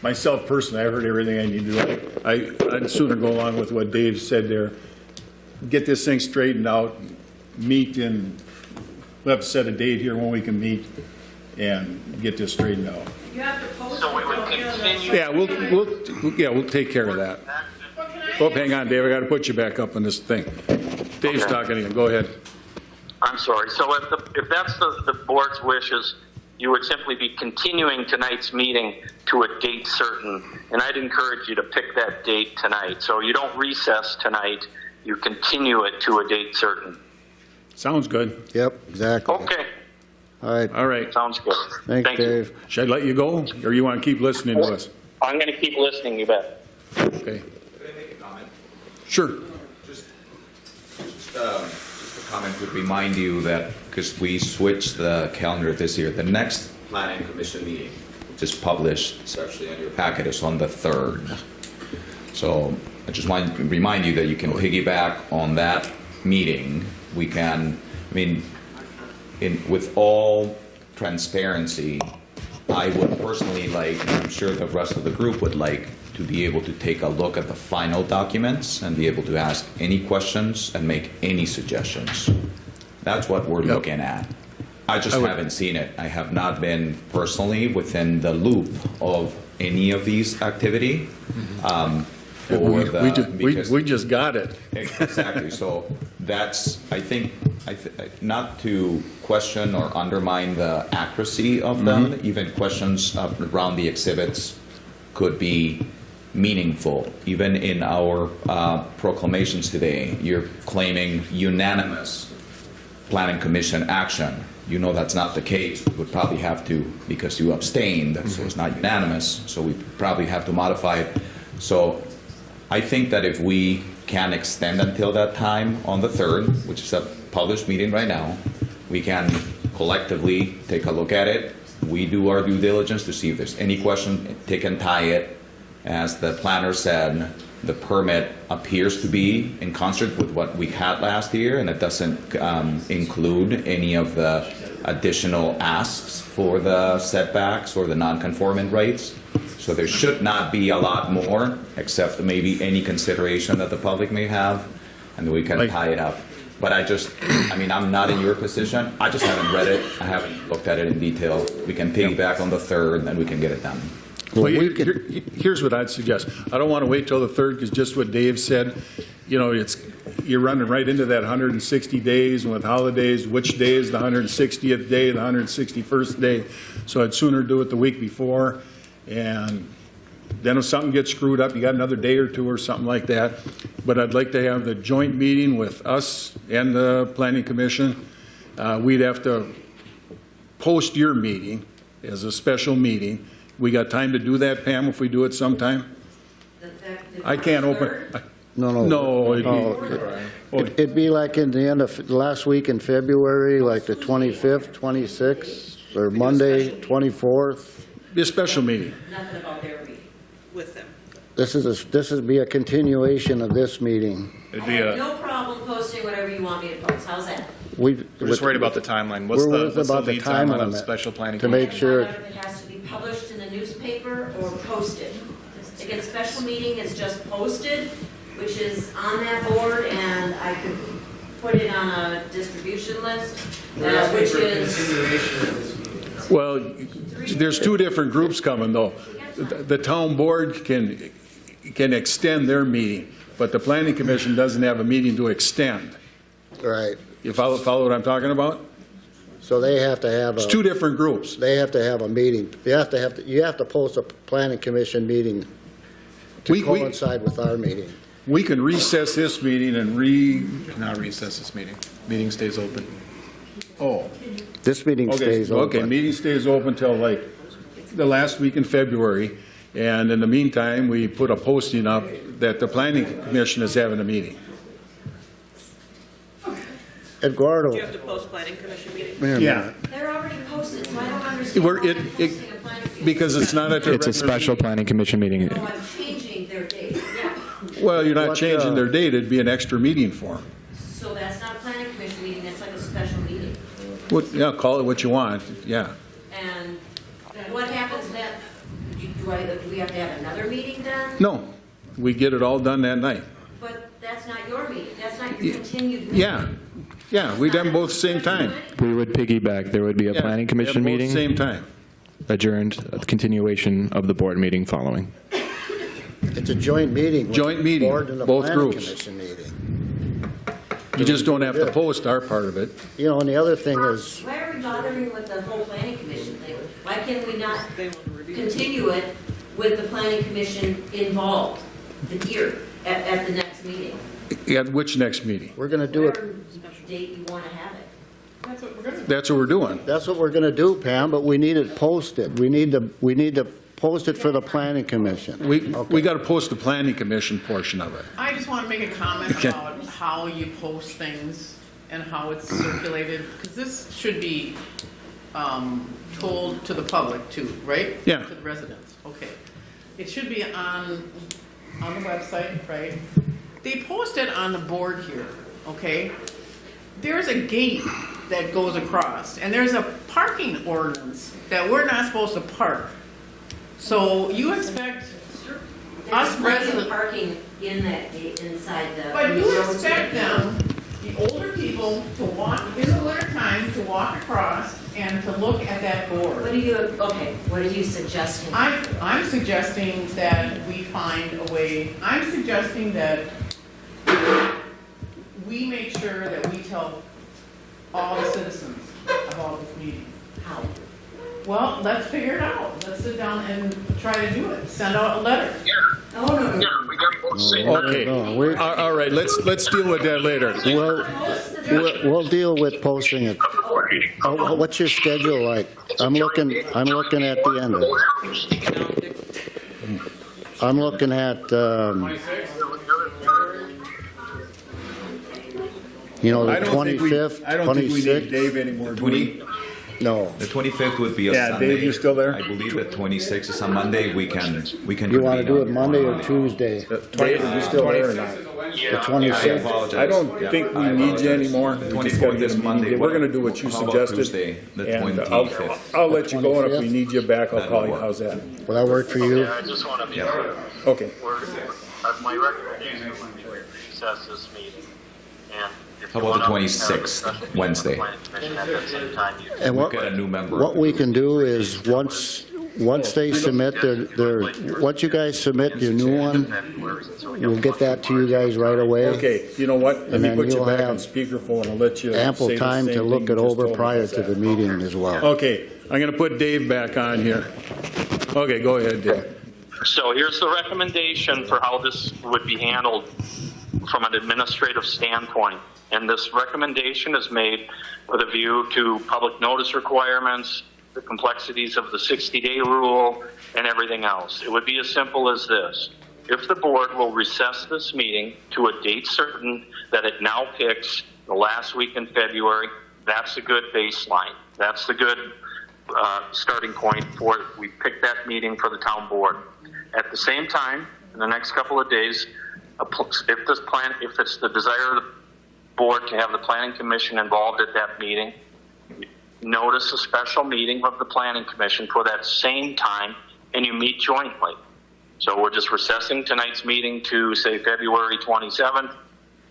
myself personally, I heard everything I need to do. I'd sooner go along with what Dave said there. Get this thing straightened out, we'll have to set a date here when we can meet and get this straightened out. You have to post So we would continue. Yeah, we'll take care of that. Oh, hang on, Dave, I got to put you back up on this thing. Dave's talking again. Go ahead. I'm sorry. So if that's the board's wishes, you would simply be continuing tonight's meeting to a date certain, and I'd encourage you to pick that date tonight. So you don't recess tonight, you continue it to a date certain. Sounds good. Yep, exactly. Okay. All right. Sounds good. Thanks, Thank you. Dave. Should I let you go, or you want to keep listening to us? I'm going to keep listening, you bet. Okay. Could I make a comment? Sure. Just a comment would remind you that, because we switched the calendar this year, the next planning commission meeting, which is published, it's actually in your packet, is on the 3rd. So I just want to remind you that you can piggyback on that meeting. We can, with all transparency, I would personally like, and I'm sure the rest of the group would like, to be able to take a look at the final documents and be able to ask any questions and make any suggestions. That's what we're looking at. I just haven't seen it. I have not been personally within the loop of any of these activity. We just got it. Exactly. So that's, I think, not to question or undermine the accuracy of them, even questions around the exhibits could be meaningful. Even in our proclamations today, you're claiming unanimous planning commission action. You know that's not the case. We would probably have to, because you abstained, so it's not unanimous, so we probably have to modify it. So I think that if we can extend until that time on the 3rd, which is a published meeting right now, we can collectively take a look at it. We do our due diligence to see if there's any question, take and tie it. As the planner said, the permit appears to be in concert with what we had last year, and it doesn't include any of the additional asks for the setbacks or the non-conformant rights. So there should not be a lot more, except maybe any consideration that the public may have, and we can tie it up. But I'm not in your position. I just haven't read it. I haven't looked at it in detail. We can piggyback on the 3rd, and we can get it done. Well, here's what I'd suggest. I don't want to wait till the 3rd, because just what Dave said, you're running right into that 160 days, and with holidays, which day is the 160th day, the 161st day? So I'd sooner do it the week before, and then if something gets screwed up, you got another day or two or something like that. But I'd like to have the joint meeting with us and the Planning Commission. We'd have to post your meeting as a special meeting. We got time to do that, Pam, if we do it sometime? I can't open. No, It'd be like in the end of last week in February, like the 25th, 26th, or Monday, 24th. Be a special meeting. Nothing about their meeting with them. This would be a continuation of this meeting. I have no problem posting whatever you want me to post. How's that? We're just worried about the timeline. What's the lead time on a limit special planning to make commission? sure. If it has to be published in the newspaper or posted. Like a special meeting is just posted, which is on that board, and I could put it on a distribution list, which is. Well, there's two different groups coming, though. The town board can extend their meeting, but the planning commission doesn't have a meeting to extend. Right. You follow what I'm talking about? So they have to have It's two different groups. They have to have a meeting. You have to post a planning commission meeting to coincide with our meeting. We can recess this meeting and Not recess this meeting. Meeting stays open. Oh. This meeting stays open. Okay, meeting stays open till like the last week in February, and in the meantime, we put a posting up that the planning commission is having a meeting. Eduardo. Do you have to post planning commission meeting? Yeah. They're already posted, so I don't understand. Because it's not at the It's a special planning commission meeting. Oh, I'm changing their date, yeah. Well, you're not changing their date, it'd be an extra meeting for them. So that's not a planning commission meeting, that's like a special meeting. Yeah, call it what you want, yeah. And what happens then? Do we have to have another meeting then? No, we get it all done that night. But that's not your meeting, that's not your continued meeting. Yeah, we done both same time. We would piggyback. There would be a Yeah, planning commission both meeting. Same time. Adjourned, a continuation of the board meeting following. It's a joint meeting. Joint meeting, Board and the both planning groups. commission meeting. You just don't have to post our part of it. You know, and the other thing is, Why are we bothering with the whole planning commission thing? Why can we not continue it with the planning commission involved here at the next meeting? At which next meeting? we're going to do it. Whatever date you want to have it. That's what we're gonna do. That's what we're doing. That's what we're going to do, Pam, but we need it posted. We need to post it for the planning commission. We got to post the planning commission portion of it. I just want to make a comment Okay. about how you post things and how it's circulated, because this should be told to the public too, right? Yeah. To the residents, okay. It should be on the website, right? They post it on the board here, okay? There's a gate that goes across, and there's a parking ordinance that we're not supposed to park. So you expect us There's plenty of residents, parking in that gate inside the. but you road expect gate. them, the older people, to walk in the winter time, to walk across and to look at that What board. are you suggesting? I'm suggesting that we find a way, I'm suggesting that we make sure that we tell all the citizens about this meeting. How? Well, let's figure it out. Let's sit down and try to do it. Send out a letter. Oh, no, no. Okay, all right, let's deal with that later. We'll deal with posting it. Oh, what's your schedule like? I'm looking at the end of it. I'm looking at, you know, the I don't think 25th, I don't think we need 26th. Dave anymore, do we? No. The 25th would be a Yeah, Sunday. Dave, you still there? I believe the 26th is a Monday. We can. You want to convene do on- it Monday or on Tuesday? Dave, are you still there or not? The I 26th? apologize. I don't think we need you anymore. We just gotta 24th get is a meeting. Monday. We're gonna do what you How about suggested. Tuesday, the And 25th? I'll let you go, and if we need you back, I'll call you. How's that? Will that work for you? I just want to be Yeah. clear. Okay. My recommendation would be to recess this meeting, and if How you about the wanna have a 26th, special meeting with the Wednesday? planning commission at that same time, you And We've got a new member. what we can do is, once once they submit once you guys submit your new one, we'll get that to you guys right away. Okay, you know what? Let And me then put you you'll back have on speakerphone. I'll let you ample say the time same to look thing it you just over told me. prior How's to that? the meeting as well. Okay, I'm going to put Dave back on here. Okay, go ahead, Dave. So here's the recommendation for how this would be handled from an administrative standpoint. And this recommendation is made with a view to public notice requirements, the complexities of the 60-day rule, and everything else. It would be as simple as this. If the board will recess this meeting to a date certain that it now picks the last week in February, that's a good baseline. That's the good starting point for it. We picked that meeting for the town board. At the same time, in the next couple of days, if it's the desire of the board to have the planning commission involved at that meeting, notice a special meeting of the planning commission for that same time, and you meet jointly. So we're just recessing tonight's meeting to, say, February 27th,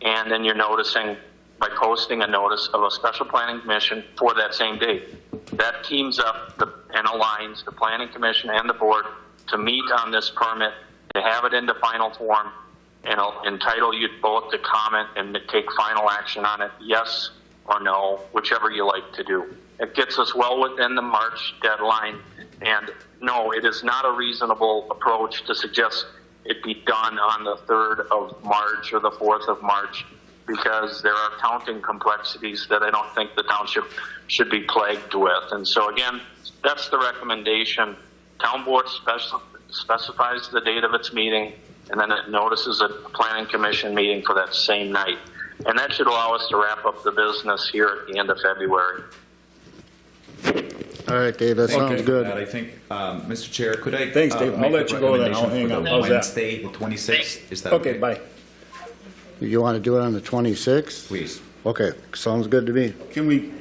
and then you're noticing by posting a notice of a special planning commission for that same date. That teams up and aligns the planning commission and the board to meet on this permit, to have it into final form, and I'll entitle you both to comment and to take final action on it, yes or no, whichever you like to do. It gets us well within the March deadline, and no, it is not a reasonable approach to suggest it be done on the 3rd of March or the 4th of March, because there are counting complexities that I don't think the township should be plagued with. And so again, that's the recommendation. Town board specifies the date of its meeting, and then it notices a planning commission meeting for that same night. And that should allow us to wrap up the business here at the end of February. All right, Dave, that sounds good. I think, Mr. Chair, could I? Thanks, Dave. I'll make let a you go then. I'll recommendation hang for up. the How's that? Wednesday, the 26th? Is that Okay, bye. You want to do it on the 26th? Please. Okay, sounds good to me. Can we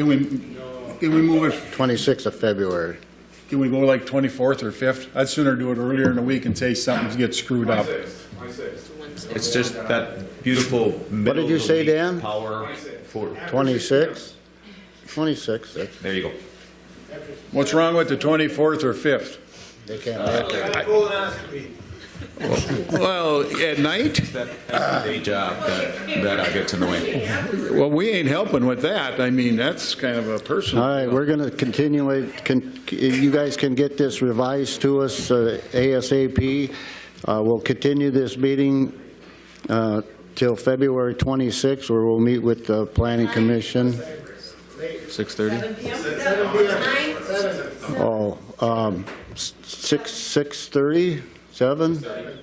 move it? 26th of February. Can we go like 24th or 5th? I'd sooner do it earlier in the week and say something gets screwed up. It's just that beautiful What did you say, Dan? Power for 26? 26. There you go. What's wrong with the 24th or 5th? They can't make it. Well, at night? That's a job that gets in the way. Well, we ain't helping with that. I mean, that's kind of a personal. All right, we're going to continue it. You guys can get this revised to us ASAP. We'll continue this meeting till February 26th, where we'll meet with the Planning Commission. 6:30? 6:30?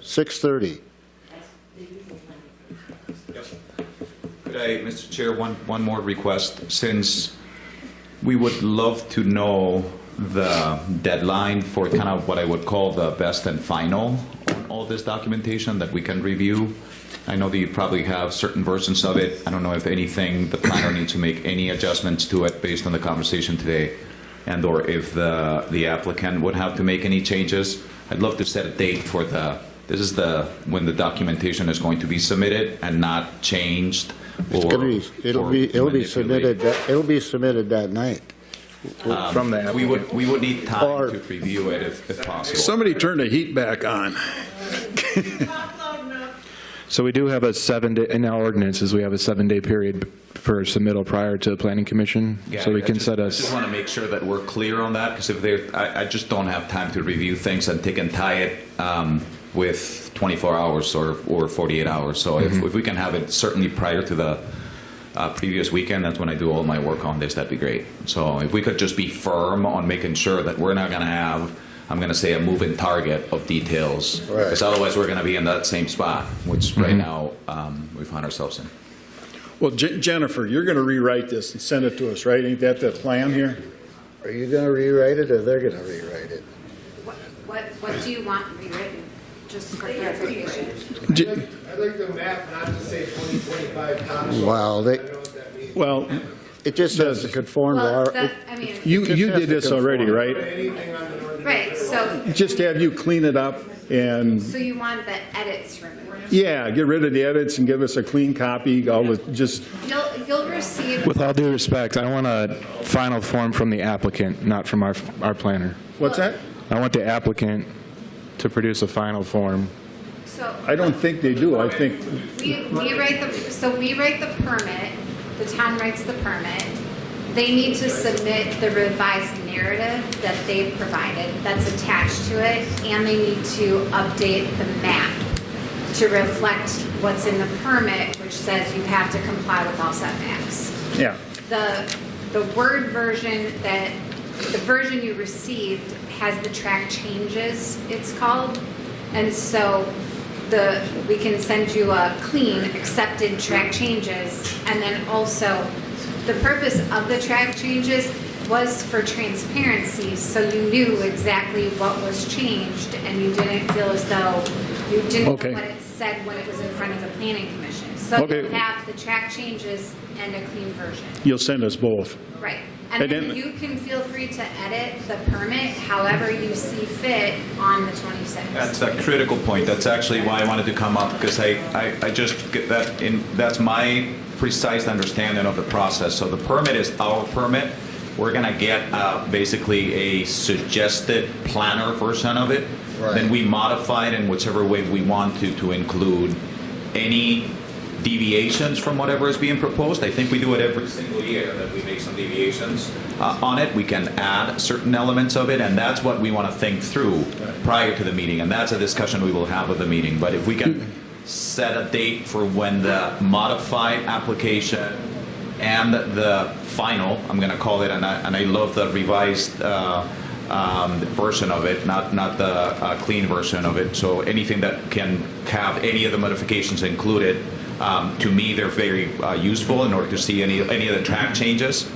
6:30. Could I, Mr. Chair, one more request? Since we would love to know the deadline for kind of what I would call the best and final on all this documentation that we can review. I know that you probably have certain versions of it. I don't know if anything, the planner needs to make any adjustments to it based on the conversation today, and or if the applicant would have to make any changes. I'd love to set a date for this is when the documentation is going to be submitted and not changed. It'll be submitted that night. From the we would need time to review it if possible. Somebody turn the heat back on. So we do have a 7-day, in our ordinances, we have a 7-day period for submittal prior to the planning commission. Yeah, So we can set I us. just want to make sure that we're clear on that, because I just don't have time to review things and take and tie it with 24 hours or 48 hours. So if we can have it certainly prior to the previous weekend, that's when I do all my work on this, that'd be great. So if we could just be firm on making sure that we're not going to have, I'm going to say, a moving target of details, because otherwise we're going to be in that same spot, which right now we find ourselves in. Well, Jennifer, you're going to rewrite this and send it to us, right? Ain't that the plan here? Are you going to rewrite it, or they're going to rewrite it? What do you want rewritten? Just for clarification. I'd like the map not to say 2025 copies. Well, it just says to conform to Well, our. I mean. You did this already, right? Right, so So, just have you clean it up and, so you want the edits removed? yeah, get rid of the edits and give us a clean copy. You'll receive. With all due respect, I want a final form from the applicant, not from our planner. What's that? I want the applicant to produce a final form. So I don't think they do. I think, we write the permit, the town writes the permit. They need to submit the revised narrative that they've provided that's attached to it, and they need to update the map to reflect what's in the permit, which says you have to comply with all setbacks. yeah. The Word version the version you received has the track changes, it's called. And so we can send you a clean, accepted track changes. And then also, the purpose of the track changes was for transparency, so you knew exactly what was changed and you didn't feel as though you didn't know what it said when it was in front of the planning commission. So you have the track changes and a clean version. You'll send us both. Right. And then you can feel free to edit the permit however you see fit on the 26th. That's a critical point. That's actually why I wanted to come up, because I just get that in. That's my precise understanding of the process. So the permit is our permit. We're going to get basically a suggested planner version of it. Right. Then we modify it in whichever way we want to include any deviations from whatever is being proposed. I think we do it every single year, that we make some deviations on it. We can add certain elements of it, and that's what we want to think through prior to the meeting, and that's a discussion we will have at the meeting. But if we can set a date for when the modified application and the final, I'm going to call it, and I love the revised version of it, not the clean version of it. So anything that can have any of the modifications included, to me, they're very useful in order to see any of the track changes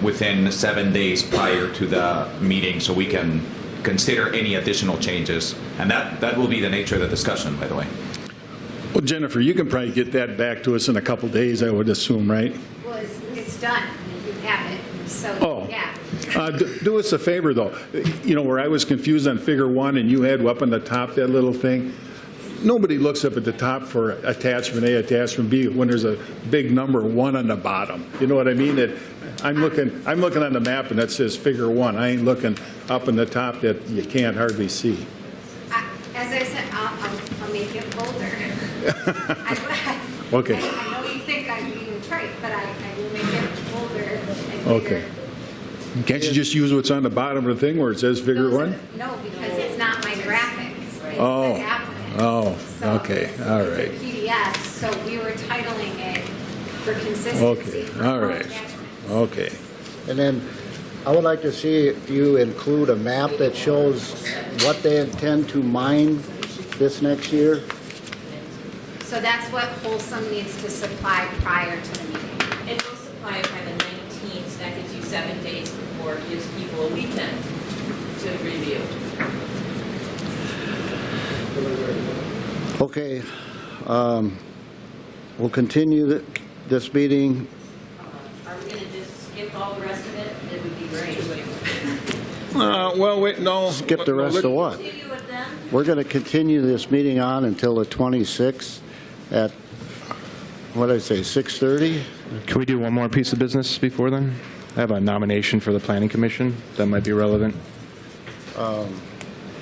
within 7 days prior to the meeting, so we can consider any additional changes. And that will be the nature of the discussion, by the way. Well, Jennifer, you can probably get that back to us in a couple days, I would assume, right? Well, it's done. You have it. So, yeah. Do us a favor, though. You know, where I was confused on Figure 1 and you had up on the top that little thing, nobody looks up at the top for attachment A, attachment B when there's a big number 1 on the bottom. You know what I mean? I'm looking on the map and that says Figure 1. I ain't looking up in the top that you can't hardly see. As I said, I'll make it bolder. Okay. I know you think I'm being trite, but I will make it bolder and Okay. Can't you just use what's on the bottom of the thing where it says Figure 1? No, because it's not my graphics. It's the applicant. Oh, okay, all right. It's a PDF, so we were titling it for consistency. Okay, all right, okay. And then I would like to see if you include a map that shows what they intend to mine this next year. So that's what Holcim needs to supply prior to the meeting. And we'll supply it by the 19th. That gives you 7 days before it gives people a weekend to review. Okay, we'll continue this meeting. Are we going to just skip all the rest of it? It would be great. Well, wait, no. Skip the rest of what? We're going to continue this meeting on until the 26th at, what did I say, 6:30? Can we do one more piece of business before then? I have a nomination for the Planning Commission that might be relevant.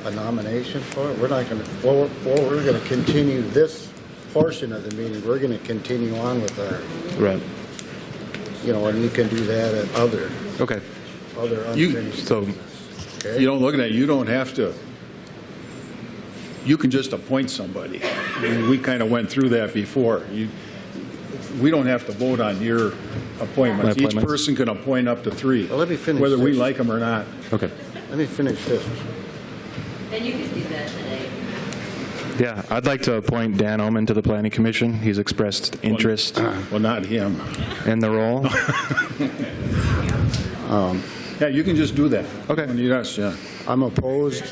A nomination for it? We're not going to, well, we're going to continue this portion of the meeting. We're going to continue on with our, Right. you know, and you can do that at other unfinished business. Okay? You don't look at it, you don't have to, you can just appoint somebody. I mean, we kind of went through that before. We don't have to vote on your appointments. Each person can appoint up to 3. Well, let me finish whether we this. like them or not. Okay. Let me finish this. And you can do that today. Yeah, I'd like to appoint Dan Oman to the Planning Commission. He's expressed interest. Well, not him. In the role. Yeah, you can just do that. Okay. Yes, yeah. I'm opposed.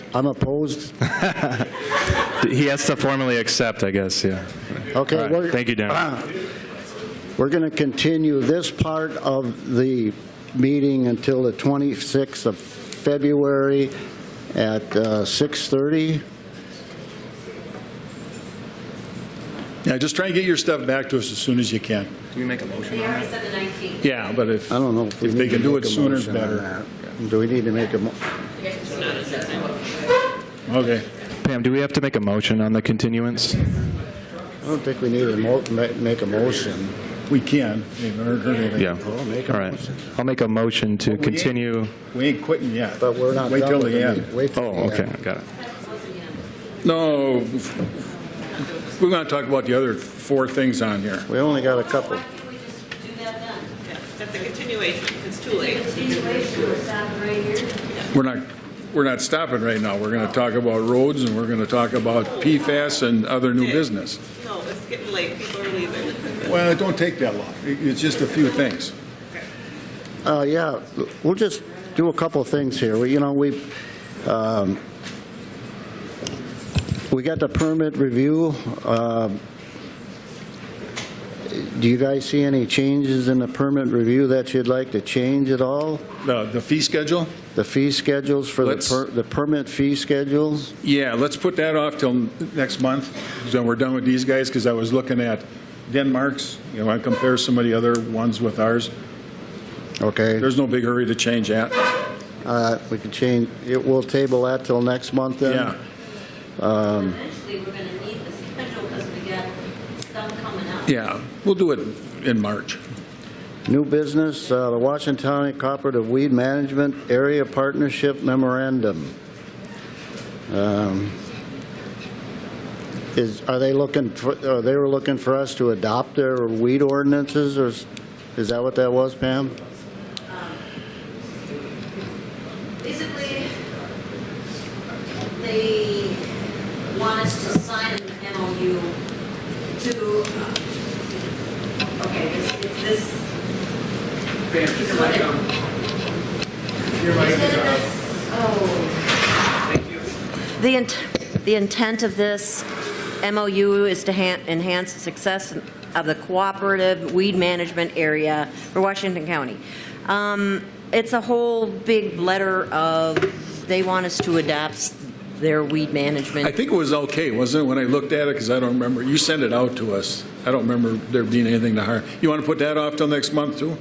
He has to formally accept, I guess, yeah. Okay. Right. Thank you, Dan. We're going to continue this part of the meeting until the 26th of February at 6:30. Yeah, just try and get your stuff back to us as soon as you can. Can we make a motion They on already that? said the 19th. Yeah, but if, I don't know if we if need they can to do make it a sooner, motion on better. that. Do we need to make a, Okay. Pam, do we have to make a motion on the continuance? I don't think we need to make a motion. We can. It won't hurt anything. Yeah. Well, make a All right. motion. I'll make a motion to Well, we ain't- continue. We ain't quitting yet. But we're not Wait done till with the the end. meeting. Wait till Oh, the okay, end. got it. No, we're going to talk about the other 4 things on here. We only got a couple. Why can't we just do that then? Yeah, at the continuation, it's too late. Continuation, we're stopping right here. We're not stopping right now. We're going to talk about roads, and we're going to talk about PFAS and other new business. No, it's getting late, people are leaving. Well, it don't take that long. It's just a few things. Yeah, we'll just do a couple of things here. We got the permit review. Do you guys see any changes in the permit review that you'd like to change at all? The fee schedule? The fee schedules for Let's- the permit fee schedules? Yeah, let's put that off till next month, then we're done with these guys, because I was looking at Denmark's, I compare some of the other ones with ours. Okay. There's no big hurry to change that. We can change, we'll table that till next month then? Yeah. Eventually, we're gonna need the schedule because we got stuff coming up. Yeah, we'll do it in March. New business, the Washington County Cooperative Weed Management Area Partnership Memorandum. Are they were looking for us to adopt their weed ordinances, or is that what that was, Pam? Basically, they want us to sign an MOU to, okay, it's this. Pam, keep your mic on. Your mic is on. Oh. Thank you. The intent of this MOU is to enhance the success of the cooperative weed management area for Washington County. It's a whole big letter of, they want us to adopt their weed management. I think it was okay, wasn't it, when I looked at it, because I don't remember. You sent it out to us. I don't remember there being anything to hire. You want to put that off till next month, too?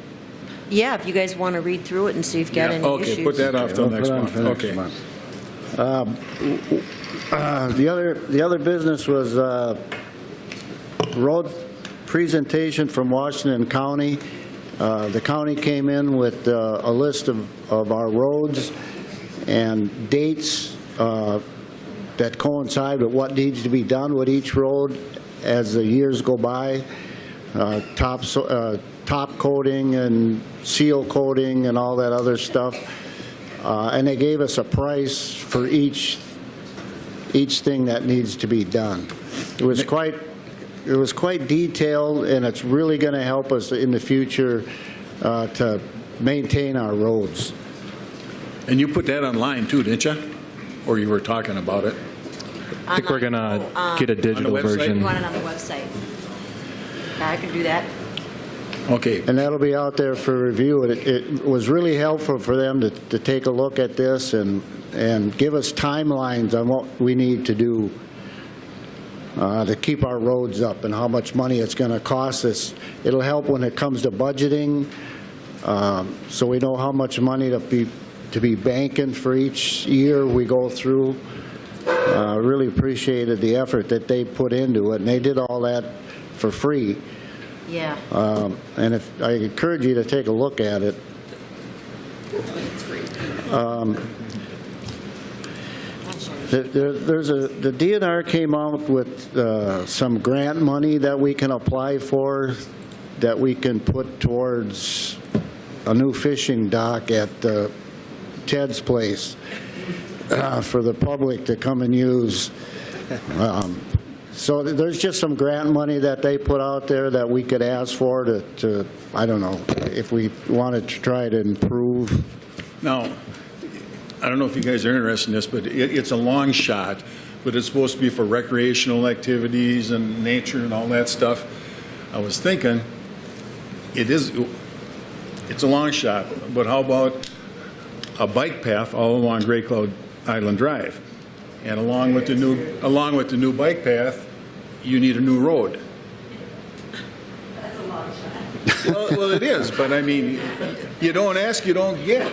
Yeah, if you guys want to read through it and see if you got any issues. Okay, put that off till next month. Okay. The other business was road presentation from Washington County. The county came in with a list of our roads and dates that coincide with what needs to be done with each road as the years go by. Top coating and seal coating and all that other stuff. And they gave us a price for each thing that needs to be done. It was quite detailed, and it's really going to help us in the future to maintain our roads. And you put that online, too, didn't you? Or you were talking about it? I think we're going to get a digital website? version. You want it on the website? Yeah, I can do that. Okay. And that'll be out there for review. It was really helpful for them to take a look at this and give us timelines on what we need to do to keep our roads up and how much money it's going to cost us. It'll help when it comes to budgeting, so we know how much money to be banking for each year we go through. Really appreciated the effort that they put into it, and they did all that for free. Yeah. And I encourage you to take a look at it. The DNR came out with some grant money that we can apply for, that we can put towards a new fishing dock at Ted's place for the public to come and use. So there's just some grant money that they put out there that we could ask for to I don't know, if we wanted to try to improve. Now, I don't know if you guys are interested in this, but it's a long shot, but it's supposed to be for recreational activities and nature and all that stuff. I was thinking, it's a long shot, but how about a bike path all along Gray Cloud Island Drive. And along with the new bike path, you need a new road. That's a long shot. Well, it is, but I mean, you don't ask, you don't get.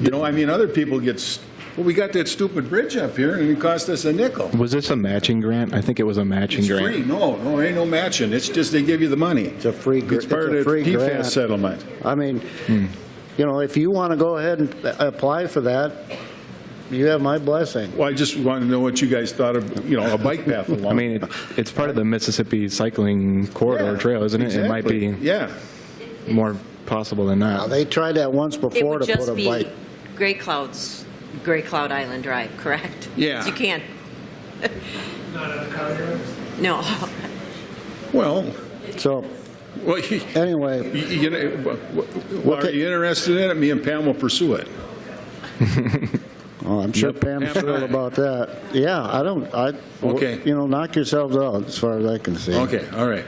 You know, I mean, other people get, well, we got that stupid bridge up here and it cost us a nickel. Was this a matching grant? I think it was a matching It's grant. free. No, ain't no matching. It's just they give you the money. It's a free, It's part of the free PFAS grant. settlement. I mean, you know, if you want to go ahead and apply for that, you have my blessing. Well, I just want to know what you guys thought of, you know, a bike path along. I mean, it's part of the Mississippi Cycling Corridor Yeah, Trail, isn't it? It might be Yeah. more possible than Now, not. they tried that once It before would to put just a be bike. Gray Cloud Island Drive, correct? Yeah. You can't, Not on the county. no. Well, So, well, anyway, you know, well, are you interested in it? Me and Pam will pursue it. oh, I'm sure Yep. Pam's thrilled about that. Yeah, Okay. you know, knock yourselves out as far as I can see. Okay, all right.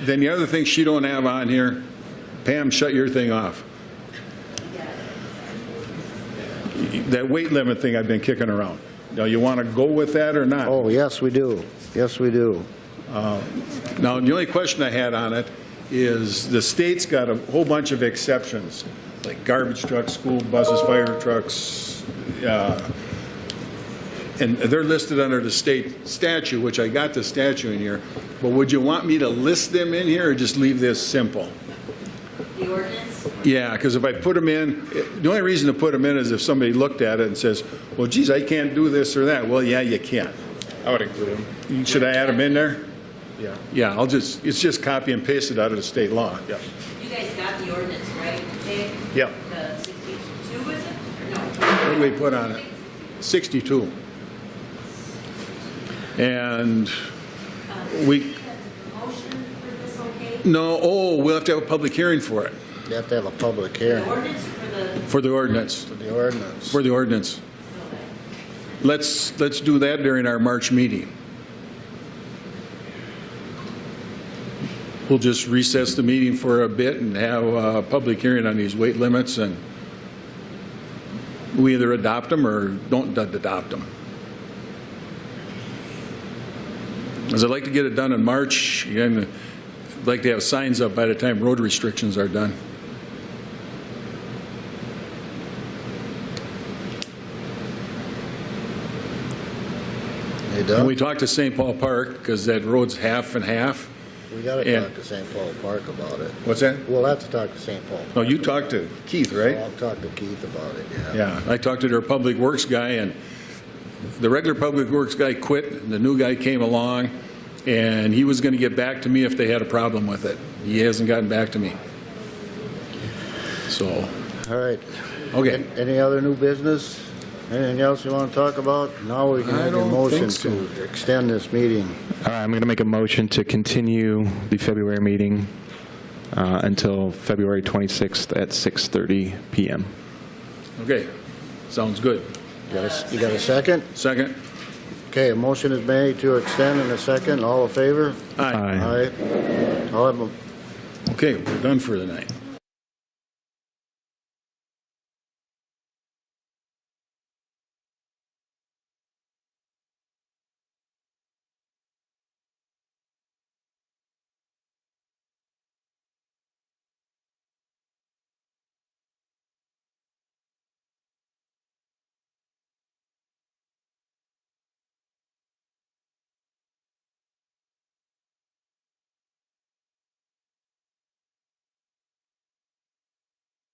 Then the other thing she don't have on here, Pam, shut your thing off. That weight limit thing I've been kicking around. Now, you want to go with that or not? Oh, yes, we do. Yes, we do. Now, the only question I had on it is the state's got a whole bunch of exceptions, like garbage trucks, school buses, fire trucks, and they're listed under the state statute, which I got the statute in here. But would you want me to list them in here or just leave this simple? The ordinance? Yeah, because if I put them in, the only reason to put them in is if somebody looked at it and says, well, geez, I can't do this or that. Well, yeah, you can. I would include them. Should I add them in there? Yeah. Yeah, it's just copy and paste it out of the state law. Yeah. You guys got the ordinance, right, Dave? Yep. The 62, is it? Or no? What do we put on it? 62. And we, Motion for this, okay? no, we'll have to have a public hearing for it, You have to have a public The hearing ordinance for the, for the ordinance, for the ordinance. for the ordinance. Let's do that during our March meeting. We'll just recess the meeting for a bit and have a public hearing on these weight limits, and we either adopt them or don't adopt them. Because I'd like to get it done in March, and I'd like to have signs up by the time road restrictions are done. Hey, And Doug, we talked to St. Paul Park, because that road's half and half. we got to and- talk to St. Paul Park about it. What's that? We'll have to talk to St. Paul. No, you talked to Keith, right? I'll talk to Keith about it, yeah. Yeah, I talked to their public works guy, and the regular public works guy quit, and the new guy came along, and he was going to get back to me if they had a problem with it. He hasn't gotten back to me. So, All right. okay. Any other new business? Anything else you want to talk about? Now we can I have your don't motion think so. to extend this meeting. All right, I'm going to make a motion to continue the February meeting until February 26th at 6:30 p.m. Okay, sounds good. You got a second? Second? Okay, a motion is made to extend in a second. All in favor? Aye. Aye. I'll have a Okay, we're done for the night.